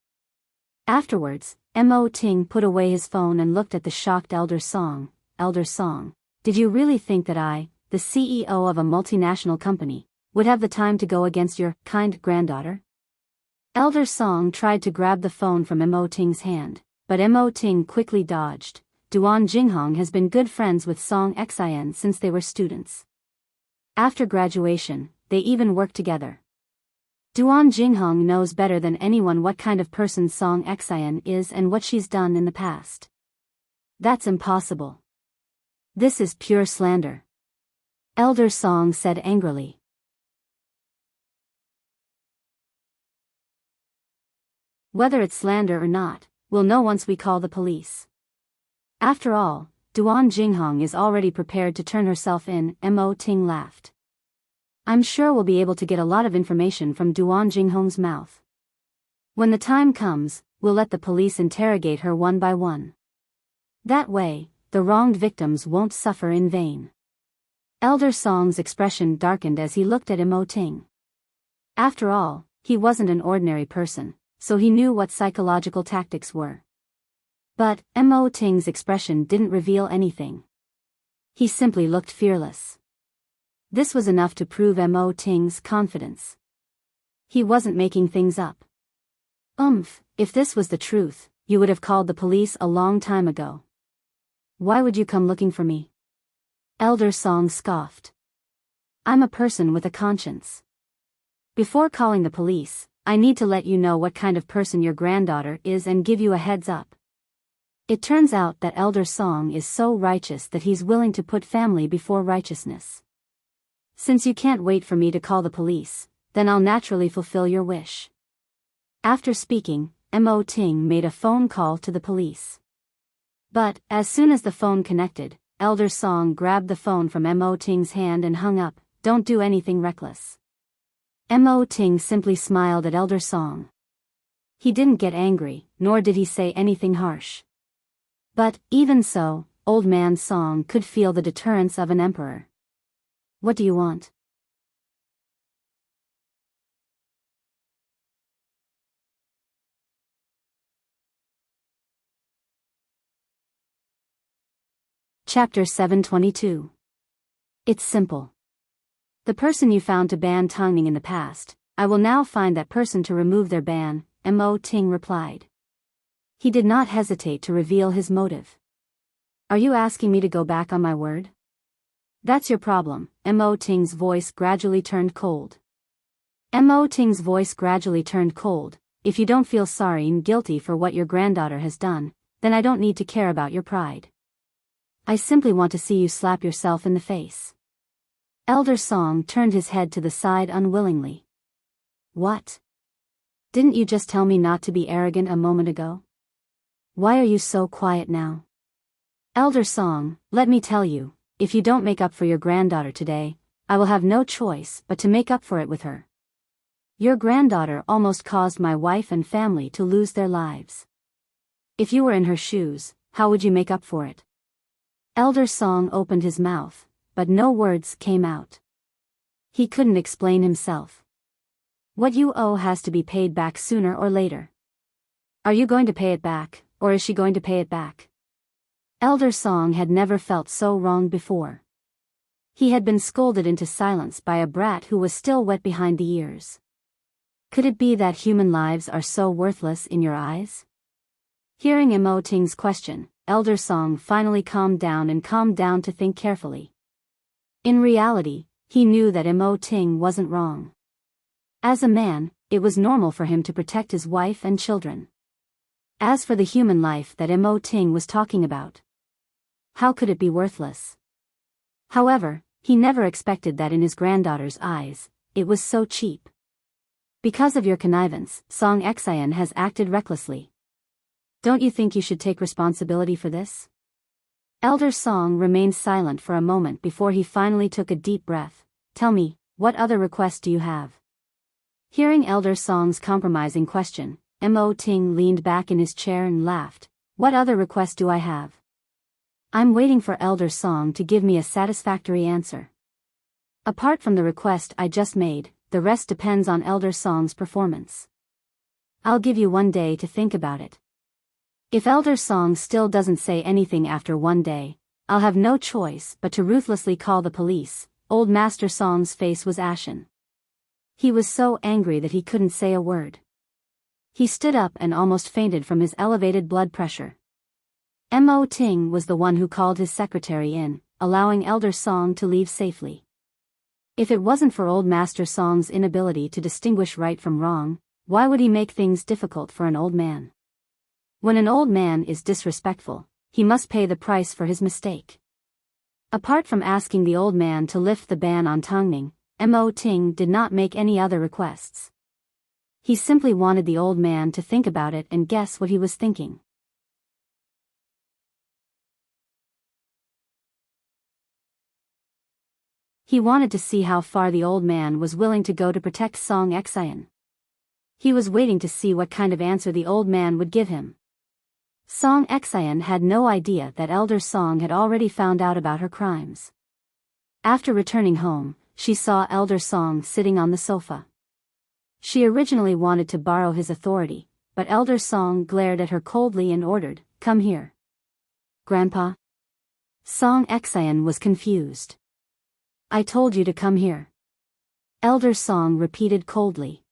Afterwards, Mo Ting put away his phone and looked at the shocked Elder Song. "Elder Song, did you really think that I, the CEO of a multinational company, would have the time to go against your kind granddaughter?" Elder Song tried to grab the phone from Mo Ting's hand, but Mo Ting quickly dodged. Duan Jinghong has been good friends with Song Xian since they were students. After graduation, they even worked together. Duan Jinghong knows better than anyone what kind of person Song Xian is and what she's done in the past. That's impossible. This is pure slander. Elder Song said angrily. Whether it's slander or not, we'll know once we call the police. After all, Duan Jinghong is already prepared to turn herself in. Mo Ting laughed. I'm sure we'll be able to get a lot of information from Duan Jinghong's mouth. When the time comes, we'll let the police interrogate her one by one. That way, the wronged victims won't suffer in vain. Elder Song's expression darkened as he looked at Mo Ting. After all, he wasn't an ordinary person, so he knew what psychological tactics were. But Mo Ting's expression didn't reveal anything. He simply looked fearless. This was enough to prove Mo Ting's confidence. He wasn't making things up. If this was the truth, you would have called the police a long time ago. Why would you come looking for me? Elder Song scoffed. I'm a person with a conscience. Before calling the police, I need to let you know what kind of person your granddaughter is and give you a heads up. It turns out that Elder Song is so righteous that he's willing to put family before righteousness. Since you can't wait for me to call the police, then I'll naturally fulfill your wish. After speaking, Enchanting made a phone call to the police. But, as soon as the phone connected, Elder Song grabbed the phone from Enchanting's hand and hung up. Don't do anything reckless. Enchanting simply smiled at Elder Song. He didn't get angry, nor did he say anything harsh. But, even so, Old Man Song could feel the deterrence of an emperor. What do you want? Chapter 722. It's simple. The person you found to ban tonguing in the past, I will now find that person to remove their ban, Enchanting replied. He did not hesitate to reveal his motive. Are you asking me to go back on my word? That's your problem. Enchanting's voice gradually turned cold. Enchanting's voice gradually turned cold. If you don't feel sorry and guilty for what your granddaughter has done, then I don't need to care about your pride. I simply want to see you slap yourself in the face. Elder Song turned his head to the side unwillingly. What? Didn't you just tell me not to be arrogant a moment ago? Why are you so quiet now? Elder Song, let me tell you, if you don't make up for your granddaughter today, I will have no choice but to make up for it with her. Your granddaughter almost caused my wife and family to lose their lives. If you were in her shoes, how would you make up for it? Elder Song opened his mouth, but no words came out. He couldn't explain himself. What you owe has to be paid back sooner or later. Are you going to pay it back, or is she going to pay it back? Elder Song had never felt so wrong before. He had been scolded into silence by a brat who was still wet behind the ears. Could it be that human lives are so worthless in your eyes? Hearing Enchanting's question, Elder Song finally calmed down to think carefully. In reality, he knew that Enchanting wasn't wrong. As a man, it was normal for him to protect his wife and children. As for the human life that Enchanting was talking about, how could it be worthless? However, he never expected that in his granddaughter's eyes, it was so cheap. Because of your connivance, Song Enchanting has acted recklessly. Don't you think you should take responsibility for this? Elder Song remained silent for a moment before he finally took a deep breath. Tell me, what other request do you have? Hearing Elder Song's compromising question, Enchanting leaned back in his chair and laughed. What other request do I have? I'm waiting for Elder Song to give me a satisfactory answer. Apart from the request I just made, the rest depends on Elder Song's performance. I'll give you 1 day to think about it. If Elder Song still doesn't say anything after 1 day, I'll have no choice but to ruthlessly call the police. Old Master Song's face was ashen. He was so angry that he couldn't say a word. He stood up and almost fainted from his elevated blood pressure. Enchanting was the one who called his secretary in, allowing Elder Song to leave safely. If it wasn't for Old Master Song's inability to distinguish right from wrong, why would he make things difficult for an old man? When an old man is disrespectful, he must pay the price for his mistake. Apart from asking the old man to lift the ban on tonguing, Enchanting did not make any other requests. He simply wanted the old man to think about it and guess what he was thinking. He wanted to see how far the old man was willing to go to protect Song Enchanting. He was waiting to see what kind of answer the old man would give him. Song Enchanting had no idea that Elder Song had already found out about her crimes. After returning home, she saw Elder Song sitting on the sofa. She originally wanted to borrow his authority, but Elder Song glared at her coldly and ordered, "Come here." "Grandpa?" Song Enchanting was confused. "I told you to come here." Elder Song repeated coldly.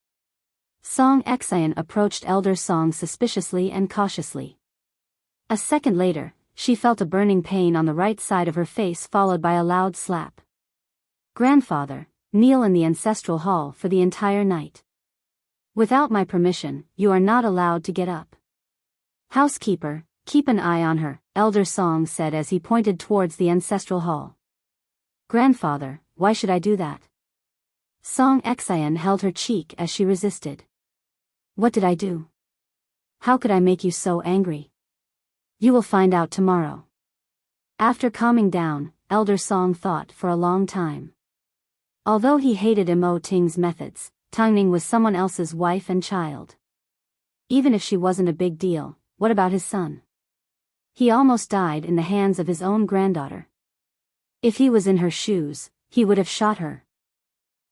Song Excian approached Elder Song suspiciously and cautiously. A second later, she felt a burning pain on the right side of her face followed by a loud slap. Grandfather, kneel in the ancestral hall for the entire night. Without my permission, you are not allowed to get up. Housekeeper, keep an eye on her, Elder Song said as he pointed towards the ancestral hall. Grandfather, why should I do that? Song Excian held her cheek as she resisted. What did I do? How could I make you so angry? You will find out tomorrow. After calming down, Elder Song thought for a long time. Although he hated Ting's methods, Tangning was someone else's wife and child. Even if she wasn't a big deal, what about his son? He almost died in the hands of his own granddaughter. If he was in her shoes, he would have shot her.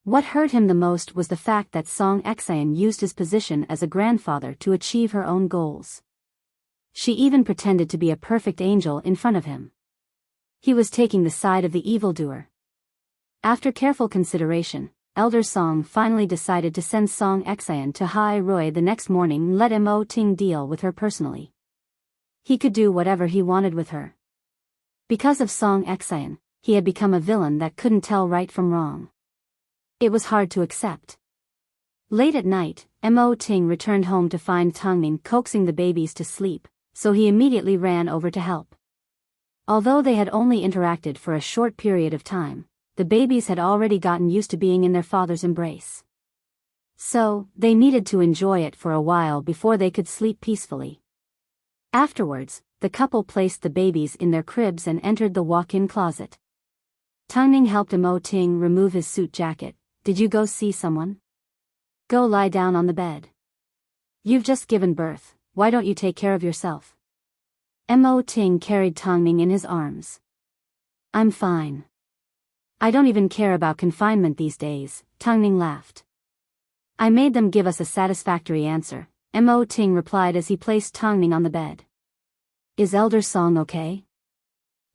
What hurt him the most was the fact that Song Excian used his position as a grandfather to achieve her own goals. She even pretended to be a perfect angel in front of him. He was taking the side of the evildoer. After careful consideration, Elder Song finally decided to send Song Excian to Hai Rui the next morning and let Ting deal with her personally. He could do whatever he wanted with her. Because of Song Excian, he had become a villain that couldn't tell right from wrong. It was hard to accept. Late at night, Ting returned home to find Tangning coaxing the babies to sleep, so he immediately ran over to help. Although they had only interacted for a short period of time, the babies had already gotten used to being in their father's embrace. So, they needed to enjoy it for a while before they could sleep peacefully. Afterwards, the couple placed the babies in their cribs and entered the walk-in closet. Tangning helped Ting remove his suit jacket. Did you go see someone? Go lie down on the bed. You've just given birth, why don't you take care of yourself? Ting carried Tangning in his arms. I'm fine. I don't even care about confinement these days, Tangning laughed. I made them give us a satisfactory answer, Ting replied as he placed Tangning on the bed. Is Elder Song okay?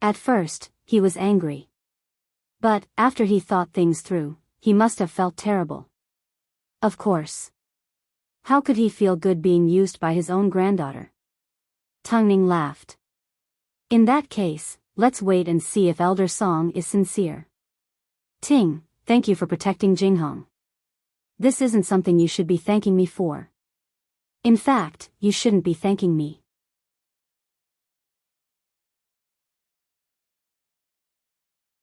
At first, he was angry. But, after he thought things through, he must have felt terrible. Of course. How could he feel good being used by his own granddaughter? Tangning laughed. In that case, let's wait and see if Elder Song is sincere. Ting, thank you for protecting Jinghong. This isn't something you should be thanking me for. In fact, you shouldn't be thanking me.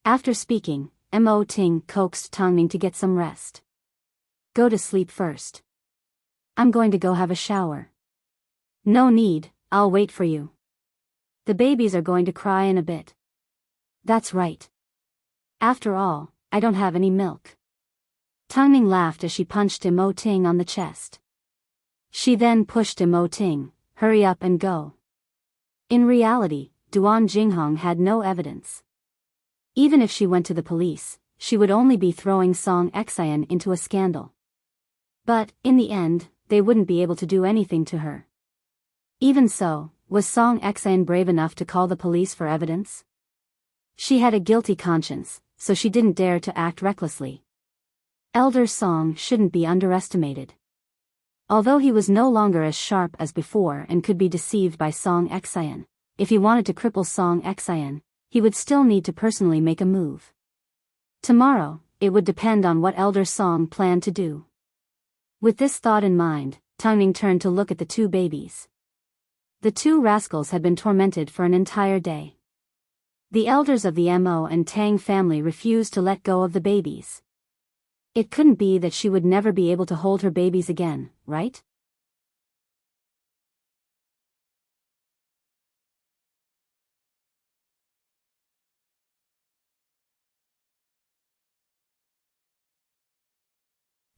After speaking, Ting coaxed Tangning to get some rest. Go to sleep first. I'm going to go have a shower. No need, I'll wait for you. The babies are going to cry in a bit. That's right. After all, I don't have any milk. Tangning laughed as she punched Ting on the chest. She then pushed Ting, hurry up and go. In reality, Duan Jinghong had no evidence. Even if she went to the police, she would only be throwing Song Excian into a scandal. But, in the end, they wouldn't be able to do anything to her. Even so, was Song Excian brave enough to call the police for evidence? She had a guilty conscience, so she didn't dare to act recklessly. Elder Song shouldn't be underestimated. Although he was no longer as sharp as before and could be deceived by Song Excian, if he wanted to cripple Song Excian, he would still need to personally make a move. Tomorrow, it would depend on what Elder Song planned to do. With this thought in mind, Tangning turned to look at the two babies. The two rascals had been tormented for an entire day. The elders of the Mo and Tang family refused to let go of the babies. It couldn't be that she would never be able to hold her babies again, right?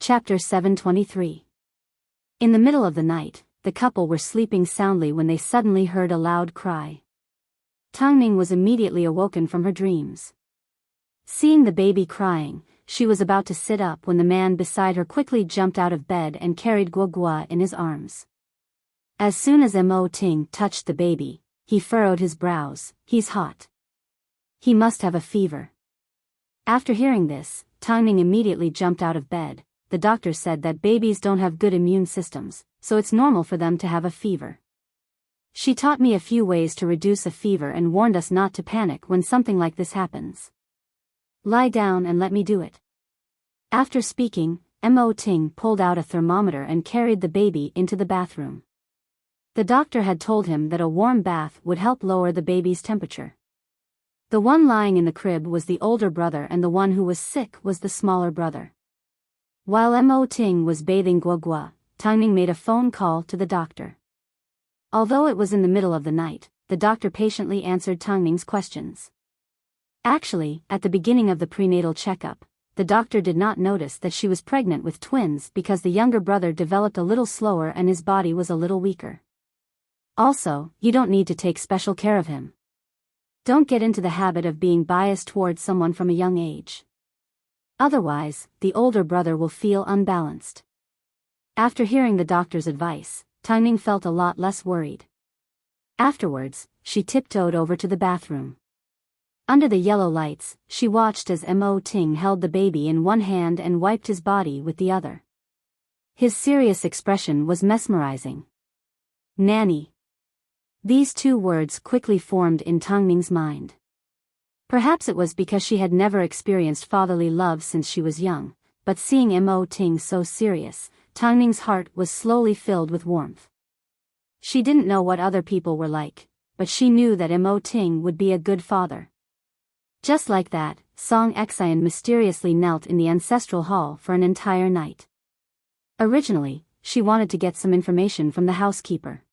Chapter 723. In the middle of the night, the couple were sleeping soundly when they suddenly heard a loud cry. Tangning was immediately awoken from her dreams. Seeing the baby crying, she was about to sit up when the man beside her quickly jumped out of bed and carried Guogua in his arms. As soon as Ting touched the baby, he furrowed his brows. He's hot. He must have a fever. After hearing this, Tangning immediately jumped out of bed, the doctor said that babies don't have good immune systems, so it's normal for them to have a fever. She taught me a few ways to reduce a fever and warned us not to panic when something like this happens. Lie down and let me do it. After speaking, Ting pulled out a thermometer and carried the baby into the bathroom. The doctor had told him that a warm bath would help lower the baby's temperature. The one lying in the crib was the older brother and the one who was sick was the smaller brother. While Ting was bathing Guagua, Tangning made a phone call to the doctor. Although it was in the middle of the night, the doctor patiently answered Tangning's questions. Actually, at the beginning of the prenatal checkup, the doctor did not notice that she was pregnant with twins because the younger brother developed a little slower and his body was a little weaker. Also, you don't need to take special care of him. Don't get into the habit of being biased towards someone from a young age. Otherwise, the older brother will feel unbalanced. After hearing the doctor's advice, Tangning felt a lot less worried. Afterwards, she tiptoed over to the bathroom. Under the yellow lights, she watched as Ting held the baby in one hand and wiped his body with the other. His serious expression was mesmerizing. Nanny. These two words quickly formed in Tangning's mind. Perhaps it was because she had never experienced fatherly love since she was young, but seeing Ting so serious, Tangning's heart was slowly filled with warmth. She didn't know what other people were like, but she knew that Ting would be a good father. Just like that, Song Xian mysteriously knelt in the ancestral hall for an entire night. Originally, she wanted to get some information from the housekeeper.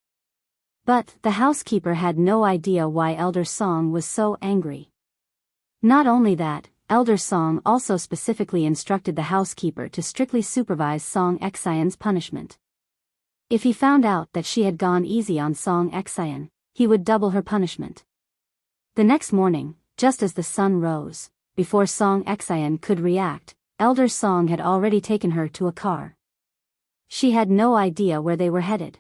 But the housekeeper had no idea why Elder Song was so angry. Not only that, Elder Song also specifically instructed the housekeeper to strictly supervise Song Xian's punishment. If he found out that she had gone easy on Song Xian, he would double her punishment. The next morning, just as the sun rose, before Song Xian could react, Elder Song had already taken her to a car. She had no idea where they were headed.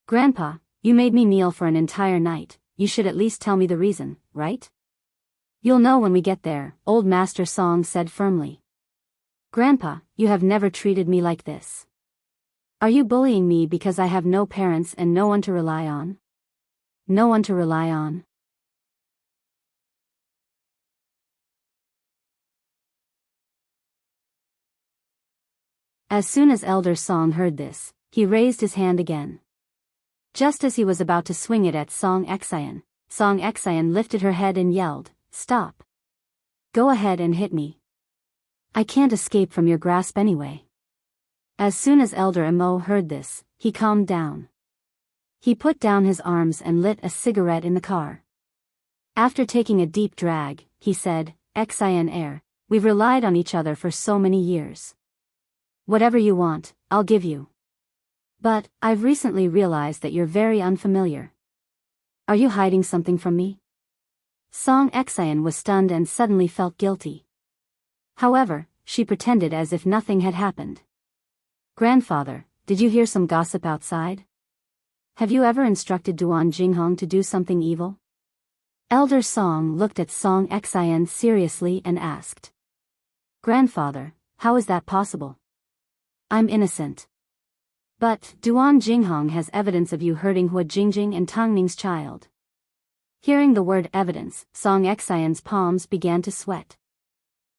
"Grandpa, you made me kneel for an entire night, you should at least tell me the reason, right?" "You'll know when we get there," Old Master Song said firmly. "Grandpa, you have never treated me like this. Are you bullying me because I have no parents and no one to rely on?" No one to rely on. As soon as Elder Song heard this, he raised his hand again. Just as he was about to swing it at Song Xian lifted her head and yelled, "Stop. Go ahead and hit me. I can't escape from your grasp anyway." As soon as Elder Mo heard this, he calmed down. He put down his arms and lit a cigarette in the car. After taking a deep drag, he said, "Xian, we've relied on each other for so many years. Whatever you want, I'll give you. But, I've recently realized that you're very unfamiliar. Are you hiding something from me?" Song Xian was stunned and suddenly felt guilty. However, she pretended as if nothing had happened. "Grandfather, did you hear some gossip outside? Have you ever instructed Duan Jinghong to do something evil?" Elder Song looked at Song Xian seriously and asked. "Grandfather, how is that possible? I'm innocent. But, Duan Jinghong has evidence of you hurting Hua Jingjing and Tangning's child." Hearing the word evidence, Song Xian's palms began to sweat.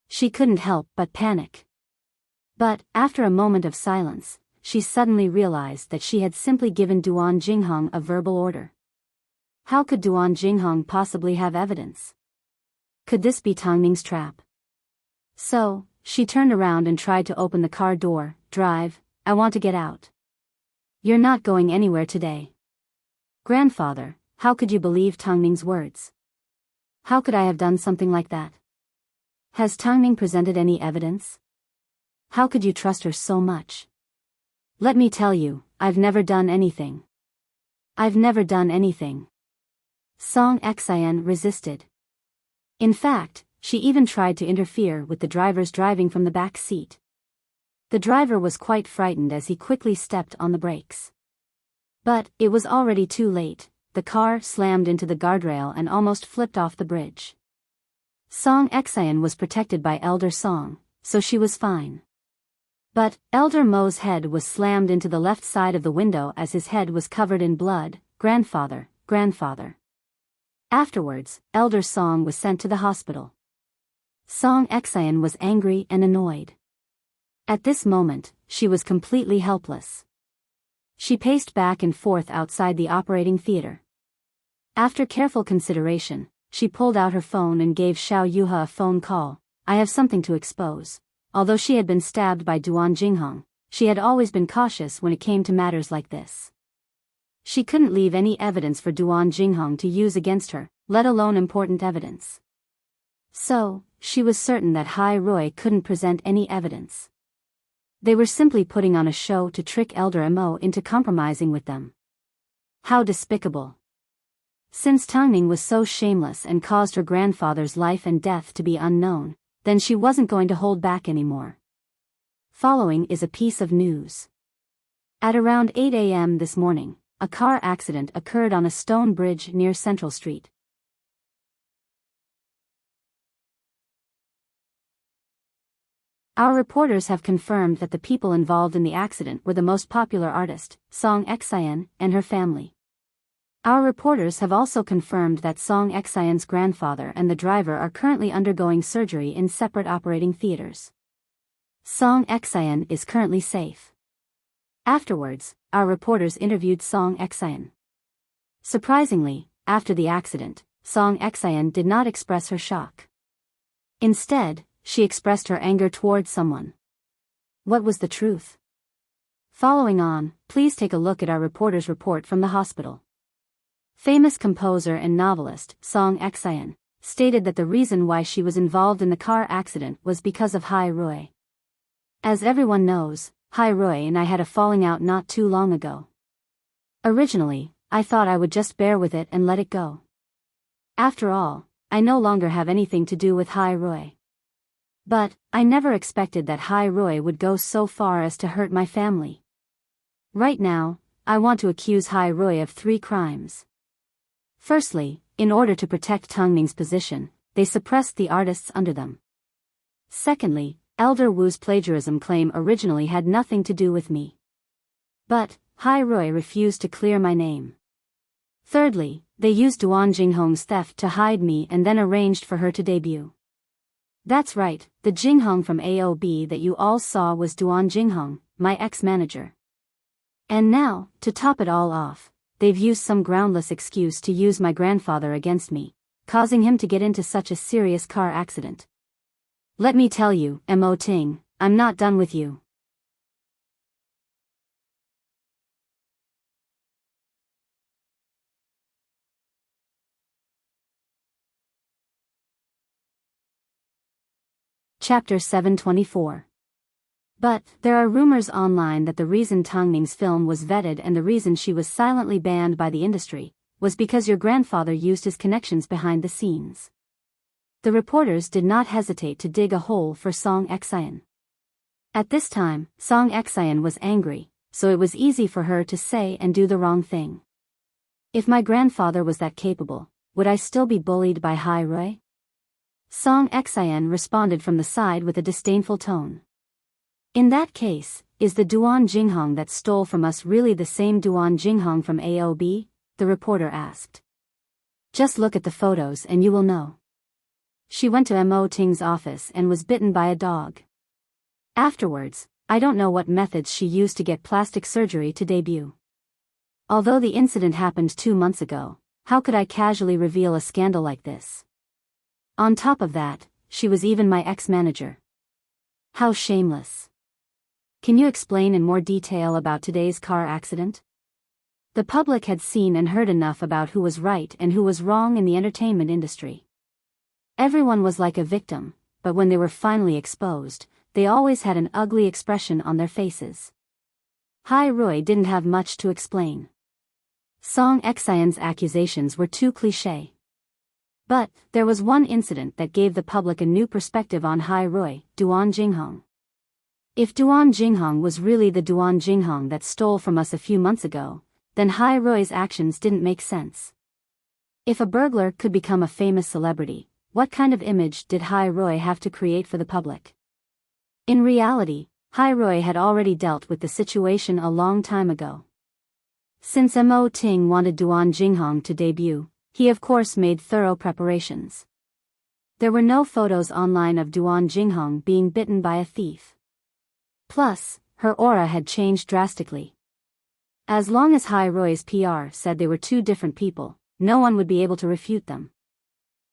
She couldn't help but panic. But, after a moment of silence, she suddenly realized that she had simply given Duan Jinghong a verbal order. How could Duan Jinghong possibly have evidence? Could this be Tangning's trap? So, she turned around and tried to open the car door. "Drive, I want to get out." "You're not going anywhere today." "Grandfather, how could you believe Tangning's words? How could I have done something like that? Has Tangning presented any evidence? How could you trust her so much?" "Let me tell you, I've never done anything. I've never done anything." Song Xian resisted. In fact, she even tried to interfere with the driver's driving from the back seat. The driver was quite frightened as he quickly stepped on the brakes. But, it was already too late. The car slammed into the guardrail and almost flipped off the bridge. Song Xian was protected by Elder Song, so she was fine. But Elder Mo's head was slammed into the left side of the window as his head was covered in blood. Grandfather, grandfather. Afterwards, Elder Song was sent to the hospital. Song Excian was angry and annoyed. At this moment, she was completely helpless. She paced back and forth outside the operating theater. After careful consideration, she pulled out her phone and gave Xiao Yuha a phone call. I have something to expose. Although she had been stabbed by Duan Jinghong, she had always been cautious when it came to matters like this. She couldn't leave any evidence for Duan Jinghong to use against her, let alone important evidence. So, she was certain that Hai Rui couldn't present any evidence. They were simply putting on a show to trick Elder Mo into compromising with them. How despicable. Since Tangning was so shameless and caused her grandfather's life and death to be unknown, then she wasn't going to hold back anymore. Following is a piece of news. At around 8 a.m. this morning, a car accident occurred on a stone bridge near Central Street. Our reporters have confirmed that the people involved in the accident were the most popular artist, Song Excian, and her family. Our reporters have also confirmed that Song Excian's grandfather and the driver are currently undergoing surgery in separate operating theaters. Song Excian is currently safe. Afterwards, our reporters interviewed Song Excian. Surprisingly, after the accident, Song Excian did not express her shock. Instead, she expressed her anger towards someone. What was the truth? Following on, please take a look at our reporter's report from the hospital. Famous composer and novelist, Song Excian, stated that the reason why she was involved in the car accident was because of Hai Rui. As everyone knows, Hai Rui and I had a falling out not too long ago. Originally, I thought I would just bear with it and let it go. After all, I no longer have anything to do with Hai Rui. But, I never expected that Hai Rui would go so far as to hurt my family. Right now, I want to accuse Hai Rui of 3 crimes. Firstly, in order to protect Tangning's position, they suppressed the artists under them. Secondly, Elder Wu's plagiarism claim originally had nothing to do with me. But, Hai Rui refused to clear my name. Thirdly, they used Duan Jinghong's theft to hide me and then arranged for her to debut. That's right, the Jinghong from AOB that you all saw was Duan Jinghong, my ex-manager. And now, to top it all off, they've used some groundless excuse to use my grandfather against me, causing him to get into such a serious car accident. Let me tell you, Mo Ting, I'm not done with you. Chapter 724. But, there are rumors online that the reason Tangning's film was vetted and the reason she was silently banned by the industry, was because your grandfather used his connections behind the scenes. The reporters did not hesitate to dig a hole for Song Excian. At this time, Song Excian was angry, so it was easy for her to say and do the wrong thing. If my grandfather was that capable, would I still be bullied by Hai Rui? Song Excian responded from the side with a disdainful tone. In that case, is the Duan Jinghong that stole from us really the same Duan Jinghong from AOB? The reporter asked. Just look at the photos and you will know. She went to Mo Ting's office and was bitten by a dog. Afterwards, I don't know what methods she used to get plastic surgery to debut. Although the incident happened 2 months ago, how could I casually reveal a scandal like this? On top of that, she was even my ex-manager. How shameless. Can you explain in more detail about today's car accident? The public had seen and heard enough about who was right and who was wrong in the entertainment industry. Everyone was like a victim, but when they were finally exposed, they always had an ugly expression on their faces. Hai Rui didn't have much to explain. Song Excian's accusations were too cliché. But, there was one incident that gave the public a new perspective on Hai Rui, Duan Jinghong. If Duan Jinghong was really the Duan Jinghong that stole from us a few months ago, then Hai Rui's actions didn't make sense. If a burglar could become a famous celebrity, what kind of image did Hai Rui have to create for the public? In reality, Hai Rui had already dealt with the situation a long time ago. Since Mo Ting wanted Duan Jinghong to debut, he of course made thorough preparations. There were no photos online of Duan Jinghong being bitten by a thief. Plus, her aura had changed drastically. As long as Hai Rui's PR said they were two different people, no one would be able to refute them.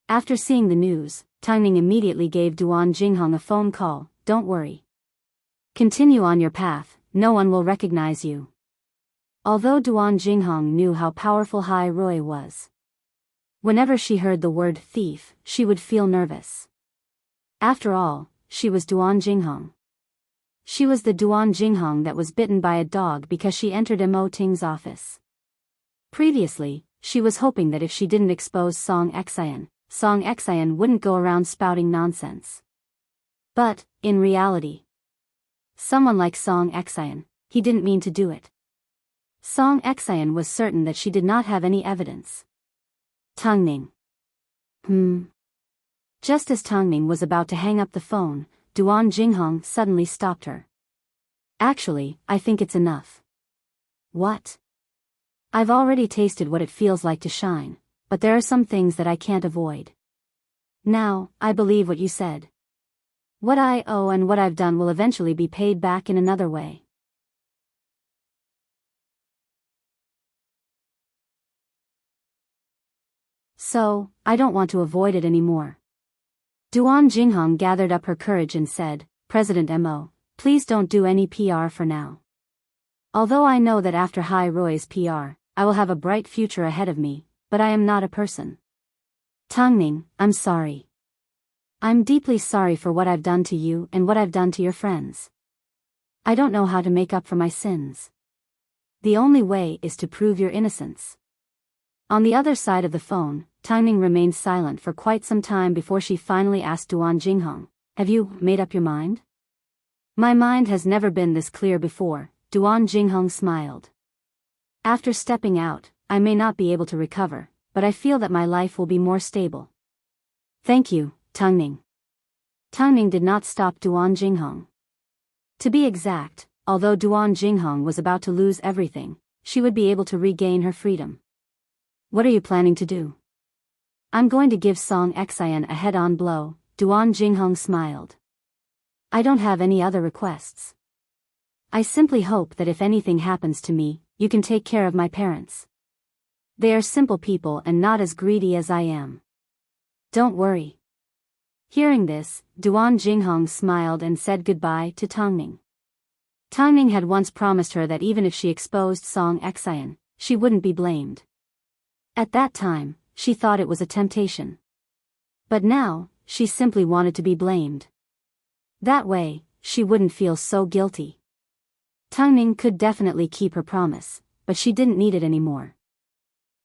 After seeing the news, Tangning immediately gave Duan Jinghong a phone call. Don't worry. Continue on your path, no one will recognize you. Although Duan Jinghong knew how powerful Hai Rui was, whenever she heard the word thief, she would feel nervous. After all, she was Duan Jinghong. She was the Duan Jinghong that was bitten by a dog because she entered Mo Ting's office. Previously, she was hoping that if she didn't expose Song Xian wouldn't go around spouting nonsense. But, in reality, someone like Song Xian, he didn't mean to do it. Song Xian was certain that she did not have any evidence. Tangning. Just as Tangning was about to hang up the phone, Duan Jinghong suddenly stopped her. Actually, I think it's enough. What? I've already tasted what it feels like to shine, but there are some things that I can't avoid. Now, I believe what you said. What I owe and what I've done will eventually be paid back in another way. So, I don't want to avoid it anymore. Duan Jinghong gathered up her courage and said, President Mo, please don't do any PR for now. Although I know that after Hai Rui's PR, I will have a bright future ahead of me, but I am not a person. Tangning, I'm sorry. I'm deeply sorry for what I've done to you and what I've done to your friends. I don't know how to make up for my sins. The only way is to prove your innocence. On the other side of the phone, Tangning remained silent for quite some time before she finally asked Duan Jinghong, have you made up your mind? My mind has never been this clear before, Duan Jinghong smiled. After stepping out, I may not be able to recover, but I feel that my life will be more stable. Thank you, Tangning. Tangning did not stop Duan Jinghong. To be exact, although Duan Jinghong was about to lose everything, she would be able to regain her freedom. What are you planning to do? I'm going to give Song Xian a head-on blow, Duan Jinghong smiled. I don't have any other requests. I simply hope that if anything happens to me, you can take care of my parents. They are simple people and not as greedy as I am. Don't worry. Hearing this, Duan Jinghong smiled and said goodbye to Tangning. Tangning had once promised her that even if she exposed Song Xian, she wouldn't be blamed. At that time, she thought it was a temptation. But now, she simply wanted to be blamed. That way, she wouldn't feel so guilty. Tangning could definitely keep her promise, but she didn't need it anymore.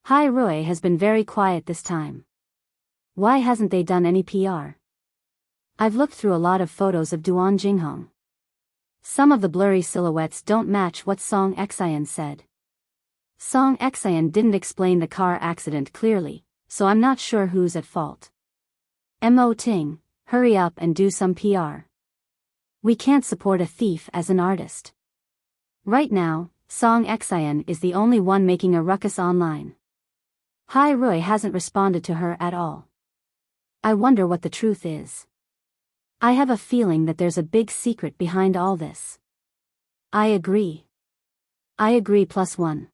Hai Rui has been very quiet this time. Why hasn't they done any PR? I've looked through a lot of photos of Duan Jinghong. Some of the blurry silhouettes don't match what Song Xian said. Song Xian didn't explain the car accident clearly, so I'm not sure who's at fault. Mo Ting, hurry up and do some PR. We can't support a thief as an artist. Right now, Song Xian is the only one making a ruckus online. Hai Rui hasn't responded to her at all. I wonder what the truth is. I have a feeling that there's a big secret behind all this. I agree. I agree +1.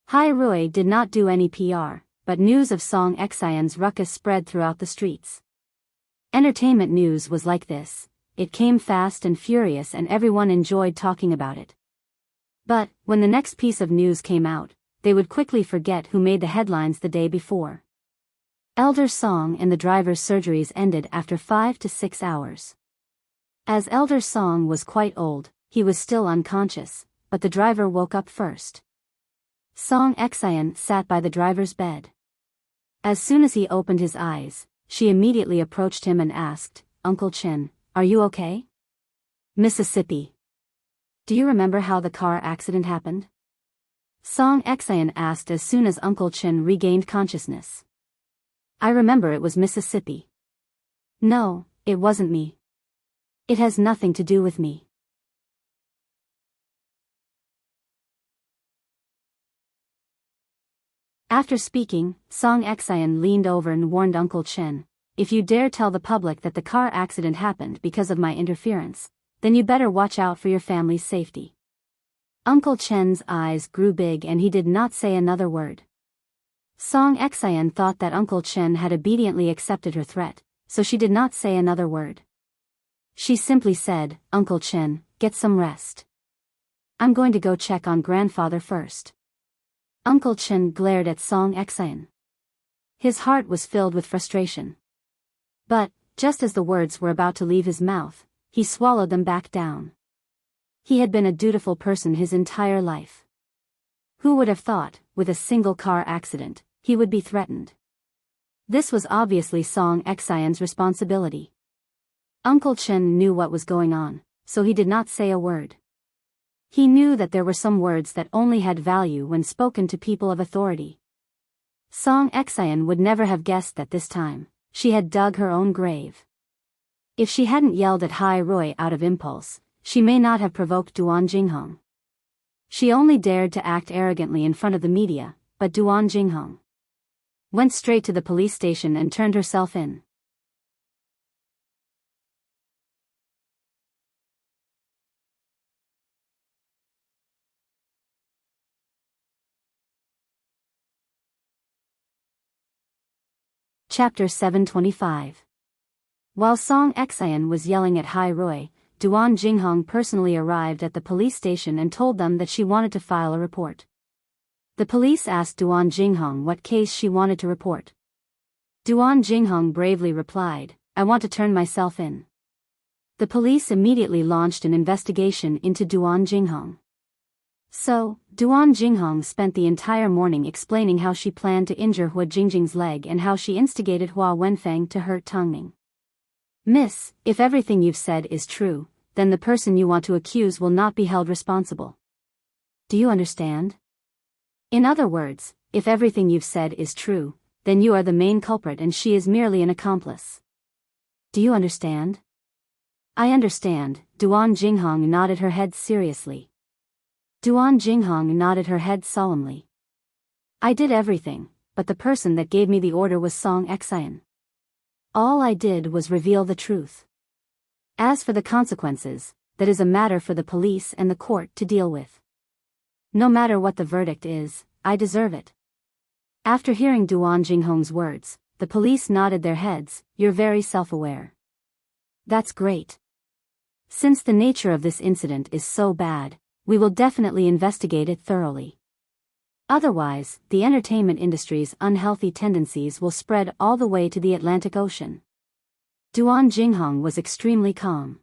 Hai Rui did not do any PR, but news of Song Xian's ruckus spread throughout the streets. Entertainment news was like this, it came fast and furious and everyone enjoyed talking about it. But, when the next piece of news came out, they would quickly forget who made the headlines the day before. Elder Song and the driver's surgeries ended after 5 to 6 hours. As Elder Song was quite old, he was still unconscious, but the driver woke up first. Song Xian sat by the driver's bed. As soon as he opened his eyes, she immediately approached him and asked, Uncle Chen, are you okay? Mississippi. Do you remember how the car accident happened? Song Xian asked as soon as Uncle Chen regained consciousness. I remember it was Mississippi. No, it wasn't me. It has nothing to do with me. After speaking, Song Exayan leaned over and warned Uncle Chen, "If you dare tell the public that the car accident happened because of my interference, then you better watch out for your family's safety." Uncle Chen's eyes grew big and he did not say another word. Song Exayan thought that Uncle Chen had obediently accepted her threat, so she did not say another word. She simply said, "Uncle Chen, get some rest. I'm going to go check on grandfather first." Uncle Chen glared at Song Exayan. His heart was filled with frustration. But, just as the words were about to leave his mouth, he swallowed them back down. He had been a dutiful person his entire life. Who would have thought, with a single car accident, he would be threatened? This was obviously Song Exayan's responsibility. Uncle Chen knew what was going on, so he did not say a word. He knew that there were some words that only had value when spoken to people of authority. Song Exayan would never have guessed that this time, she had dug her own grave. If she hadn't yelled at Hai Rui out of impulse, she may not have provoked Duan Jinghong. She only dared to act arrogantly in front of the media, but Duan Jinghong went straight to the police station and turned herself in. Chapter 725. While Song Exayan was yelling at Hai Rui, Duan Jinghong personally arrived at the police station and told them that she wanted to file a report. The police asked Duan Jinghong what case she wanted to report. Duan Jinghong bravely replied, "I want to turn myself in." The police immediately launched an investigation into Duan Jinghong. So, Duan Jinghong spent the entire morning explaining how she planned to injure Hua Jingjing's leg and how she instigated Hua Wenfeng to hurt Tongning. "Miss, if everything you've said is true, then the person you want to accuse will not be held responsible. Do you understand? In other words, if everything you've said is true, then you are the main culprit and she is merely an accomplice. Do you understand?" "I understand." Duan Jinghong nodded her head seriously. Duan Jinghong nodded her head solemnly. "I did everything, but the person that gave me the order was Song Exayan. All I did was reveal the truth. As for the consequences, that is a matter for the police and the court to deal with. No matter what the verdict is, I deserve it." After hearing Duan Jinghong's words, the police nodded their heads. "You're very self-aware. That's great. Since the nature of this incident is so bad, we will definitely investigate it thoroughly. Otherwise, the entertainment industry's unhealthy tendencies will spread all the way to the Atlantic Ocean." Duan Jinghong was extremely calm.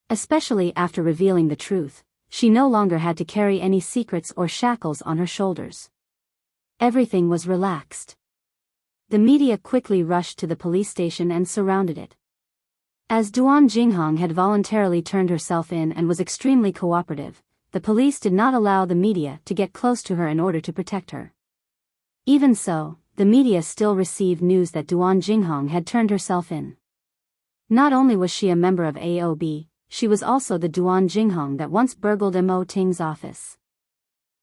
Especially after revealing the truth, she no longer had to carry any secrets or shackles on her shoulders. Everything was relaxed. The media quickly rushed to the police station and surrounded it. As Duan Jinghong had voluntarily turned herself in and was extremely cooperative, the police did not allow the media to get close to her in order to protect her. Even so, the media still received news that Duan Jinghong had turned herself in. Not only was she a member of AOB, she was also the Duan Jinghong that once burgled Mo Ting's office.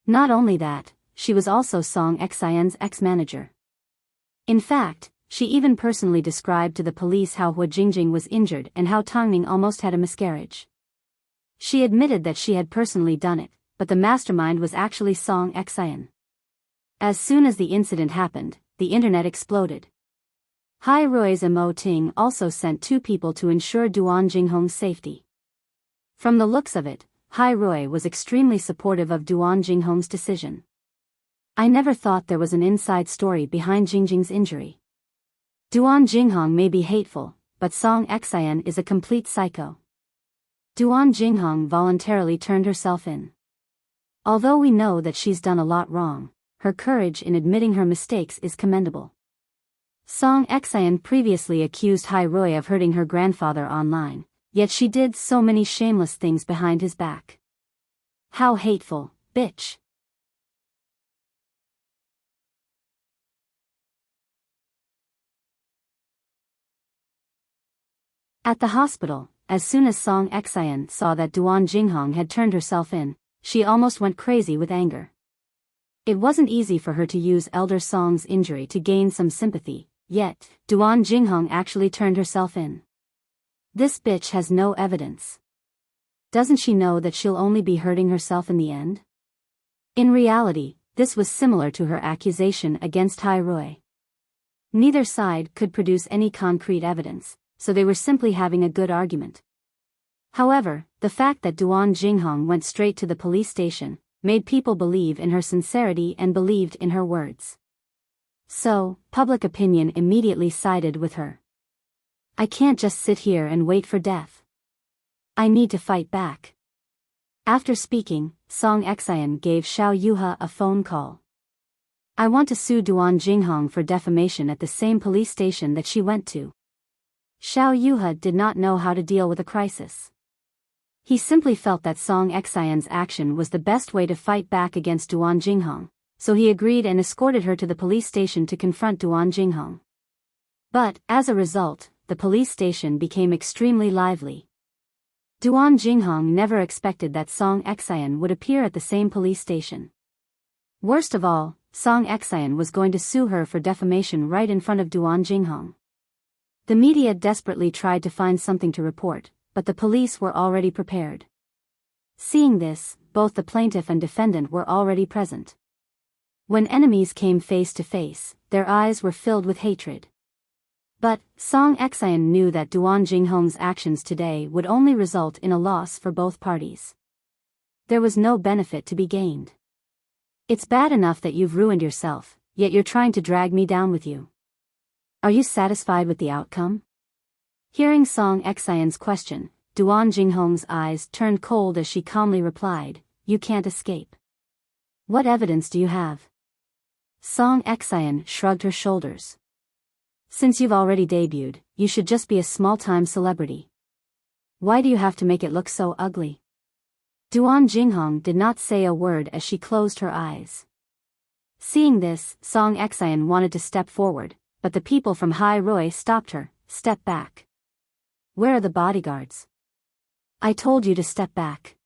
Not only that, she was also Song Exayan's ex-manager. In fact, she even personally described to the police how Hua Jingjing was injured and how Tongning almost had a miscarriage. She admitted that she had personally done it, but the mastermind was actually Song Exayan. As soon as the incident happened, the internet exploded. Hai Rui's Mo Ting also sent 2 people to ensure Duan Jinghong's safety. From the looks of it, Hai Rui was extremely supportive of Duan Jinghong's decision. "I never thought there was an inside story behind Jingjing's injury. Duan Jinghong may be hateful, but Song Exayan is a complete psycho." Duan Jinghong voluntarily turned herself in. Although we know that she's done a lot wrong, her courage in admitting her mistakes is commendable. Song Exayan previously accused Hai Rui of hurting her grandfather online, yet she did so many shameless things behind his back. How hateful, bitch. At the hospital, as soon as Song Exayan saw that Duan Jinghong had turned herself in, she almost went crazy with anger. It wasn't easy for her to use Elder Song's injury to gain some sympathy, yet, Duan Jinghong actually turned herself in. This bitch has no evidence. Doesn't she know that she'll only be hurting herself in the end? In reality, this was similar to her accusation against Hai Rui. Neither side could produce any concrete evidence, so they were simply having a good argument. However, the fact that Duan Jinghong went straight to the police station made people believe in her sincerity and believed in her words. So, public opinion immediately sided with her. I can't just sit here and wait for death. I need to fight back. After speaking, Song Xian gave Xiao Yuha a phone call. I want to sue Duan Jinghong for defamation at the same police station that she went to. Xiao Yuha did not know how to deal with a crisis. He simply felt that Song Xian's action was the best way to fight back against Duan Jinghong, so he agreed and escorted her to the police station to confront Duan Jinghong. But, as a result, the police station became extremely lively. Duan Jinghong never expected that Song Xian would appear at the same police station. Worst of all, Song Xian was going to sue her for defamation right in front of Duan Jinghong. The media desperately tried to find something to report, but the police were already prepared. Seeing this, both the plaintiff and defendant were already present. When enemies came face to face, their eyes were filled with hatred. But, Song Xian knew that Duan Jinghong's actions today would only result in a loss for both parties. There was no benefit to be gained. It's bad enough that you've ruined yourself, yet you're trying to drag me down with you. Are you satisfied with the outcome? Hearing Song Xian's question, Duan Jinghong's eyes turned cold as she calmly replied, You can't escape. What evidence do you have? Song Xian shrugged her shoulders. Since you've already debuted, you should just be a small-time celebrity. Why do you have to make it look so ugly? Duan Jinghong did not say a word as she closed her eyes. Seeing this, Song Xian wanted to step forward, but the people from Hai Rui stopped her. Step back. Where are the bodyguards? I told you to step back.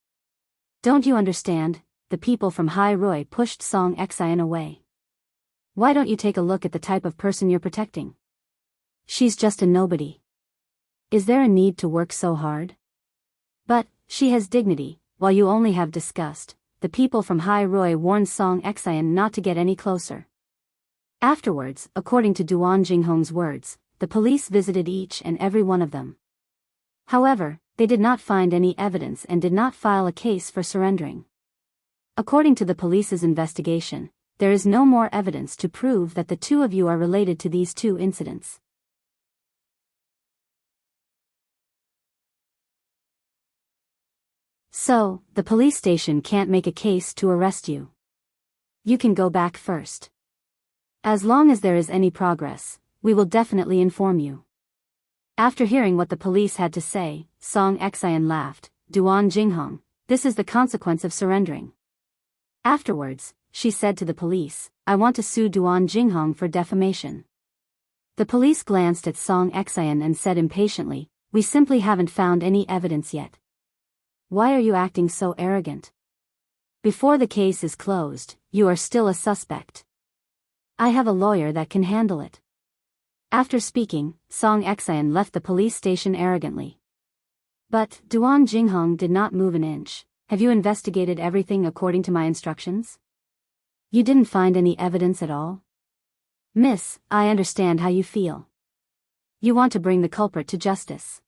Don't you understand? The people from Hai Rui pushed Song Xian away. Why don't you take a look at the type of person you're protecting? She's just a nobody. Is there a need to work so hard? But, she has dignity, while you only have disgust. The people from Hai Rui warned Song Xian not to get any closer. Afterwards, according to Duan Jinghong's words, the police visited each and every one of them. However, they did not find any evidence and did not file a case for surrendering. According to the police's investigation, there is no more evidence to prove that the two of you are related to these two incidents. So, the police station can't make a case to arrest you. You can go back first. As long as there is any progress, we will definitely inform you. After hearing what the police had to say, Song Xian laughed. Duan Jinghong, this is the consequence of surrendering. Afterwards, she said to the police, I want to sue Duan Jinghong for defamation. The police glanced at Song Xian and said impatiently, We simply haven't found any evidence yet. Why are you acting so arrogant? Before the case is closed, you are still a suspect. I have a lawyer that can handle it. After speaking, Song Xian left the police station arrogantly. But, Duan Jinghong did not move an inch. Have you investigated everything according to my instructions? You didn't find any evidence at all? Miss, I understand how you feel. You want to bring the culprit to justice.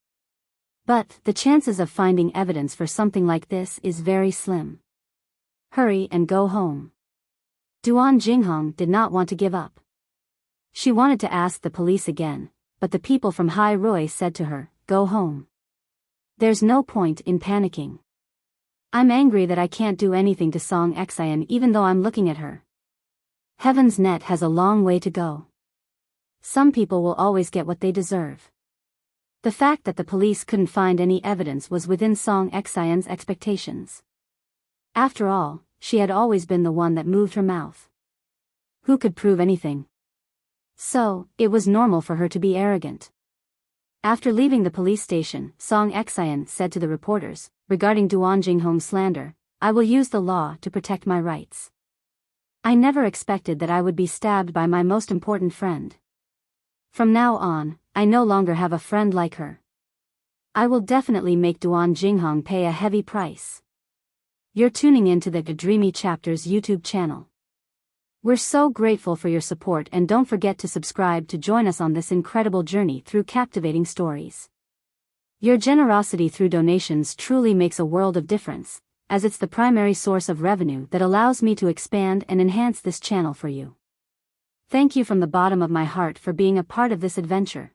But, the chances of finding evidence for something like this is very slim. Hurry and go home. Duan Jinghong did not want to give up. She wanted to ask the police again, but the people from Hai Rui said to her, Go home. There's no point in panicking. I'm angry that I can't do anything to Song Xian even though I'm looking at her. Heaven's net has a long way to go. Some people will always get what they deserve. The fact that the police couldn't find any evidence was within Song Xian's expectations. After all, she had always been the one that moved her mouth. Who could prove anything? So, it was normal for her to be arrogant. After leaving the police station, Song Xian said to the reporters, regarding Duan Jinghong's slander, I will use the law to protect my rights. I never expected that I would be stabbed by my most important friend. From now on, I no longer have a friend like her. I will definitely make Duan Jinghong pay a heavy price. You're tuning into the Dreamy Chapters YouTube channel. We're so grateful for your support, and don't forget to subscribe to join us on this incredible journey through captivating stories. Your generosity through donations truly makes a world of difference, as it's the primary source of revenue that allows me to expand and enhance this channel for you. Thank you from the bottom of my heart for being a part of this adventure.